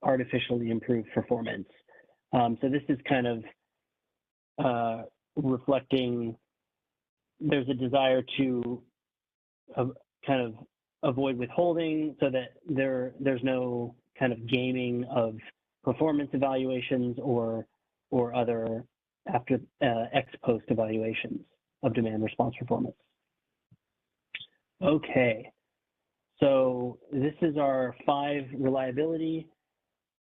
artificially improve performance. So this is kind of reflecting, there's a desire to kind of avoid withholding so that there's no kind of gaming of performance evaluations or other after ex post evaluations of demand response performance. Okay, so this is our 5 reliability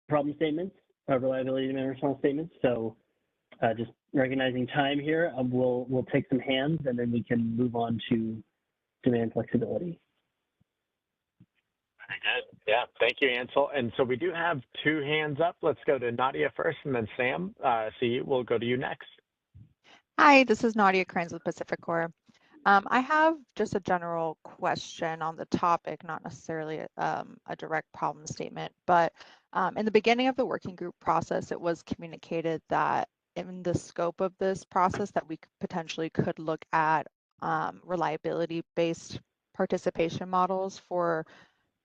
problem statements, reliability demand response statements. So just recognizing time here, we'll take some hands and then we can move on to demand flexibility. Very good. Yeah, thank you, Ansel. And so we do have 2 hands up. Let's go to Nadia first and then Sam. We'll go to you next. Hi, this is Nadia Kranz with PacifiCorp. I have just a general question on the topic, not necessarily a direct problem statement, but in the beginning of the working group process, it was communicated that in the scope of this process that we potentially could look at reliability-based participation models for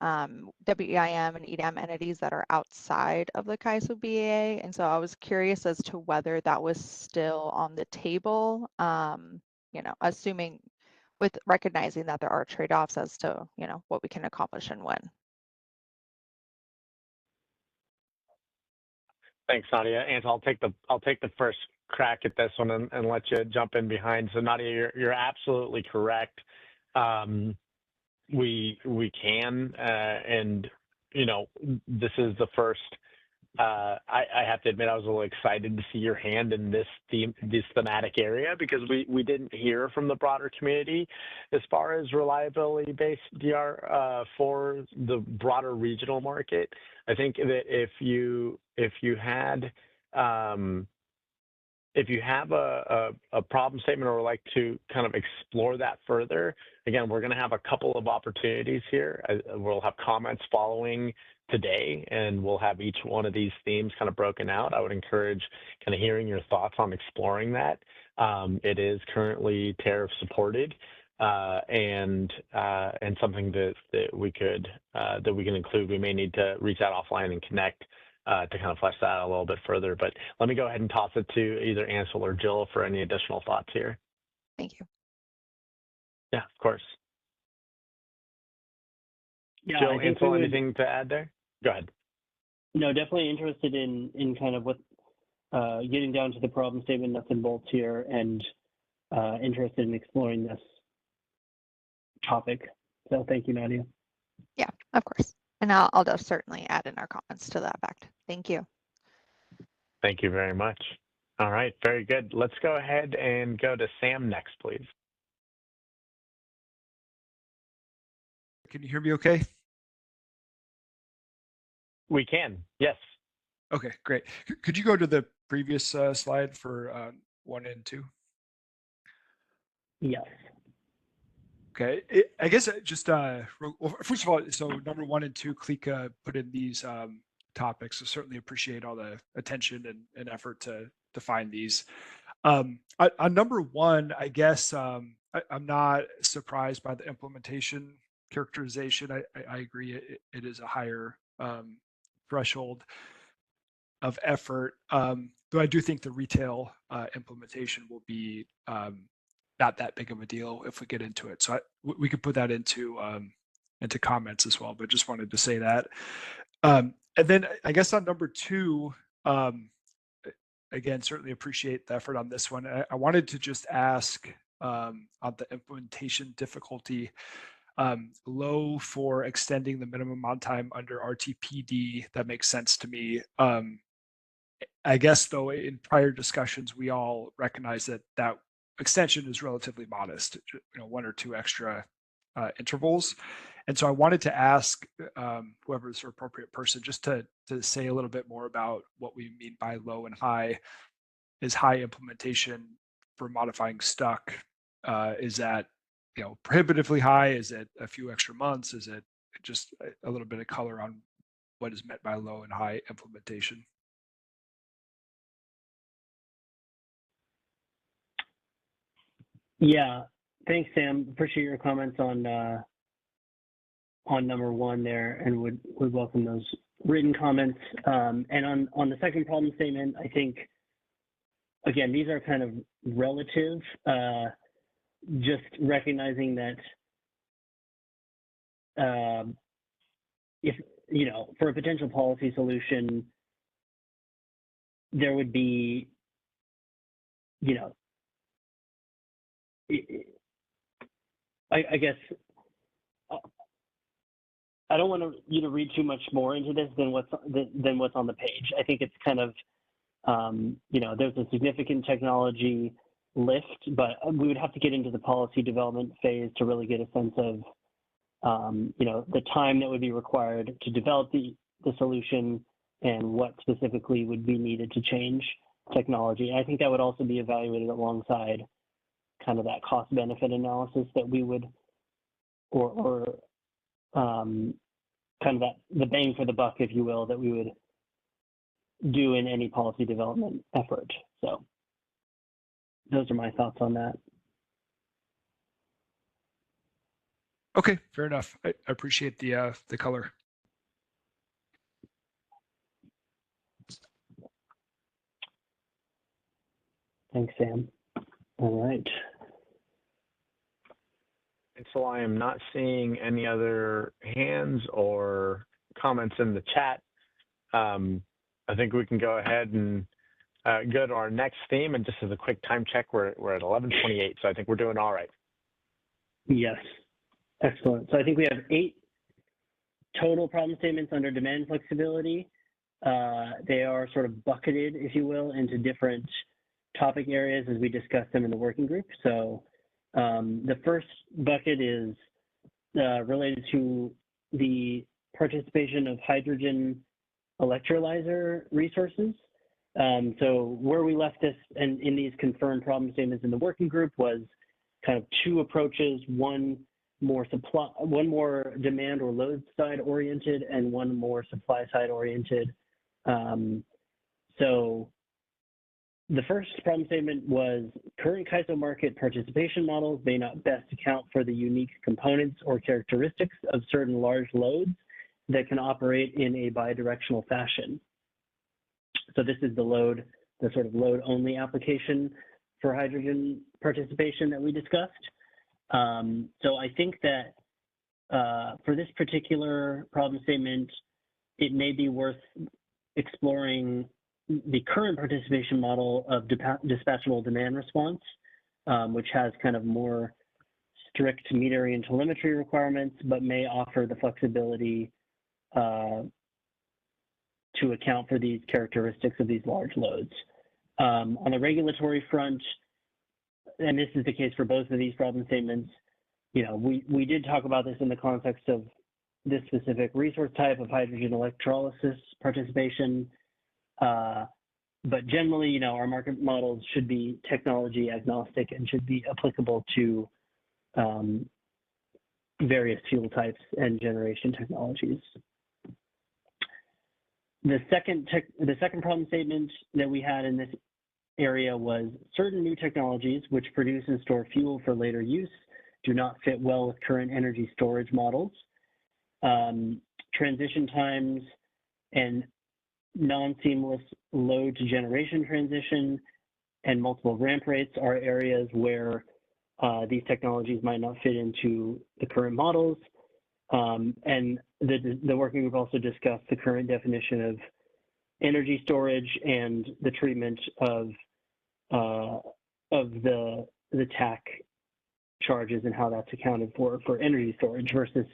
WEIM and EDAM entities that are outside of the CAISO BAA. And so I was curious as to whether that was still on the table, you know, assuming with recognizing that there are trade-offs as to, you know, what we can accomplish and when. Thanks, Nadia. Ansel, I'll take the first crack at this one and let you jump in behind. So Nadia, you're absolutely correct. We can, and you know, this is the first. I have to admit, I was a little excited to see your hand in this thematic area because we didn't hear from the broader community as far as reliability-based DR for the broader regional market. I think that if you have a problem statement or would like to kind of explore that further, again, we're going to have a couple of opportunities here. We'll have comments following today, and we'll have each one of these themes kind of broken out. I would encourage kind of hearing your thoughts on exploring that. It is currently tariff supported, and something that we can include. We may need to reach out offline and connect to kind of flesh that out a little bit further. But let me go ahead and toss it to either Ansel or Jill for any additional thoughts here. Thank you. Yeah, of course. Yeah, Jill, Ansel, anything to add there? Go ahead. No, definitely interested in kind of what getting down to the problem statement, nuts and bolts here, and interested in exploring this topic. So thank you, Nadia. Yeah, of course. And I'll just certainly add in our comments to that fact. Thank you. Thank you very much. All right, very good. Let's go ahead and go to Sam next, please. Can you hear me okay? We can, yes. Okay, great. Could you go to the previous slide for 1 and 2? Yes. Okay, I guess just well, first of all, so number 1 and 2, Klika put in these topics. So certainly appreciate all the attention and effort to find these. On number 1, I guess I'm not surprised by the implementation characterization. I agree it is a higher threshold. of effort. Though I do think the retail implementation will be not that big of a deal if we get into it. So we could put that into comments as well, but just wanted to say that. And then I guess on number 2, again, certainly appreciate the effort on this one. I wanted to just ask on the implementation difficulty, low for extending the minimum on time under RTPD. That makes sense to me. I guess, though, in prior discussions, we all recognize that extension is relatively modest, 1 or 2 extra intervals. And so I wanted to ask whoever is the appropriate person just to say a little bit more about what we mean by low and high. Is high implementation for modifying stuck? Is that prohibitively high? Is it a few extra months? Is it just a little bit of color on what is meant by low and high implementation? Yeah, thanks, Sam. Appreciate your comments on number 1 there, and would welcome those written comments. And on the second problem statement, I think, again, these are kind of relative, just recognizing that if, for a potential policy solution, there would be, I guess, I don't want you to read too much more into this than what's on the page. I think it's kind of, there's a significant technology lift, but we would have to get into the policy development phase to really get a sense of, the time that would be required to develop the solution and what specifically would be needed to change technology. And I think that would also be evaluated alongside kind of that cost benefit analysis that we would, or kind of that the bang for the buck, if you will, that we would do in any policy development effort. So those are my thoughts on that. Okay, fair enough. I appreciate the color. Thanks, Sam. All right. And so I am not seeing any other hands or comments in the chat. I think we can go ahead and go to our next theme. And just as a quick time check, we're at 11:28, so I think we're doing all right. Yes, excellent. So I think we have 8 total problem statements under demand flexibility. They are sort of bucketed, if you will, into different topic areas as we discuss them in the working group. So the first bucket is related to the participation of hydrogen electrolyzer resources. So where we left this and in these confirmed problem statements in the working group was kind of 2 approaches, one more demand or load side oriented and one more supply side oriented. So the first problem statement was current CAISO market participation models may not best account for the unique components or characteristics of certain large loads that can operate in a bidirectional fashion. So this is the sort of load only application for hydrogen participation that we discussed. So I think that for this particular problem statement, it may be worth exploring the current participation model of dispatchable demand response, which has kind of more strict metering and telemetry requirements, but may offer the flexibility to account for these characteristics of these large loads. On the regulatory front, and this is the case for both of these problem statements, we did talk about this in the context of this specific resource type of hydrogen electrolysis participation. But generally, our market models should be technology agnostic and should be applicable to various fuel types and generation technologies. The second problem statement that we had in this area was certain new technologies which produce and store fuel for later use do not fit well with current energy storage models. Transition times and non-seamless load to generation transition and multiple ramp rates are areas where these technologies might not fit into the current models. And the working group also discussed the current definition of energy storage and the treatment of the TAC charges and how that's accounted for energy storage versus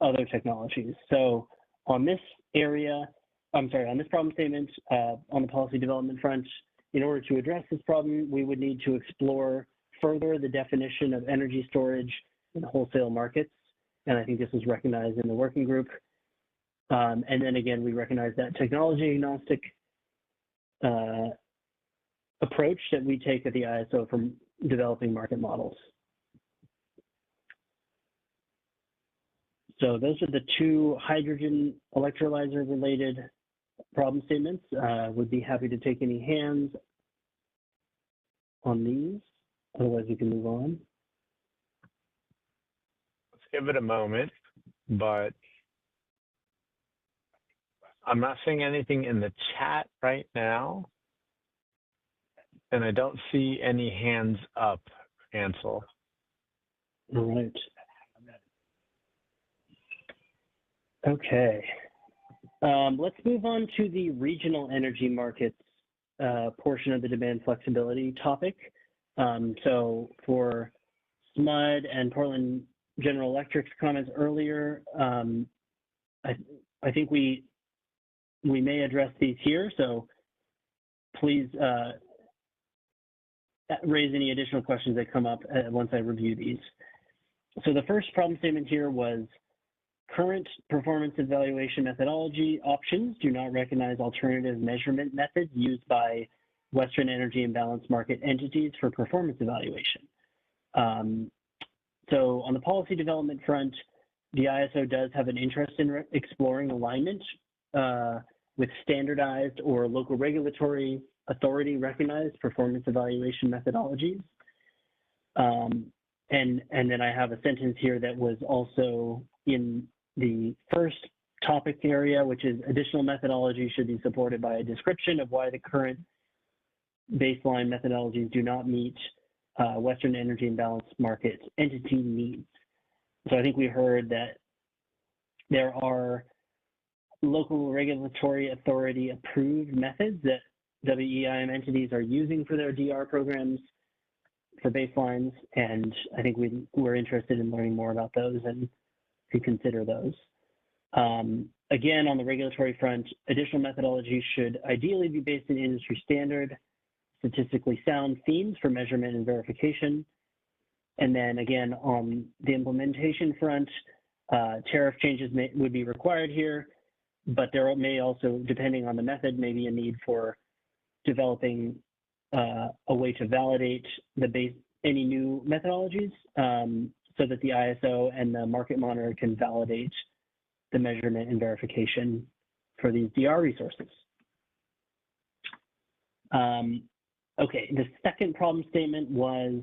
other technologies. So on this area, on this problem statement, on the policy development front, in order to address this problem, we would need to explore further the definition of energy storage in wholesale markets. And I think this is recognized in the working group. And then again, we recognize that technology agnostic approach that we take at the ISO from developing market models. So those are the two hydrogen electrolyzer related problem statements. Would be happy to take any hands on these. Otherwise, we can move on. Let's give it a moment, but I'm not seeing anything in the chat right now. And I don't see any hands up, Ansel. All right. Okay. Let's move on to the regional energy markets portion of the demand flexibility topic. So for SMUD and Portland General Electric's comments earlier, I think we may address these here. So please raise any additional questions that come up once I review these. So the first problem statement here was current performance evaluation methodology options do not recognize alternative measurement methods used by Western energy imbalance market entities for performance evaluation. So on the policy development front, the ISO does have an interest in exploring alignment with standardized or local regulatory authority recognized performance evaluation methodologies. And then I have a sentence here that was also in the first topic area, which is additional methodology should be supported by a description of why the current baseline methodologies do not meet Western energy imbalance market entity needs. So I think we heard that there are local regulatory authority approved methods that WEIM entities are using for their DR programs for baselines, and I think we're interested in learning more about those and to consider those. Again, on the regulatory front, additional methodology should ideally be based in industry standard, statistically sound themes for measurement and verification. And then again, on the implementation front, tariff changes would be required here, but there may also, depending on the method, may be a need for developing a way to validate any new methodologies so that the ISO and the market monitor can validate the measurement and verification for these DR resources. Okay, the second problem statement was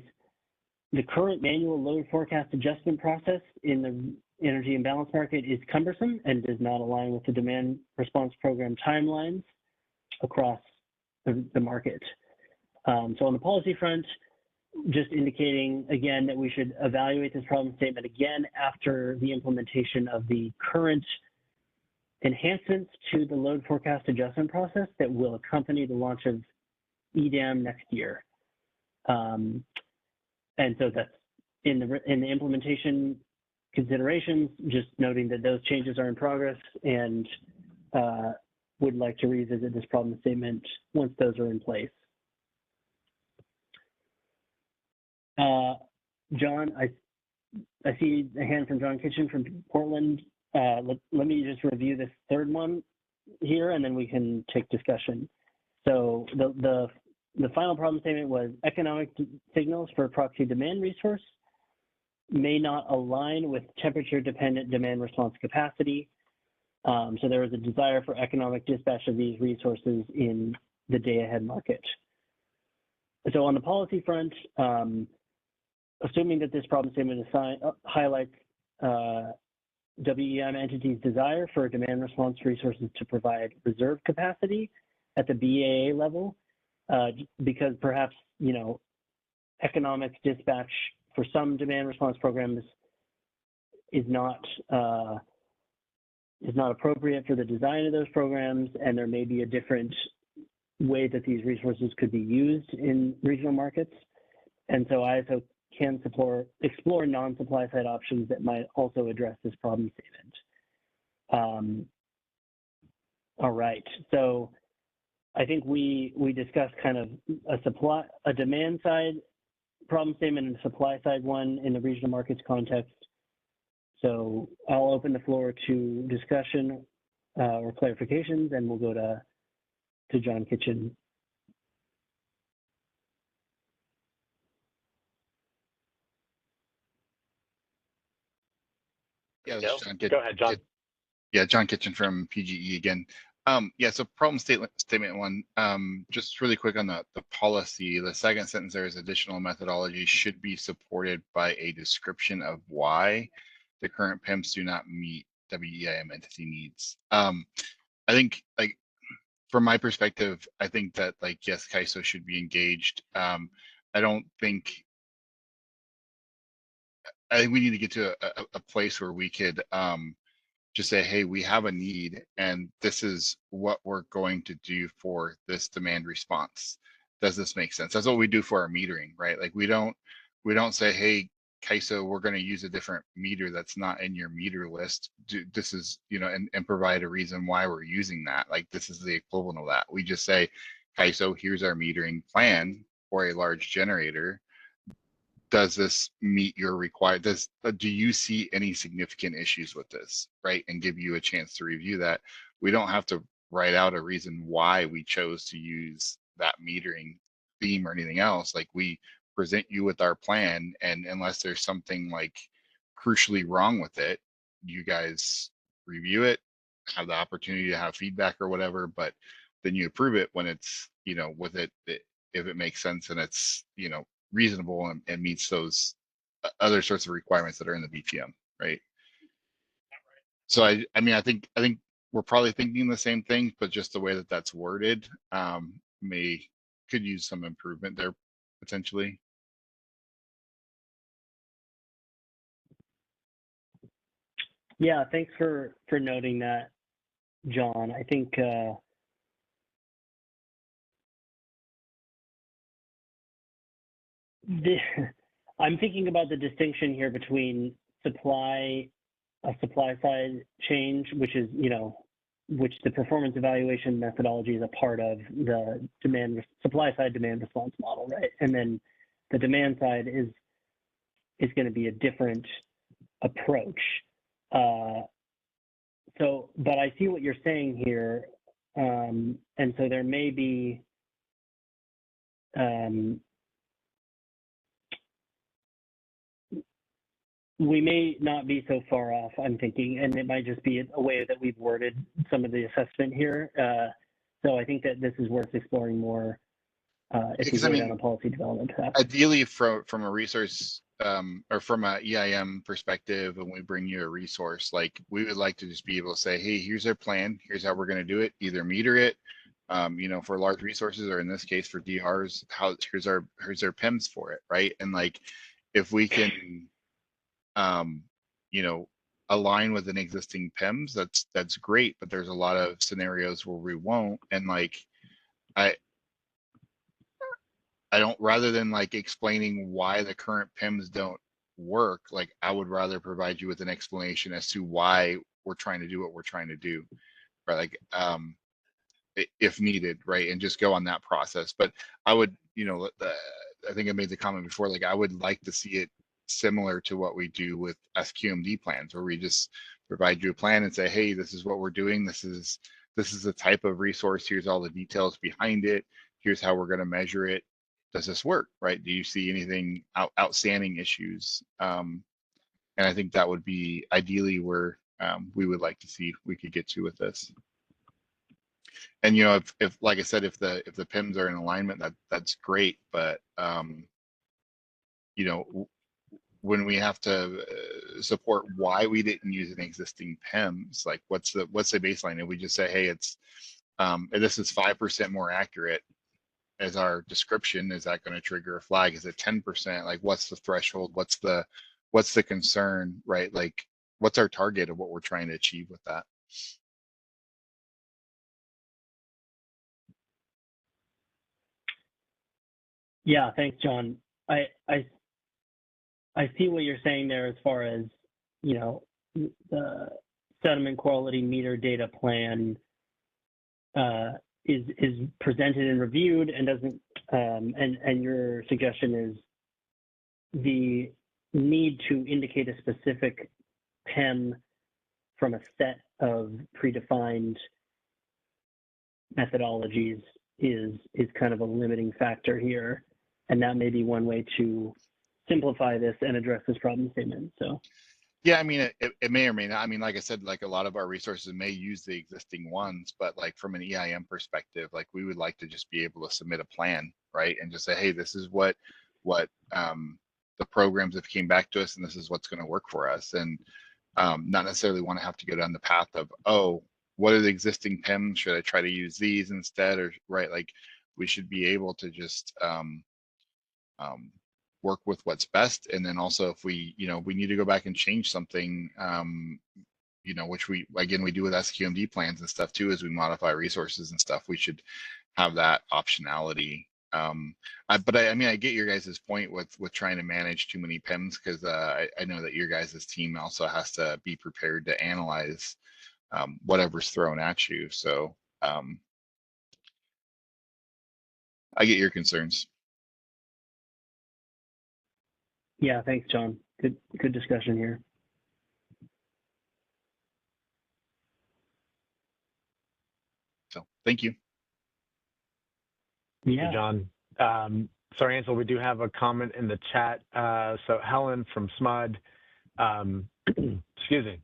the current manual load forecast adjustment process in the energy imbalance market is cumbersome and does not align with the demand response program timelines across the market. So on the policy front, just indicating again that we should evaluate this problem statement again after the implementation of the current enhancements to the load forecast adjustment process that will accompany the launch of EDAM next year. And so that's in the implementation considerations, just noting that those changes are in progress and would like to revisit this problem statement once those are in place. John, I see a hand from John Kitchen from Portland. Let me just review this third one here, and then we can take discussion. So the final problem statement was economic signals for proxy demand resource may not align with temperature-dependent demand response capacity. So there was a desire for economic dispatch of these resources in the day-ahead market. So on the policy front, assuming that this problem statement highlights WEM entity's desire for demand response resources to provide reserve capacity at the BAA level, because perhaps, you know, economic dispatch for some demand response programs is not appropriate for the design of those programs, and there may be a different way that these resources could be used in regional markets. And so ISO can explore non-supply side options that might also address this problem statement. All right, so I think we discussed kind of a demand side problem statement and a supply side one in the regional markets context. So I'll open the floor to discussion or clarifications, and we'll go to John Kitchen. Yeah, Go John ahead, John. Yeah, John Kitchen from PGE again. Yeah, so problem statement one, just really quick on the policy, the second sentence there is additional methodology should be supported by a description of why the current PIMs do not meet WEIM entity needs. I think, like, from my perspective, I think that, like, yes, CAISO should be engaged. I think we need to get to a place where we could just say, hey, we have a need and this is what we're going to do for this demand response. Does this make sense? That's what we do for our metering, right? Like we don't say, hey, CAISO, we're going to use a different meter that's not in your meter list. This is, you know, and provide a reason why we're using that. Like this is the equivalent of that. We just say, CAISO, here's our metering plan for a large generator. Does this meet your do you see any significant issues with this, right? And give you a chance to review that. We don't have to write out a reason why we chose to use that metering theme or anything else. Like we present you with our plan, and unless there's something like crucially wrong with it, you guys review it, have the opportunity to have feedback or whatever, but then you approve it when it's, you know, with it, if it makes sense and it's, you know, reasonable and meets those other sorts of requirements that are in the BPM, right? So I mean, I think we're probably thinking the same thing, but just the way that that's worded could use some improvement there potentially. Yeah, thanks for noting that, John. I think I'm thinking about the distinction here between a supply side change, which is, you know, which the performance evaluation methodology is a part of the supply side demand response model, right? And then the demand side is going to be a different approach. So, but I see what you're saying here, and so there may be we may not be so far off, I'm thinking, and it might just be a way that we've worded some of the assessment here. So I think that this is worth exploring more if we go down a policy development path. Ideally, from a resource or from a EIM perspective, when we bring you a resource, like we would like to just be able to say, hey, here's our plan, here's how we're going to do it, either meter it, you know, for large resources, or in this case for DRs, here's our PIMs for it, right? And like if we can you know, align with an existing PIMS, that's great, but there's a lot of scenarios where we won't. And like, I don't, rather than like explaining why the current PIMS don't work, like I would rather provide you with an explanation as to why we're trying to do what we're trying to do, right? Like, if needed, right? And just go on that process. But I would, you know, I think I made the comment before, like I would like to see it similar to what we do with SQMD plans, where we just provide you a plan and say, hey, this is what we're doing. This is the type of resource. Here's all the details behind it. Here's how we're going to measure it. Does this work, right? Do you see anything outstanding issues? And I think that would be ideally where we would like to see we could get to with this. And, you know, if like I said, if the PIMs are in alignment, that's great. But, you know, when we have to support why we didn't use an existing PEMS, like what's the baseline? If we just say, hey, it's this is 5% more accurate as our description, is that going to trigger a flag? Is it 10%? Like, what's the threshold? What's the concern, right? Like, what's our target of what we're trying to achieve with that? Yeah, thanks, John. I see what you're saying there as far as, you know, the sediment quality meter data plan is presented and reviewed and doesn't, and your suggestion is the need to indicate a specific PEM from a set of predefined methodologies is kind of a limiting factor here. And that may be one way to simplify this and address this problem statement. So yeah, I mean, it may or may not. I mean, like I said, like a lot of our resources may use the existing ones, but like from an EIM perspective, like we would like to just be able to submit a plan, right? And just say, hey, this is what the programs have came back to us, and this is what's going to work for us. And not necessarily want to have to go down the path of, oh, what are the existing PEMs? Should I try to use these instead? Or right, like we should be able to just work with what's best. And then also if we, you know, we need to go back and change something, you know, which we do with SQMD plans and stuff too, as we modify resources and stuff, we should have that optionality. But I mean, I get your guys' point with trying to manage too many PEMs, because I know that your guys' team also has to be prepared to analyze whatever's thrown at you. So I get your concerns. yeah, thanks, John. Good discussion here. So thank you. Thank you, John. Sorry, Ansel, we do have a comment in the chat. So Helen from SMUD, excuse me.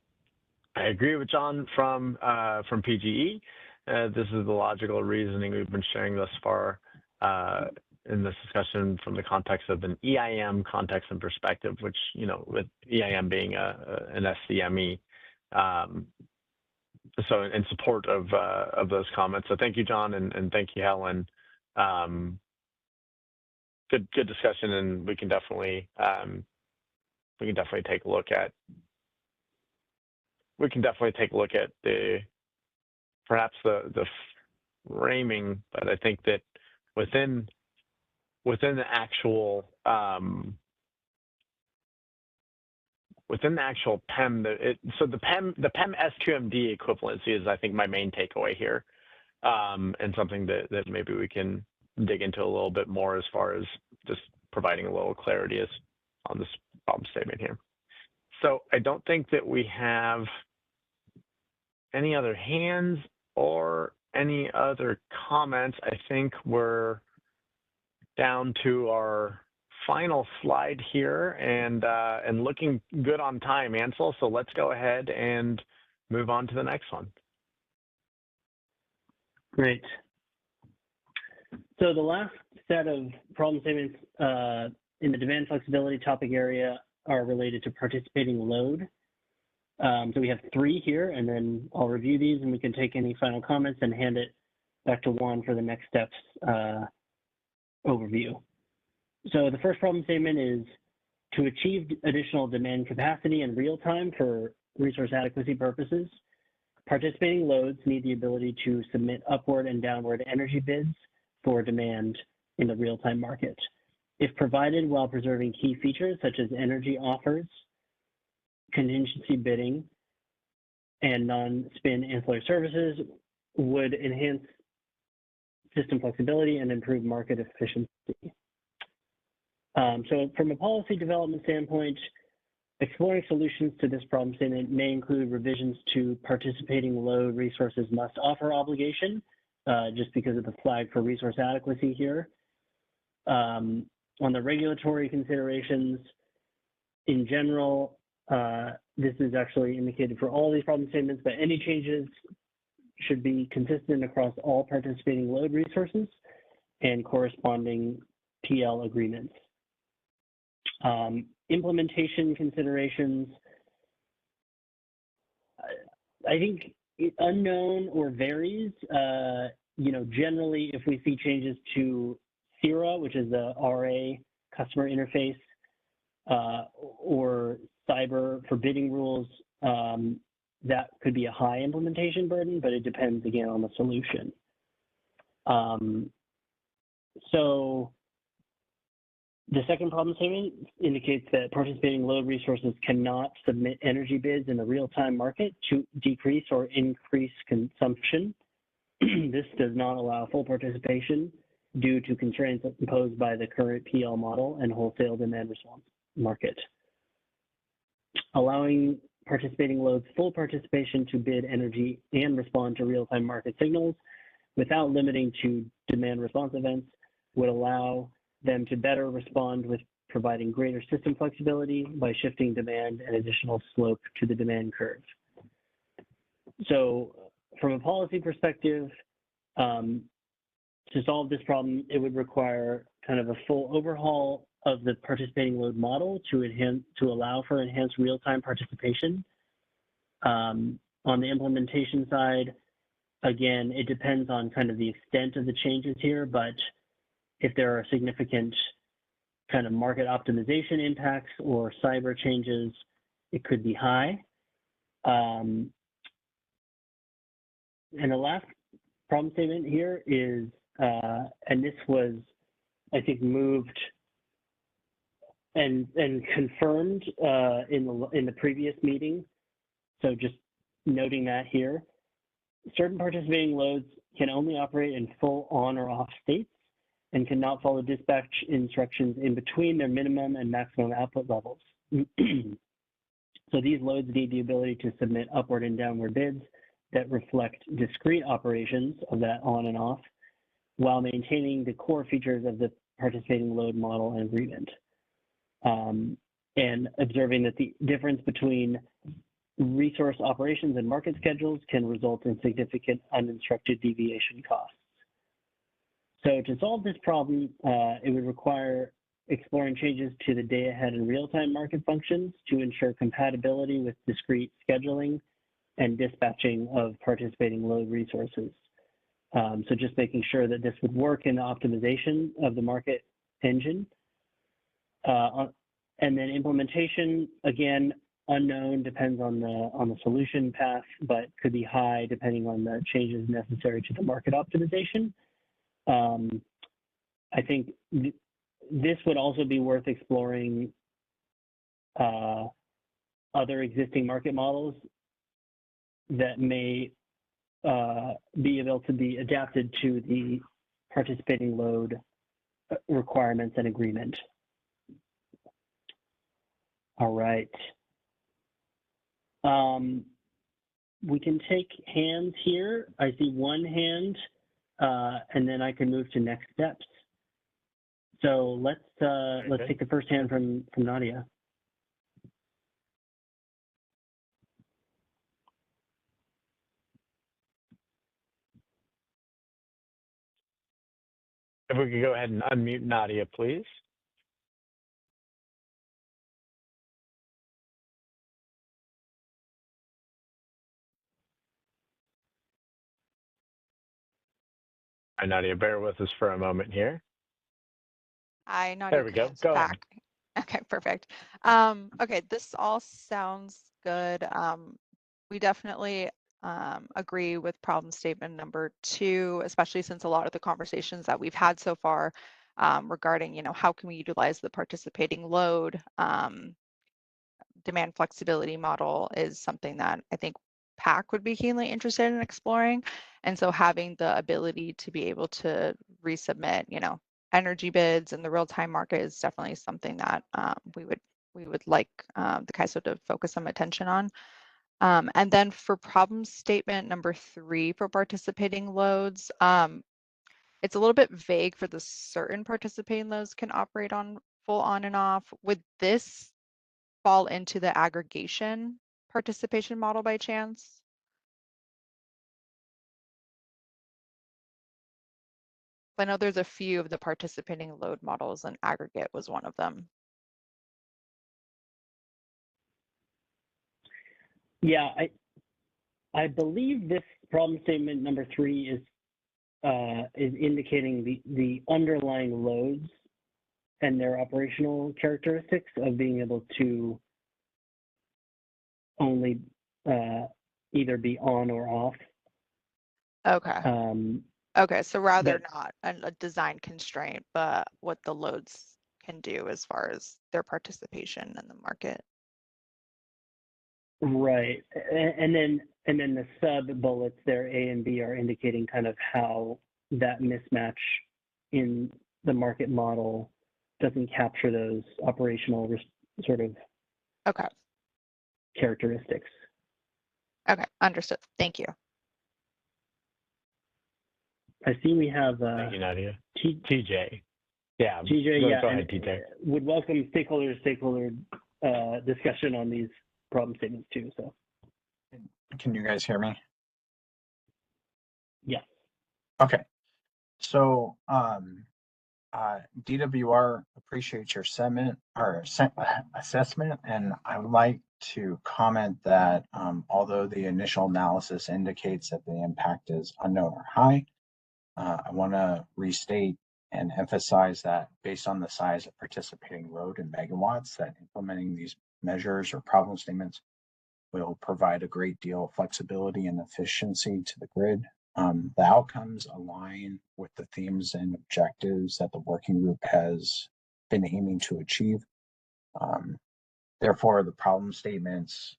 I agree with John from PGE. This is the logical reasoning we've been sharing thus far in this discussion from the context of an EIM context and perspective, which, you know, with EIM being an SCME. So in support of those comments. So thank you, John, and thank you, Helen. Good discussion, and we can definitely take a look at the perhaps the framing, but I think that within the actual PEM, so the PEM SQMD equivalency is, I think, my main takeaway here, and something that maybe we can dig into a little bit more as far as just providing a little clarity on this problem statement here. So I don't think that we have any other hands or any other comments. I think we're down to our final slide here, and looking good on time, Ansel. So let's go ahead and move on to the next one. Great. So the last set of problem statements in the demand flexibility topic area are related to participating load. So we have 3 here, and then I'll review these, and we can take any final comments and hand it back to Juan for the next steps overview. So the first problem statement is to achieve additional demand capacity in real time for resource adequacy purposes. Participating loads need the ability to submit upward and downward energy bids for demand in the real-time market. If provided while preserving key features such as energy offers, contingency bidding, and non-spin ancillary services, would enhance system flexibility and improve market efficiency. So from a policy development standpoint, exploring solutions to this problem statement may include revisions to participating load resources must offer obligation, just because of the flag for resource adequacy here. On the regulatory considerations, in general, this is actually indicated for all these problem statements, but any changes should be consistent across all participating load resources and corresponding PL agreements. Implementation considerations, I think unknown or varies. Generally, if we see changes to CIRA, which is the RA customer interface, or cyber for bidding rules, that could be a high implementation burden, but it depends again on the solution. So the second problem statement indicates that participating load resources cannot submit energy bids in the real-time market to decrease or increase consumption. This does not allow full participation due to constraints imposed by the current PL model and wholesale demand response market. Allowing participating loads full participation to bid energy and respond to real-time market signals without limiting to demand response events would allow them to better respond with providing greater system flexibility by shifting demand and additional slope to the demand curve. So from a policy perspective, to solve this problem, it would require kind of a full overhaul of the participating load model to allow for enhanced real-time participation. On the implementation side, again, it depends on kind of the extent of the changes here, but if there are significant kind of market optimization impacts or cyber changes, it could be high. And the last problem statement here is, and this was, I think, moved and confirmed in the previous meeting. So just noting that here, certain participating loads can only operate in full on or off states and cannot follow dispatch instructions in between their minimum and maximum output levels. So these loads need the ability to submit upward and downward bids that reflect discrete operations of that on and off, while maintaining the core features of the participating load model and agreement. And observing that the difference between resource operations and market schedules can result in significant uninstructed deviation costs. So to solve this problem, it would require exploring changes to the day-ahead and real-time market functions to ensure compatibility with discrete scheduling and dispatching of participating load resources. So just making sure that this would work in the optimization of the market engine. And then implementation, again, unknown, depends on the solution path, but could be high depending on the changes necessary to the market optimization. I think this would also be worth exploring other existing market models that may be able to be adapted to the participating load requirements and agreement. All right. We can take hands here. I see one hand, and then I can move to next steps. So let's take the first hand from Nadia. If we could go ahead and unmute Nadia, please. Hi, Nadia, bear with us for a moment here. Hi, Nadia. There we go. Go ahead. Okay, perfect. Okay, this all sounds good. We definitely agree with problem statement number 2, especially since a lot of the conversations that we've had so far regarding, how can we utilize the participating load demand flexibility model is something that I think PAC would be keenly interested in exploring. And so having the ability to be able to resubmit, energy bids in the real-time market is definitely something that we would like the CAISO to focus some attention on. And then for problem statement number 3 for participating loads, it's a little bit vague for the certain participating loads can operate on full on and off. Would this fall into the aggregation participation model by chance? I know there's a few of the participating load models and aggregate was one of them. Yeah, I believe this problem statement number 3 is indicating the underlying loads and their operational characteristics of being able to only either be on or off. Okay. Okay, so rather But not a design constraint, but what the loads can do as far as their participation in the market. right, and then the sub bullets there, A and B, are indicating kind of how that mismatch in the market model doesn't capture those operational sort of Okay. characteristics. Okay, understood. Thank you. I see we have Thank you, Nadia. TJ. Yeah. TJ, yeah. Go ahead, TJ. Would welcome stakeholder discussion on these problem statements too. So. Can you guys hear me? Yeah. Okay. So DWR appreciates your assessment, and I would like to comment that although the initial analysis indicates that the impact is unknown or high, I want to restate and emphasize that based on the size of participating load in megawatts, that implementing these measures or problem statements will provide a great deal of flexibility and efficiency to the grid. The outcomes align with the themes and objectives that the working group has been aiming to achieve. Therefore, the problem statements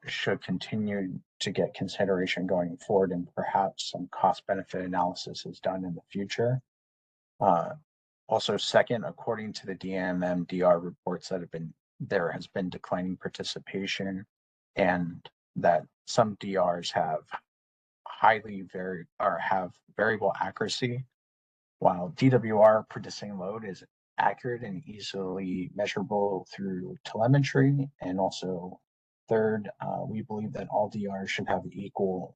should continue to get consideration going forward, and perhaps some cost benefit analysis is done in the future. Also, second, according to the DMM-DR reports that there has been declining participation, and that some DRs have variable accuracy, while DWR producing load is accurate and easily measurable through telemetry. And also, third, we believe that all DRs should have an equal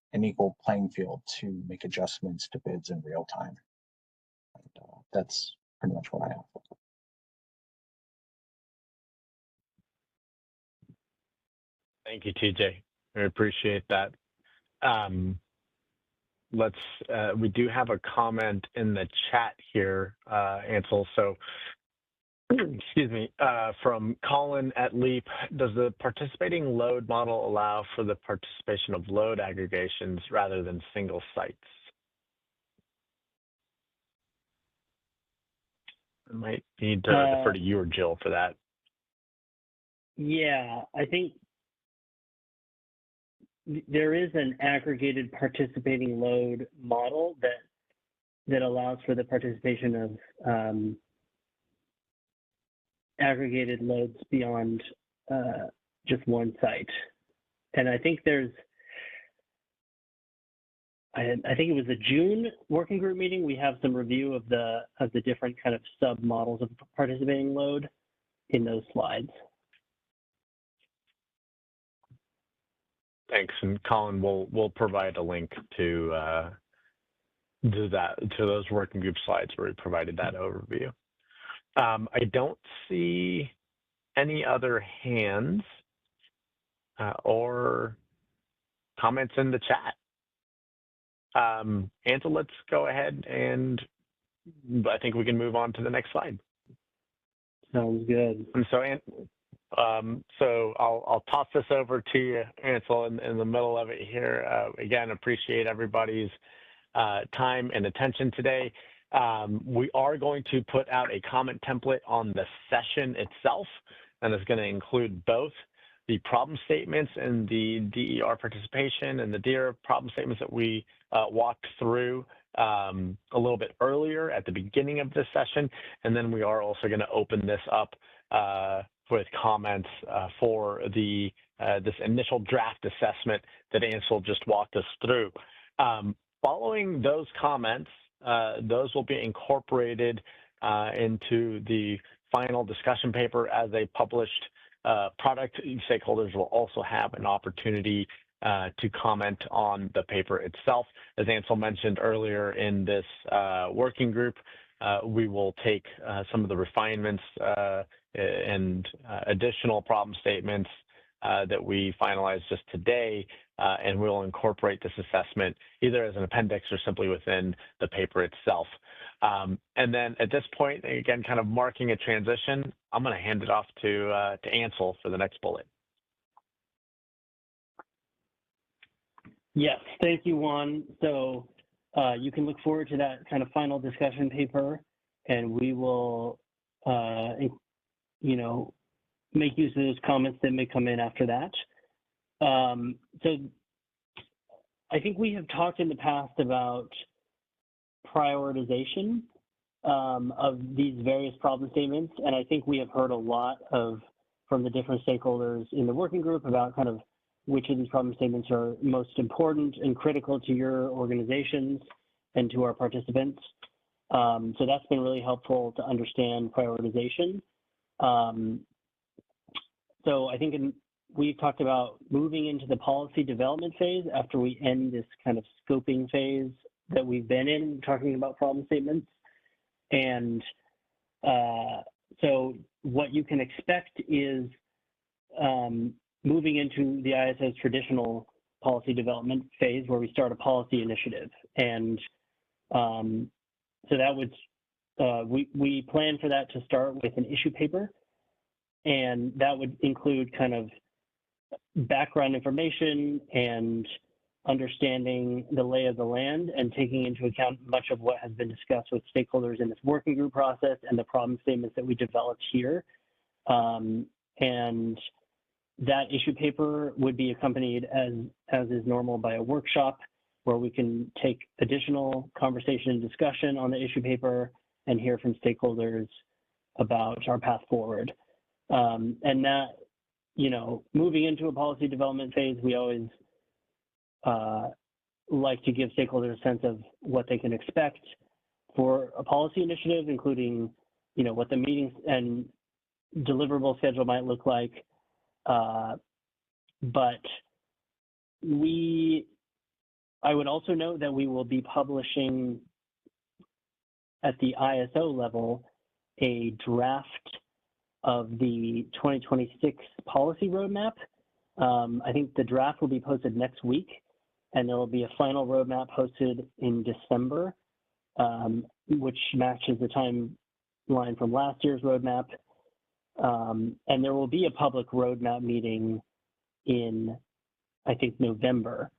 playing field to make adjustments to bids in real time. And, that's pretty much what I have. Thank you, TJ. I appreciate that. We do have a comment in the chat here, Ansel. So, excuse me, from Colin at LEAP. Does the participating load model allow for the participation of load aggregations rather than single sites? I might need to defer to you or Jill for that. Yeah, I think there is an aggregated participating load model that allows for the participation of aggregated loads beyond just one site. And I think I think it was the June working group meeting. We have some review of the different kind of sub models of participating load in those slides. Thanks, and Colin, we'll provide a link to those working group slides where we provided that overview. I don't see any other hands or comments in the chat. Ansel, let's go ahead, and I think we can move on to the next slide. Sounds good. And so I'll toss this over to you, Ansel, in the middle of it here. Again, appreciate everybody's time and attention today. We are going to put out a comment template on the session itself, and it's going to include both the problem statements and the DER participation and the DER problem statements that we walked through a little bit earlier at the beginning of this session. And then we are also going to open this up with comments for this initial draft assessment that Ansel just walked us through. Following those comments, those will be incorporated into the final discussion paper as a published product. Stakeholders will also have an opportunity to comment on the paper itself. As Ansel mentioned earlier in this working group, we will take some of the refinements and additional problem statements that we finalized just today, and we'll incorporate this assessment either as an appendix or simply within the paper itself. And then at this point, again, kind of marking a transition, I'm going to hand it off to Ansel for the next bullet. Yes, thank you, Juan. So you can look forward to that kind of final discussion paper, and we will, make use of those comments that may come in after that. So I think we have talked in the past about prioritization of these various problem statements, and I think we have heard a lot from the different stakeholders in the working group about kind of which of these problem statements are most important and critical to your organizations and to our participants. So that's been really helpful to understand prioritization. So I think we've talked about moving into the policy development phase after we end this kind of scoping phase that we've been in, talking about problem statements. And so what you can expect is moving into the ISO's traditional policy development phase where we start a policy initiative. And so that would, we plan for that to start with an issue paper. And that would include kind of background information and understanding the lay of the land and taking into account much of what has been discussed with stakeholders in this working group process and the problem statements that we developed here. And that issue paper would be accompanied, as is normal, by a workshop where we can take additional conversation and discussion on the issue paper and hear from stakeholders about our path forward. And that, moving into a policy development phase, we always like to give stakeholders a sense of what they can expect for a policy initiative, including, what the meetings and deliverable schedule might look like. But I would also note that we will be publishing at the ISO level a draft of the 2026 policy roadmap. I think the draft will be posted next week, and there will be a final roadmap posted in December, which matches the timeline from last year's roadmap. And there will be a public roadmap meeting in, I think, November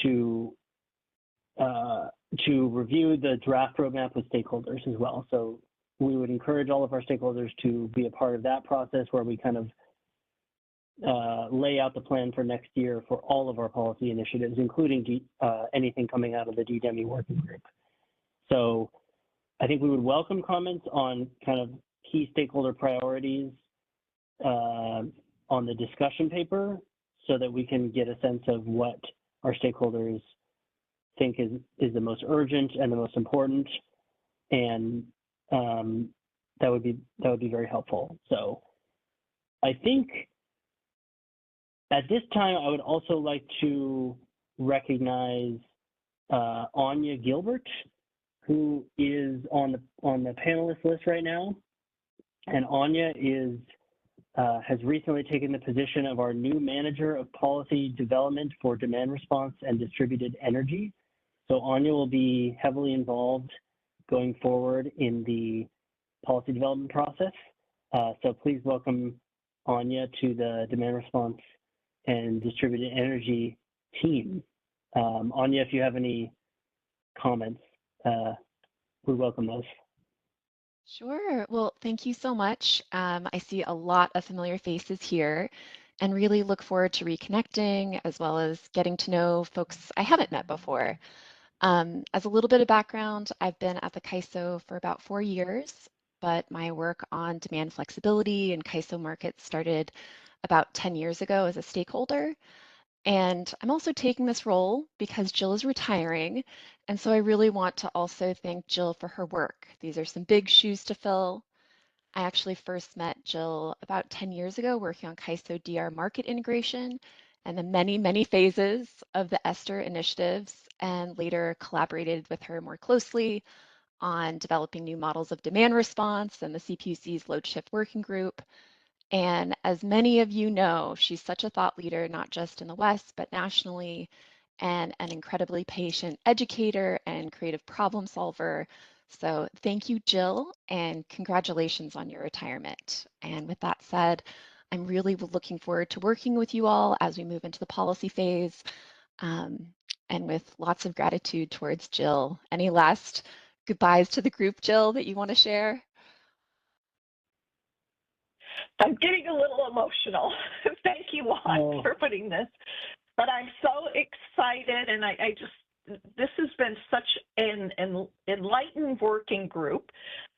to review the draft roadmap with stakeholders as well. So we would encourage all of our stakeholders to be a part of that process where we kind of lay out the plan for next year for all of our policy initiatives, including anything coming out of the DDEMI working group. So I think we would welcome comments on kind of key stakeholder priorities on the discussion paper so that we can get a sense of what our stakeholders think is the most urgent and the most important. And that would be very helpful. So I think at this time, I would also like to recognize Anya Gilbert, who is on the panelist list right now. And Anya has recently taken the position of our new manager of policy development for demand response and distributed energy. So Anya will be heavily involved going forward in the policy development process. So please welcome Anya to the demand response and distributed energy team. Anya, if you have any comments, we welcome those. Sure. Well, thank you so much. I see a lot of familiar faces here and really look forward to reconnecting as well as getting to know folks I haven't met before. As a little bit of background, I've been at the CAISO for about 4 years, but my work on demand flexibility and CAISO markets started about 10 years ago as a stakeholder. And I'm also taking this role because Jill is retiring. And so I really want to also thank Jill for her work. These are some big shoes to fill. I actually first met Jill about 10 years ago working on CAISO DR market integration and the many, many phases of the ESTER initiatives, and later collaborated with her more closely on developing new models of demand response and the CPUC's load shift working group. And as many of you know, she's such a thought leader, not just in the West, but nationally, and an incredibly patient educator and creative problem solver. So thank you, Jill, and congratulations on your retirement. And with that said, I'm really looking forward to working with you all as we move into the policy phase, and with lots of gratitude towards Jill. Any last goodbyes to the group, Jill, that you want to share? I'm getting a little emotional. Thank you, Juan, for putting this. But I'm so excited, and I just, this has been such an enlightened working group.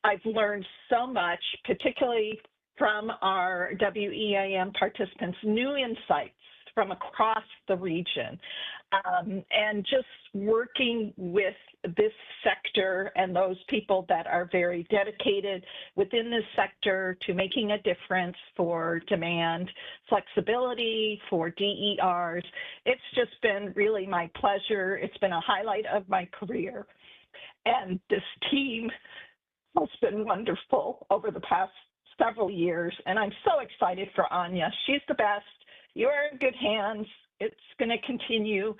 I've learned so much, particularly from our WEAM participants, new insights from across the region. And just working with this sector and those people that are very dedicated within this sector to making a difference for demand, flexibility, for DERs. It's just been really my pleasure. It's been a highlight of my career. And this team has been wonderful over the past several years. And I'm so excited for Anya. She's the best. You are in good hands. It's going to continue.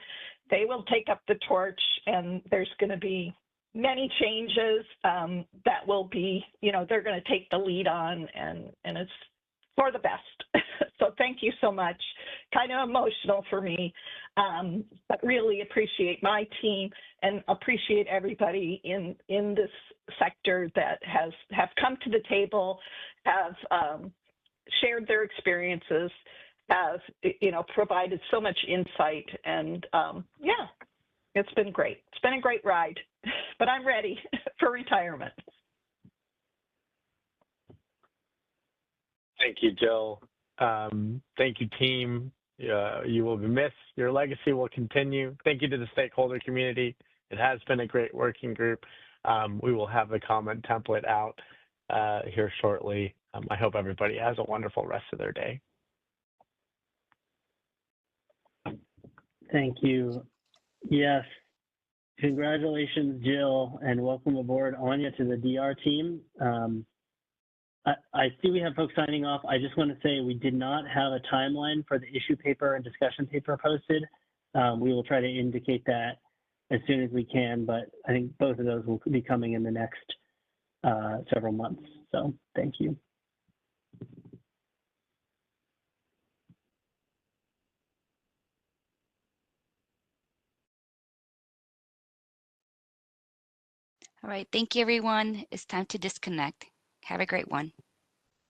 They will take up the torch, and there's going to be many changes that will be, you know, they're going to take the lead on, and it's for the best. So thank you so much. Kind of emotional for me, but really appreciate my team and appreciate everybody in this sector that have come to the table, have shared their experiences, have, you know, provided so much insight, and yeah, it's been great. It's been a great ride, but I'm ready for retirement. Thank you, Jill. Thank you, team. You will be missed. Your legacy will continue. Thank you to the stakeholder community. It has been a great working group. We will have the comment template out here shortly. I hope everybody has a wonderful rest of their day. Thank you. Yes. Congratulations, Jill, and welcome aboard, Anya, to the DR team. I see we have folks signing off. I just want to say we did not have a timeline for the issue paper and discussion paper posted. We will try to indicate that as soon as we can, but I think both of those will be coming in the next several months. So thank you. All right. Thank you, everyone. It's time to disconnect. Have a great one.